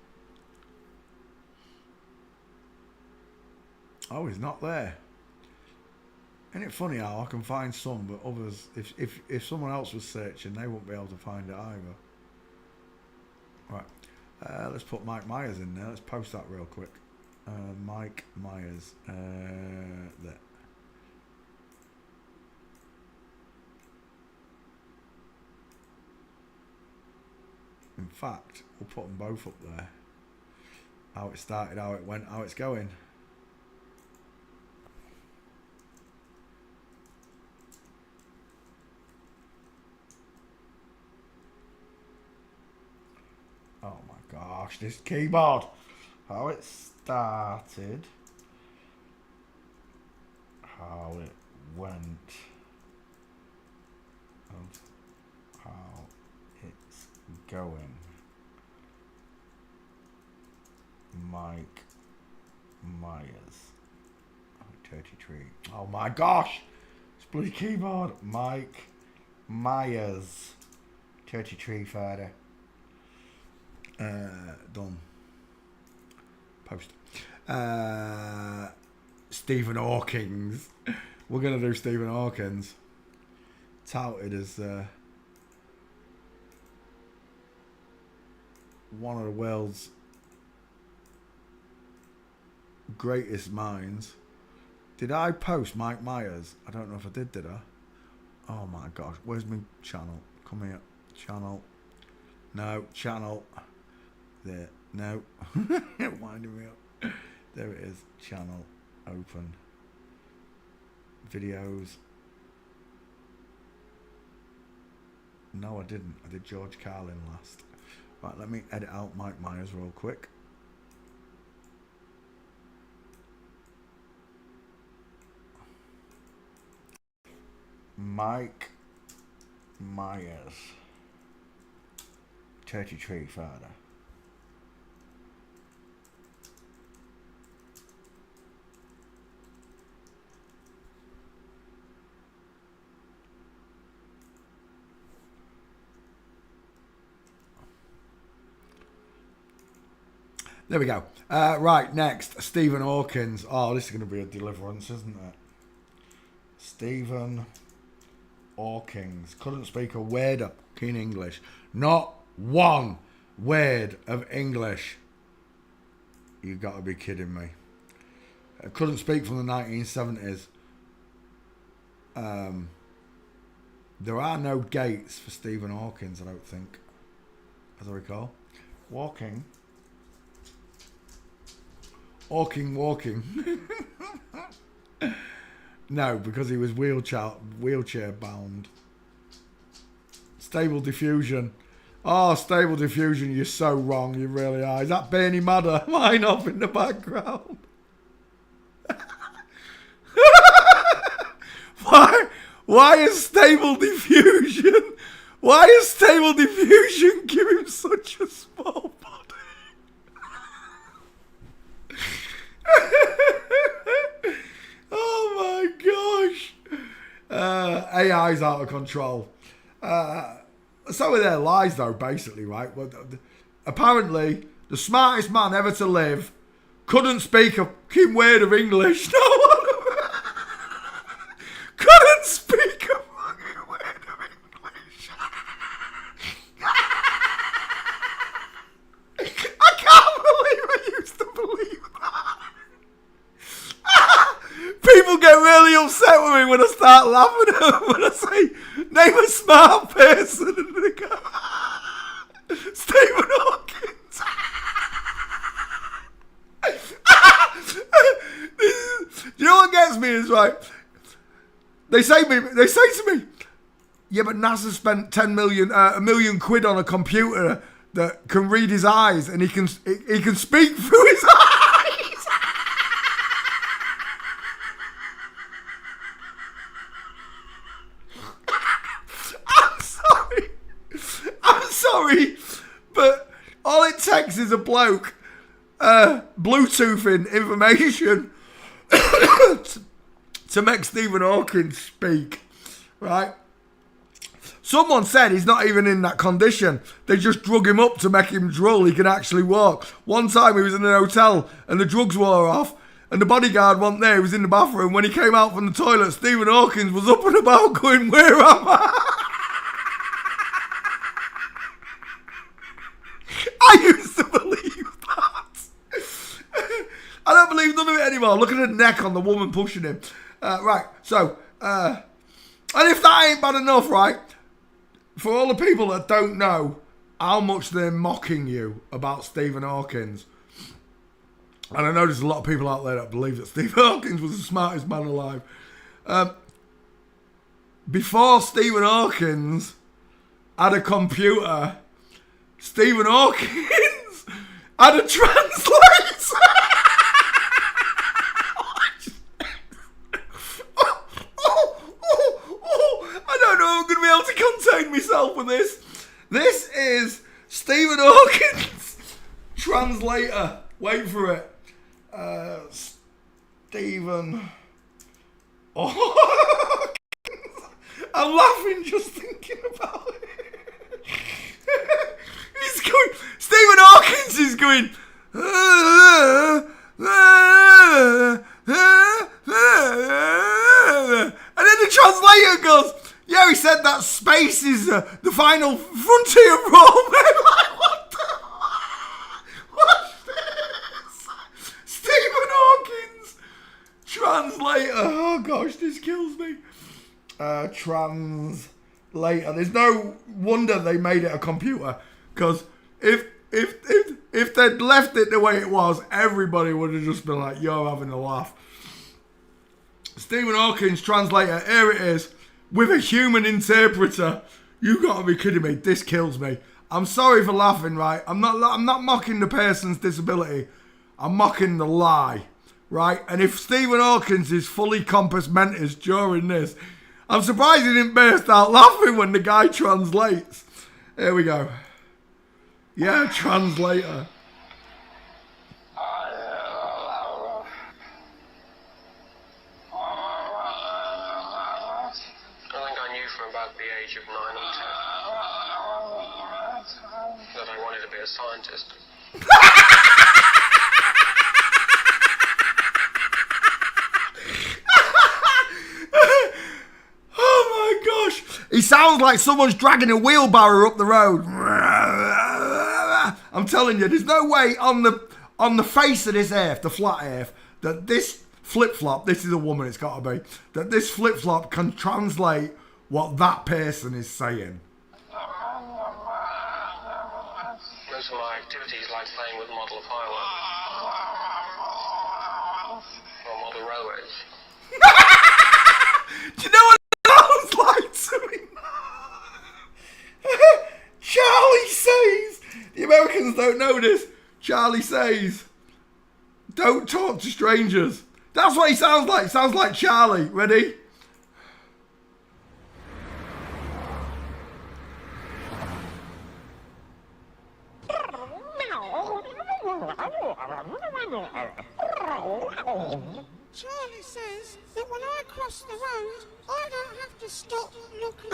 Speaker 2: Oh, he's not there. Isn't it funny how I can find some, but others, if someone else was searching, they won't be able to find it either. Right. Let's put Mike Myers in there. Let's post that real quick. Mike Myers. There. In fact, we'll put them both up there. How it started, how it went, how it's going. Oh my gosh, this keyboard. How it started. How it went. And how it's going. Mike Myers. 33. Oh my gosh! It's bloody keyboard. Mike Myers. 33 father. Done. Post. Stephen Hawkins. We're gonna do Stephen Hawkins. Touted as one of the world's greatest minds. Did I post Mike Myers? I don't know if I did I? Oh my gosh. Where's my channel? Come here. Channel. No. Channel. There. No. Winding me up. There it is. Channel. Open. videos. No, I didn't. I did George Carlin last. Right, let me edit out Mike Myers real quick. Mike Myers. Churchy Tree Father. There we go. Right, next, Stephen Hawkins. Oh, this is going to be a deliverance, isn't it? Stephen Hawkins. Couldn't speak a word of fucking English. Not one word of English. You got to be kidding me. Couldn't speak from the 1970s. There are no gates for Stephen Hawkins, I don't think, as I recall. Walking. No, because he was wheelchair bound. Stable Diffusion. Oh, Stable Diffusion, you're so wrong, you really are. Is that Bernie Madder line off in the background? Why is Stable Diffusion? Why is Stable Diffusion giving such a small body? Oh my gosh. AI's out of control. So are their lies though, basically, right? Well, apparently, the smartest man ever to live couldn't speak a fucking word of English. No one couldn't speak a fucking word of English. I can't believe I used to believe that. People get really upset with me when I start laughing at them when I say, name a smart person, and they go, Stephen Hawkins. You know what gets me is, right, they say to me, yeah, but NASA spent a million quid on a computer that can read his eyes, and he can speak through his eyes. I'm sorry, but all it takes is a bloke Bluetoothing information to make Stephen Hawking speak, right? Someone said he's not even in that condition. They just drug him up to make him drool. He can actually walk. One time he was in an hotel and the drugs wore off and the bodyguard wasn't there. He was in the bathroom. When he came out from the toilet, Stephen Hawking was up and about going, where am I? I used to believe that. I don't believe none of it anymore. Look at the neck on the woman pushing him. Right, so, and if that ain't bad enough, right, for all the people that don't know how much they're mocking you about Stephen Hawkins, and I know there's a lot of people out there that believe that Stephen Hawkins was the smartest man alive. Before Stephen Hawkins had a computer, Stephen Hawkins had a translator. I don't know if I'm going to be able to contain myself with this. This is Stephen Hawkins' translator. Wait for it. Stephen Hawkins. I'm laughing just thinking about it. He's going. Stephen Hawkins is going. And then the translator goes, yeah, he said that space is the final frontier of Rome. Like, what the? What's this? Stephen Hawkins, translator. Oh gosh, this kills me. Translator. There's no wonder they made it a computer, because if they'd left it the way it was, everybody would have just been like, you're having a laugh. Stephen Hawking's translator, here it is, with a human interpreter. You gotta be kidding me. This kills me. I'm sorry for laughing, right? I'm not mocking the person's disability. I'm mocking the lie, right? And if Stephen Hawkins is fully compos mentis during this, I'm surprised he didn't burst out laughing when the guy translates. Here we go. Yeah, translator.
Speaker 3: From about the age of 9 or 10 that I wanted to be a scientist.
Speaker 2: Oh my gosh. He sounds like someone's dragging a wheelbarrow up the road. I'm telling you, there's no way on the face of this earth, the flat earth, that this flip-flop, this is a woman it's got to be, that this flip-flop can translate what that person is saying.
Speaker 3: Most of my activities like playing with model fireworks or model railways.
Speaker 2: Do you know what it sounds like to me? Charlie says, the Americans don't know this, Charlie says, don't talk to strangers. That's what he sounds like. He sounds like Charlie. Ready?
Speaker 4: Charlie says that when I cross the road, I don't have to stop looking.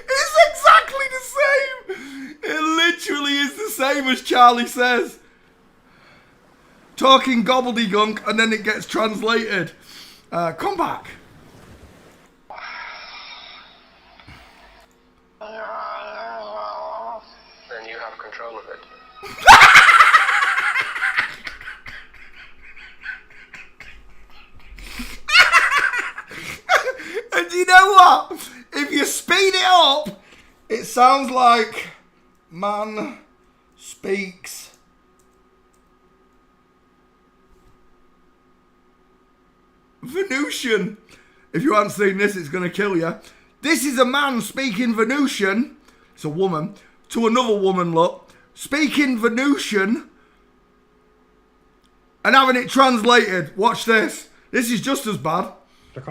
Speaker 2: It's exactly the same. It literally is the same as Charlie says. Talking gobbledygunk and then it gets translated. Come back.
Speaker 3: Then you have control of it.
Speaker 2: And you know what? If you speed it up, it sounds like man speaks Venusian. If you haven't seen this, it's going to kill you. This is a man speaking Venusian. It's a woman. To another woman, look. Speaking Venusian. And having it translated. Watch this. This is just as bad. He's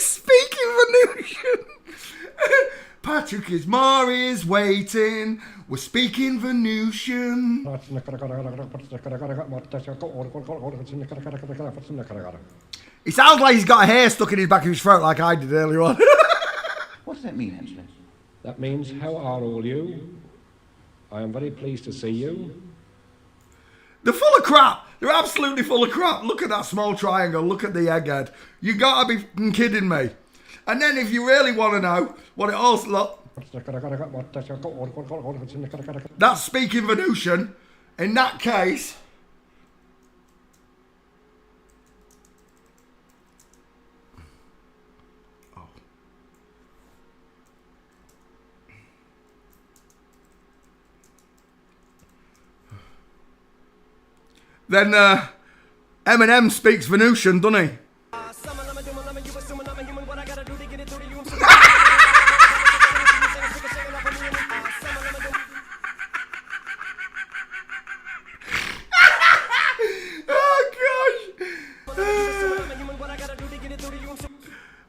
Speaker 2: speaking Venusian. Patrick is Morris waiting. We're speaking Venusian. He sounds like he's got a hair stuck in his back of his throat like I did earlier on.
Speaker 5: What does that mean, actually?
Speaker 6: That means, how are all you? I am very pleased to see you.
Speaker 2: They're full of crap. They're absolutely full of crap. Look at that small triangle. Look at the egghead. You gotta be f***ing kidding me. And then if you really want to know what it all look, that's speaking Venusian. In that case, then Eminem speaks Venusian, doesn't he?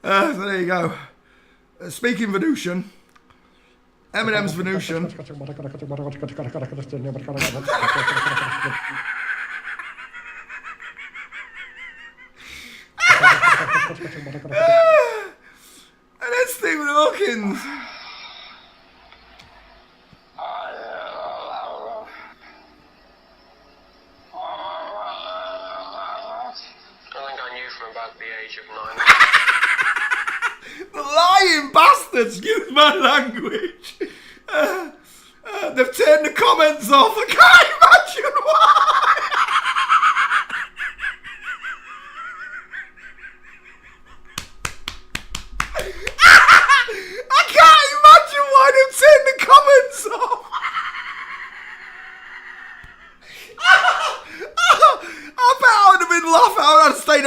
Speaker 2: So there you go. Speaking Venusian. Eminem's Venusian. And then Stephen Hawkins.
Speaker 3: I think I knew from about the age of 9.
Speaker 2: The lying bastards, excuse my language. They've turned the comments off. I can't imagine why. I can't imagine why they've turned the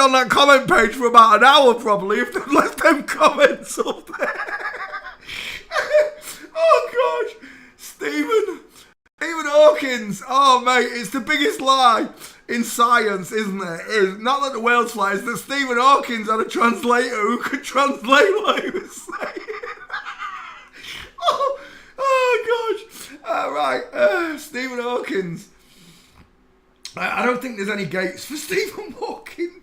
Speaker 2: on that comment page for about an hour probably if they've left them comments up there. Oh gosh, Stephen Hawkins. Oh mate, it's the biggest lie in science, isn't it? It's not that the world's flat, it's that Stephen Hawkins had a translator who could translate what he was saying. Oh gosh. Right, Stephen Hawkins. I don't think there's any gates for Stephen Hawkins.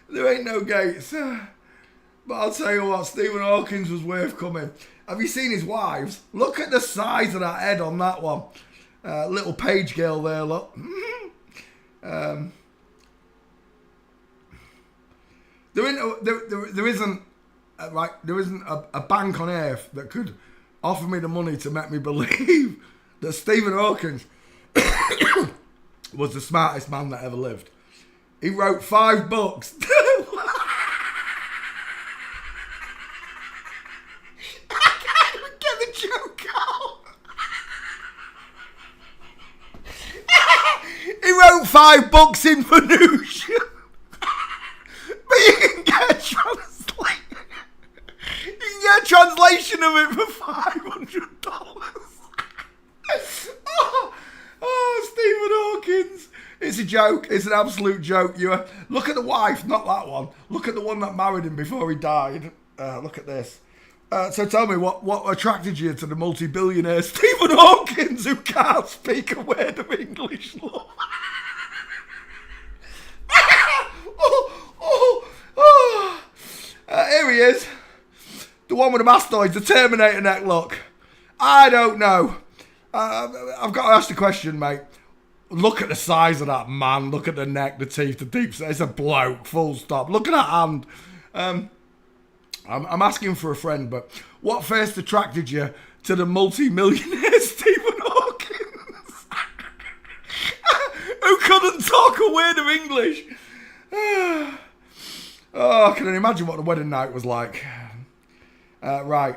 Speaker 2: There ain't no gates. But I'll tell you what, Stephen Hawkins was worth coming. Have you seen his wives? Look at the size of that head on that one. Little page girl there, look. There isn't a bank on earth that could offer me the money to make me believe that Stephen Hawkins was the smartest man that ever lived. He wrote 5 books. I can't even get the joke out. He wrote 5 books in Venusian. But you can get a translation of it for $500. Oh, Stephen Hawkins. It's a joke. It's an absolute joke. Look at the wife, not that one. Look at the one that married him before he died. Look at this. So tell me, what attracted you to the multi-billionaire Stephen Hawkins who can't speak a word of English? Here he is. The one with the mastoids, the Terminator neck look. I don't know. I've got to ask the question, mate. Look at the size of that man. Look at the neck, the teeth, the deep set. It's a bloke, full stop. Look at that hand. I'm asking for a friend, but what first attracted you to the multi-millionaire Stephen Hawkins? Who couldn't talk a word of English? Oh, I can imagine what the wedding night was like. Right.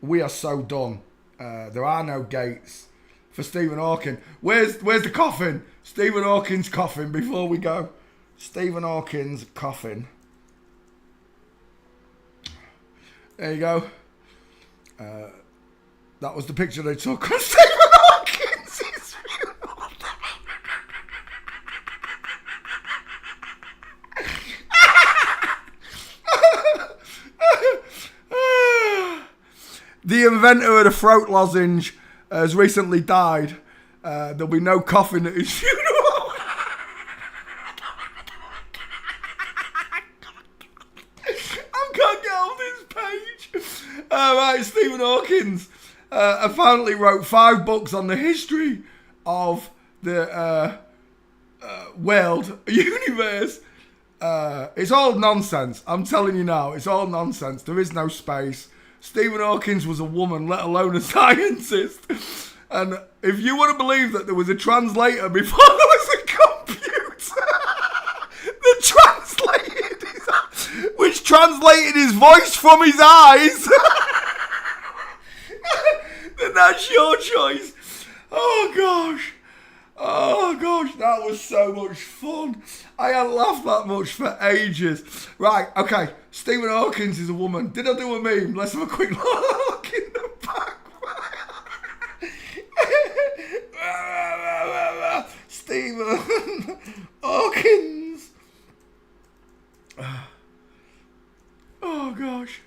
Speaker 2: We are so done. There are no gates for Stephen Hawking. Where's the coffin? Stephen Hawking's coffin before we go. Stephen Hawking's coffin. There you go. That was the picture they took on Stephen Hawking's funeral. The inventor of the throat lozenge has recently died. There'll be no coffin at his funeral. I can't get off this page. Right, Stephen Hawkings apparently wrote 5 books on the history of the world, universe. It's all nonsense. I'm telling you now, it's all nonsense. There is no space. Stephen Hawkins was a woman, let alone a scientist. And if you want to believe that there was a translator before there was a computer, which translated his voice from his eyes, then that's your choice. Oh gosh. Oh gosh, that was so much fun. I hadn't laughed that much for ages. Right, okay. Stephen Hawkins is a woman. Did I do a meme? Let's have a quick look in the back. Stephen Hawkins. Oh gosh.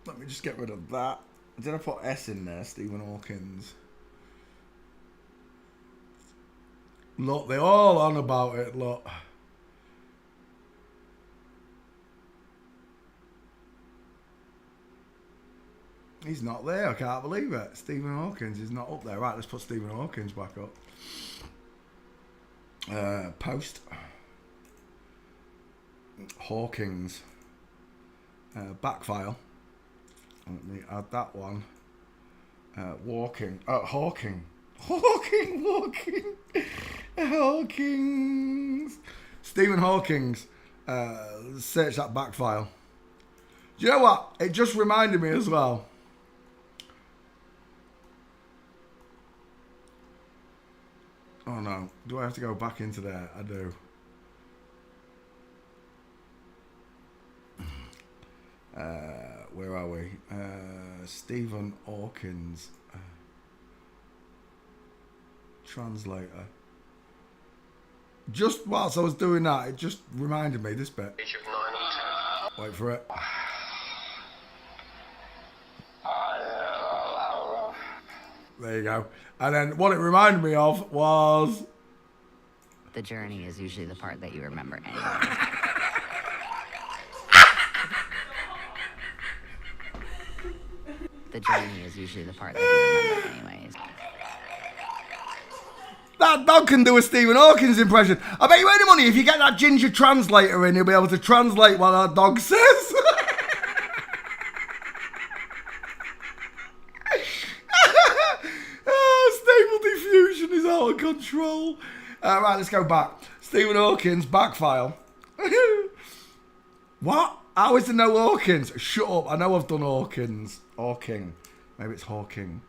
Speaker 2: Let me just get rid of that. Did I put S in there? Stephen Hawkins. Look, they're all on about it, look. He's not there, I can't believe it. Stephen Hawkins is not up there. Right, let's put Stephen Hawkins back up. Post. Hawkins. Back file. Let me add that one. Walking. Hawking. Hawkins. Stephen Hawkins. Search that back file. Do you know what? It just reminded me as well. Oh no. Do I have to go back into there? I do. Where are we? Stephen Hawkins. Translator. Just whilst I was doing that, it just reminded me this bit.
Speaker 3: Age of 9 or 10.
Speaker 2: Wait for it. There you go. And then what it reminded me of was...
Speaker 7: The journey is usually the part that you remember anyway. The journey is usually the part that you remember anyways.
Speaker 2: That dog can do a Stephen Hawkins impression. I bet you any money if you get that ginger translator in, he'll be able to translate what that dog says. Stable diffusion is out of control. Right, let's go back. Stephen Hawkins, back file. What? How is there no Hawkins? Shut up. I know I've done Hawkins. Hawking. Maybe it's Hawking.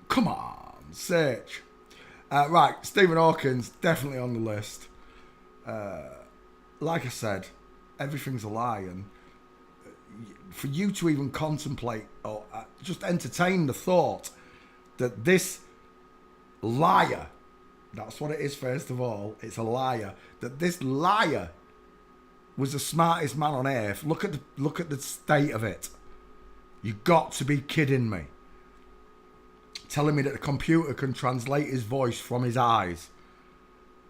Speaker 2: Come on, search. Right, Stephen Hawkins, definitely on the list. Like I said, everything's a lie, and for you to even contemplate or just entertain the thought that this liar, that's what it is first of all, it's a liar, that this liar was the smartest man on earth. Look at the state of it. You got to be kidding me. Telling me that the computer can translate his voice from his eyes.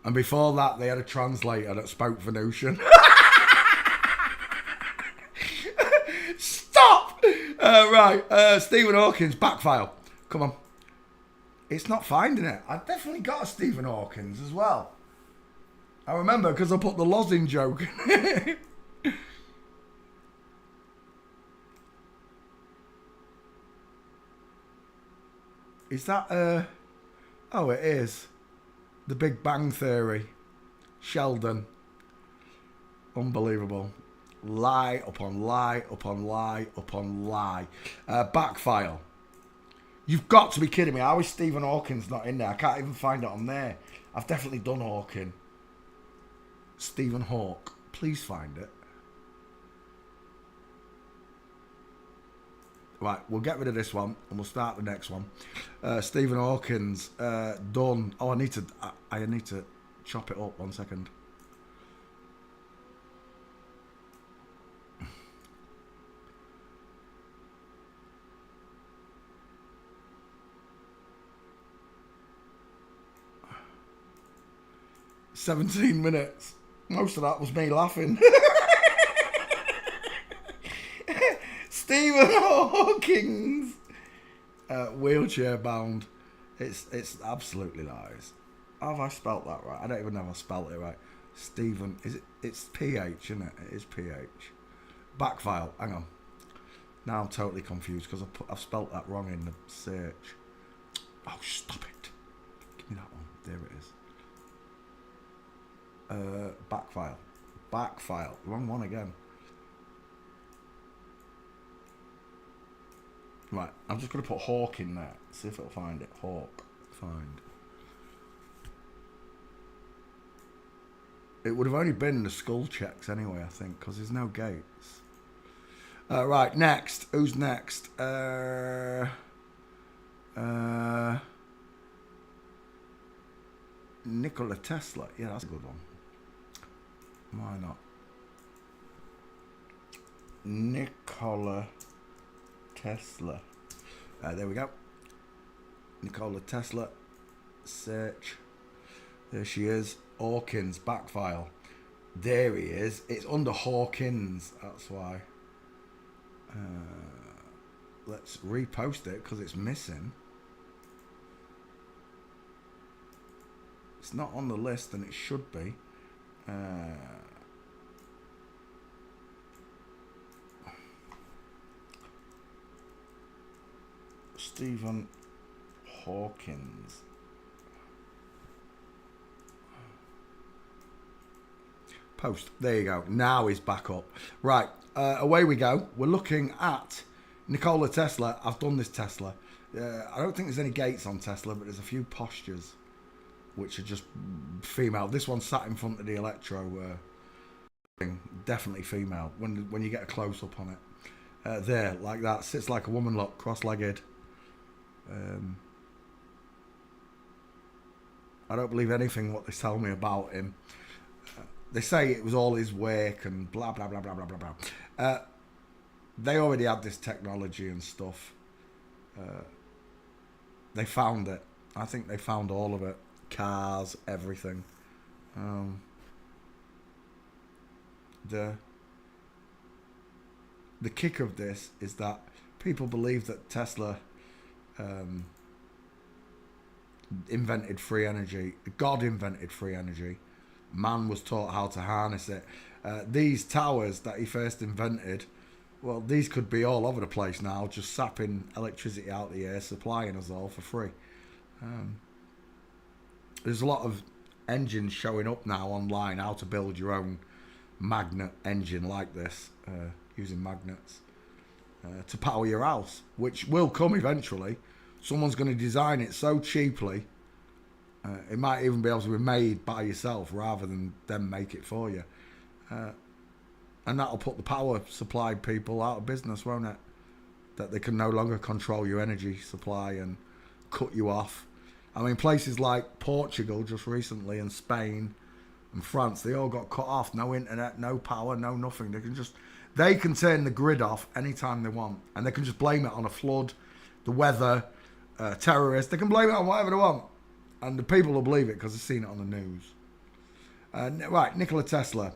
Speaker 2: And before that, they had a translator that spoke Venusian. Stop! Right, Stephen Hawkins, backfile. Come on. It's not finding it. I definitely got a Stephen Hawkins as well. I remember because I put the lozenge joke in. Is that, oh, it is. The Big Bang Theory. Sheldon. Unbelievable. Lie upon lie upon lie upon lie. Backfile. You've got to be kidding me. How is Stephen Hawkins not in there? I can't even find it on there. I've definitely done Hawking. Stephen Hawke. Please find it. Right, we'll get rid of this one and we'll start the next one. Stephen Hawkins, done. Oh, I need to chop it up. 1 second. "17 minutes. Most of that was me laughing. Stephen Hawkins, wheelchair bound. It's absolutely lies. Have I spelt that right? I don't even know if I spelt it right. Stephen, is it? It's PH, isn't it? It is PH. Backfile. Hang on. Now I'm totally confused because I've spelt that wrong in the search. Oh, stop it! Give me that one. There it is. Backfile. Backfile. Wrong one again. Right, I'm just going to put Hawk in there. See if it'll find it. Hawk. Find. It would have only been the skull checks anyway, I think, because there's no gates. Right, next. Who's next? Nikola Tesla. Yeah, that's a good one. Why not? Nikola Tesla. There we go. Nikola Tesla. Search. There she is. Hawkins. Backfile. There he is. It's under Hawkins. That's why. Let's repost it because it's missing. It's not on the list and it should be. Stephen Hawkins. Post. There you go. Now he's back up. Right. Away we go. We're looking at Nikola Tesla, I've done this Tesla. I don't think there's any gates on Tesla, but there's a few postures which are just female. This one sat in front of the electro thing, definitely female. When you get a close up on it, there like that, sits like a woman, look, cross-legged. I don't believe anything what they tell me about him. They say it was all his work and blah blah blah blah blah blah blah. They already had this technology and stuff. They found it. I think they found all of it. Cars, everything. The kick of this is that people believe that Tesla invented free energy. God invented free energy. Man was taught how to harness it. These towers that he first invented, well, these could be all over the place now, just sapping electricity out the air, supplying us all for free. There's a lot of engines showing up now online, how to build your own magnet engine like this, using magnets to power your house, which will come eventually. Someone's going to design it so cheaply, it might even be able to be made by yourself rather than them make it for you. And that'll put the power supply people out of business, won't it? That they can no longer control your energy supply and cut you off. I mean, places like Portugal just recently and Spain and France, they all got cut off. No internet, no power, no nothing. They can turn the grid off anytime they want. And they can just blame it on a flood, the weather, terrorists. They can blame it on whatever they want. And the people will believe it because they've seen it on the news. Right, Nikola Tesla.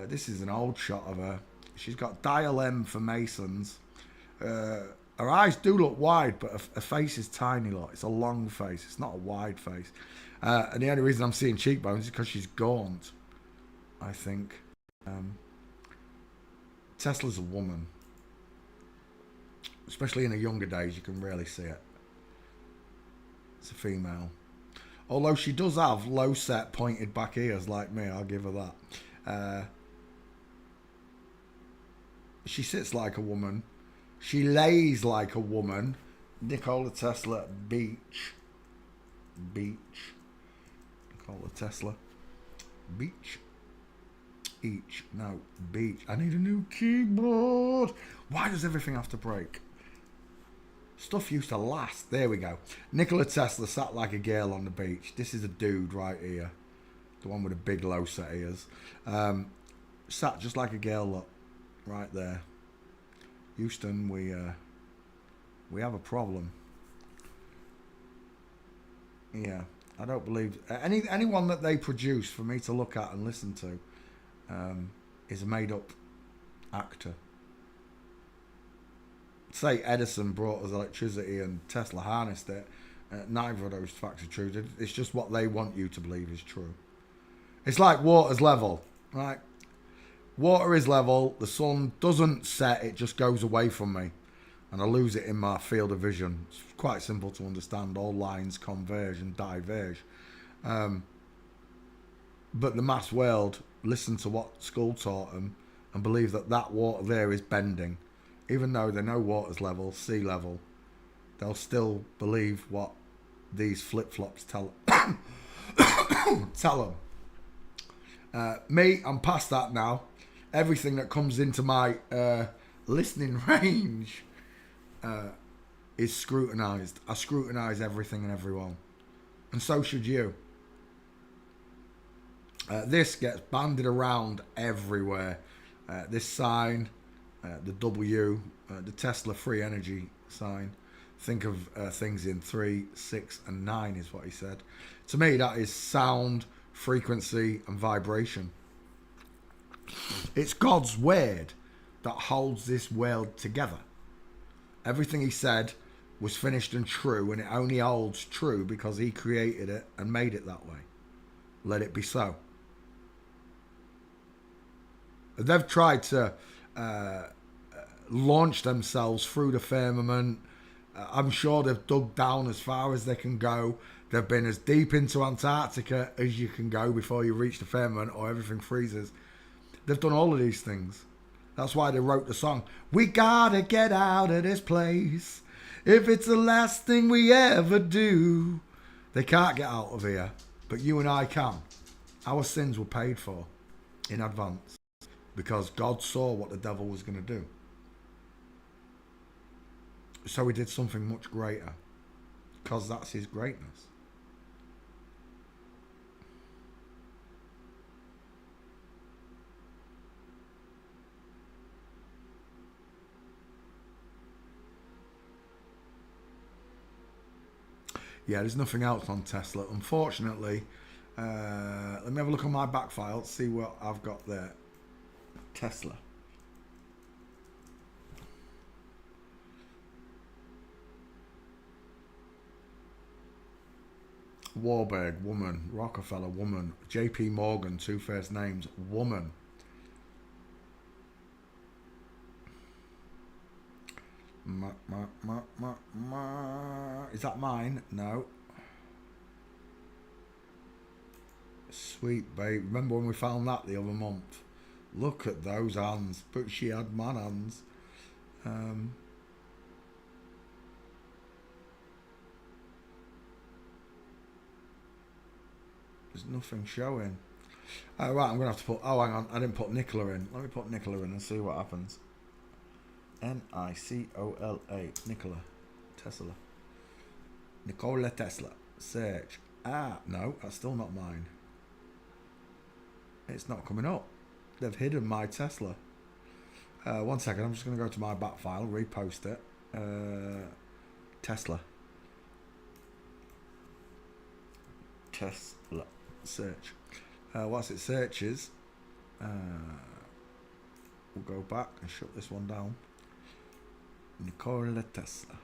Speaker 2: This is an old shot of her. She's got dial M for Masons. Her eyes do look wide, but her face is tiny. Look, it's a long face. It's not a wide face. And the only reason I'm seeing cheekbones is because she's gaunt, I think. Tesla's a woman. Especially in her younger days, you can really see it. It's a female. Although she does have low set pointed back ears like me, I'll give her that. She sits like a woman. She lays like a woman. Nikola Tesla, beach. Nikola Tesla, beach. Each. No, beach. I need a new keyboard. Why does everything have to break? Stuff used to last. There we go. Nikola Tesla sat like a girl on the beach. This is a dude right here. The one with the big low set ears. Sat just like a girl, look. Right there. Houston, we have a problem. Yeah, I don't believe anyone that they produce for me to look at and listen to is a made-up actor. Say Edison brought us electricity and Tesla harnessed it. Neither of those facts are true. It's just what they want you to believe is true. It's like water's level, right? Water is level. The sun doesn't set. It just goes away from me. And I lose it in my field of vision. It's quite simple to understand. All lines converge and diverge. But the mass world listen to what school taught them and believe that that water there is bending. Even though they know water's level, sea level, they'll still believe what these flip-flops tell tell them. Me, I'm past that now. Everything that comes into my listening range is scrutinised. I scrutinise everything and everyone. And so should you. This gets banded around everywhere. This sign, the W, the Tesla free energy sign. Think of things in 3, 6 and 9 is what he said. To me, that is sound, frequency and vibration. It's God's word that holds this world together. Everything he said was finished and true, and it only holds true because he created it and made it that way. Let it be so. They've tried to launch themselves through the firmament. I'm sure they've dug down as far as they can go. They've been as deep into Antarctica as you can go before you reach the firmament or everything freezes. They've done all of these things. That's why they wrote the song. We gotta get out of this place. If it's the last thing we ever do. They can't get out of here. But you and I can. Our sins were paid for in advance. Because God saw what the devil was going to do. So he did something much greater. Because that's his greatness. Yeah, there's nothing else on Tesla. Unfortunately, let me have a look on my back file, see what I've got there. Tesla. Warburg, woman. Rockefeller, woman. JP Morgan, two first names, woman. Is that mine? No. Sweet babe. Remember when we found that the other month? Look at those hands. But she had man hands. There's nothing showing. Oh, right, I'm going to have to put... Oh, hang on. I didn't put Nicola in. Let me put Nicola in and see what happens. Nicola. Nicola. Tesla. Nikola Tesla. Search. Ah, no, that's still not mine. It's not coming up. They've hidden my Tesla. 1 second, I'm just going to go to my back file, repost it. Tesla. Tesla. Search. Whilst it searches, we'll go back and shut this one down. Nikola Tesla.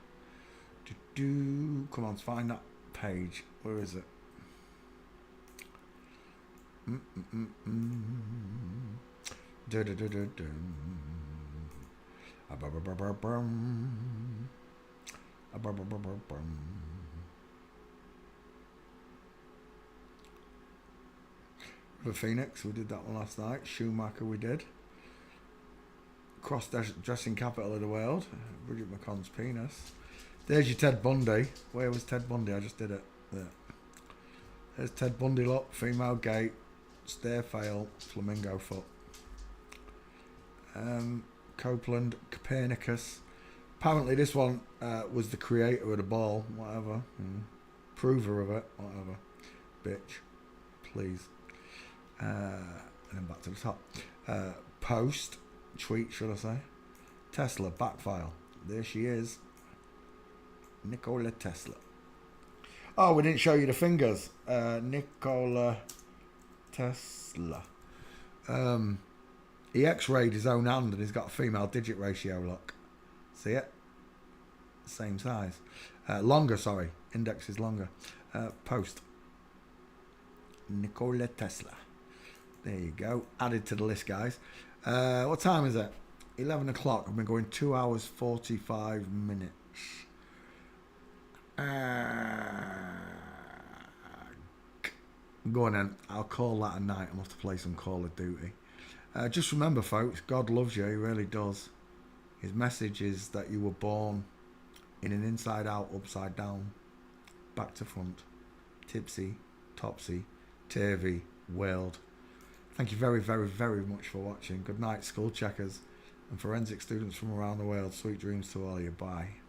Speaker 2: Come on, find that page. Where is it? River Phoenix, we did that one last night. Schumacher, we did. Cross-dressing capital of the world. Bridget McConn's penis. There's your Ted Bundy. Where was Ted Bundy? I just did it. There. There's Ted Bundy, look. Female gate. Stair fail. Flamingo foot. Copeland. Copernicus. Apparently this one was the creator of the ball. Whatever. Prover of it. Whatever. Bitch. Please. And then back to the top. Post. Tweet, should I say. Tesla. Back file. There she is. Nikola Tesla. Oh, we didn't show you the fingers. Nikola Tesla. He x-rayed his own hand and he's got a female digit ratio, look. See it? Same size. Longer, sorry. Index is longer. Post. Nikola Tesla. There you go. Added to the list, guys. What time is it? 11 o'clock. I've been going 2 hours 45 minutes. Go on then. I'll call that a night. I'm off to play some Call of Duty. Just remember, folks, God loves you. He really does. His message is that you were born in an inside out, upside down, back to front, tipsy, topsy, turvy world. Thank you very, very, very much for watching. Good night, school checkers and forensic students from around the world. Sweet dreams to all of you. Bye.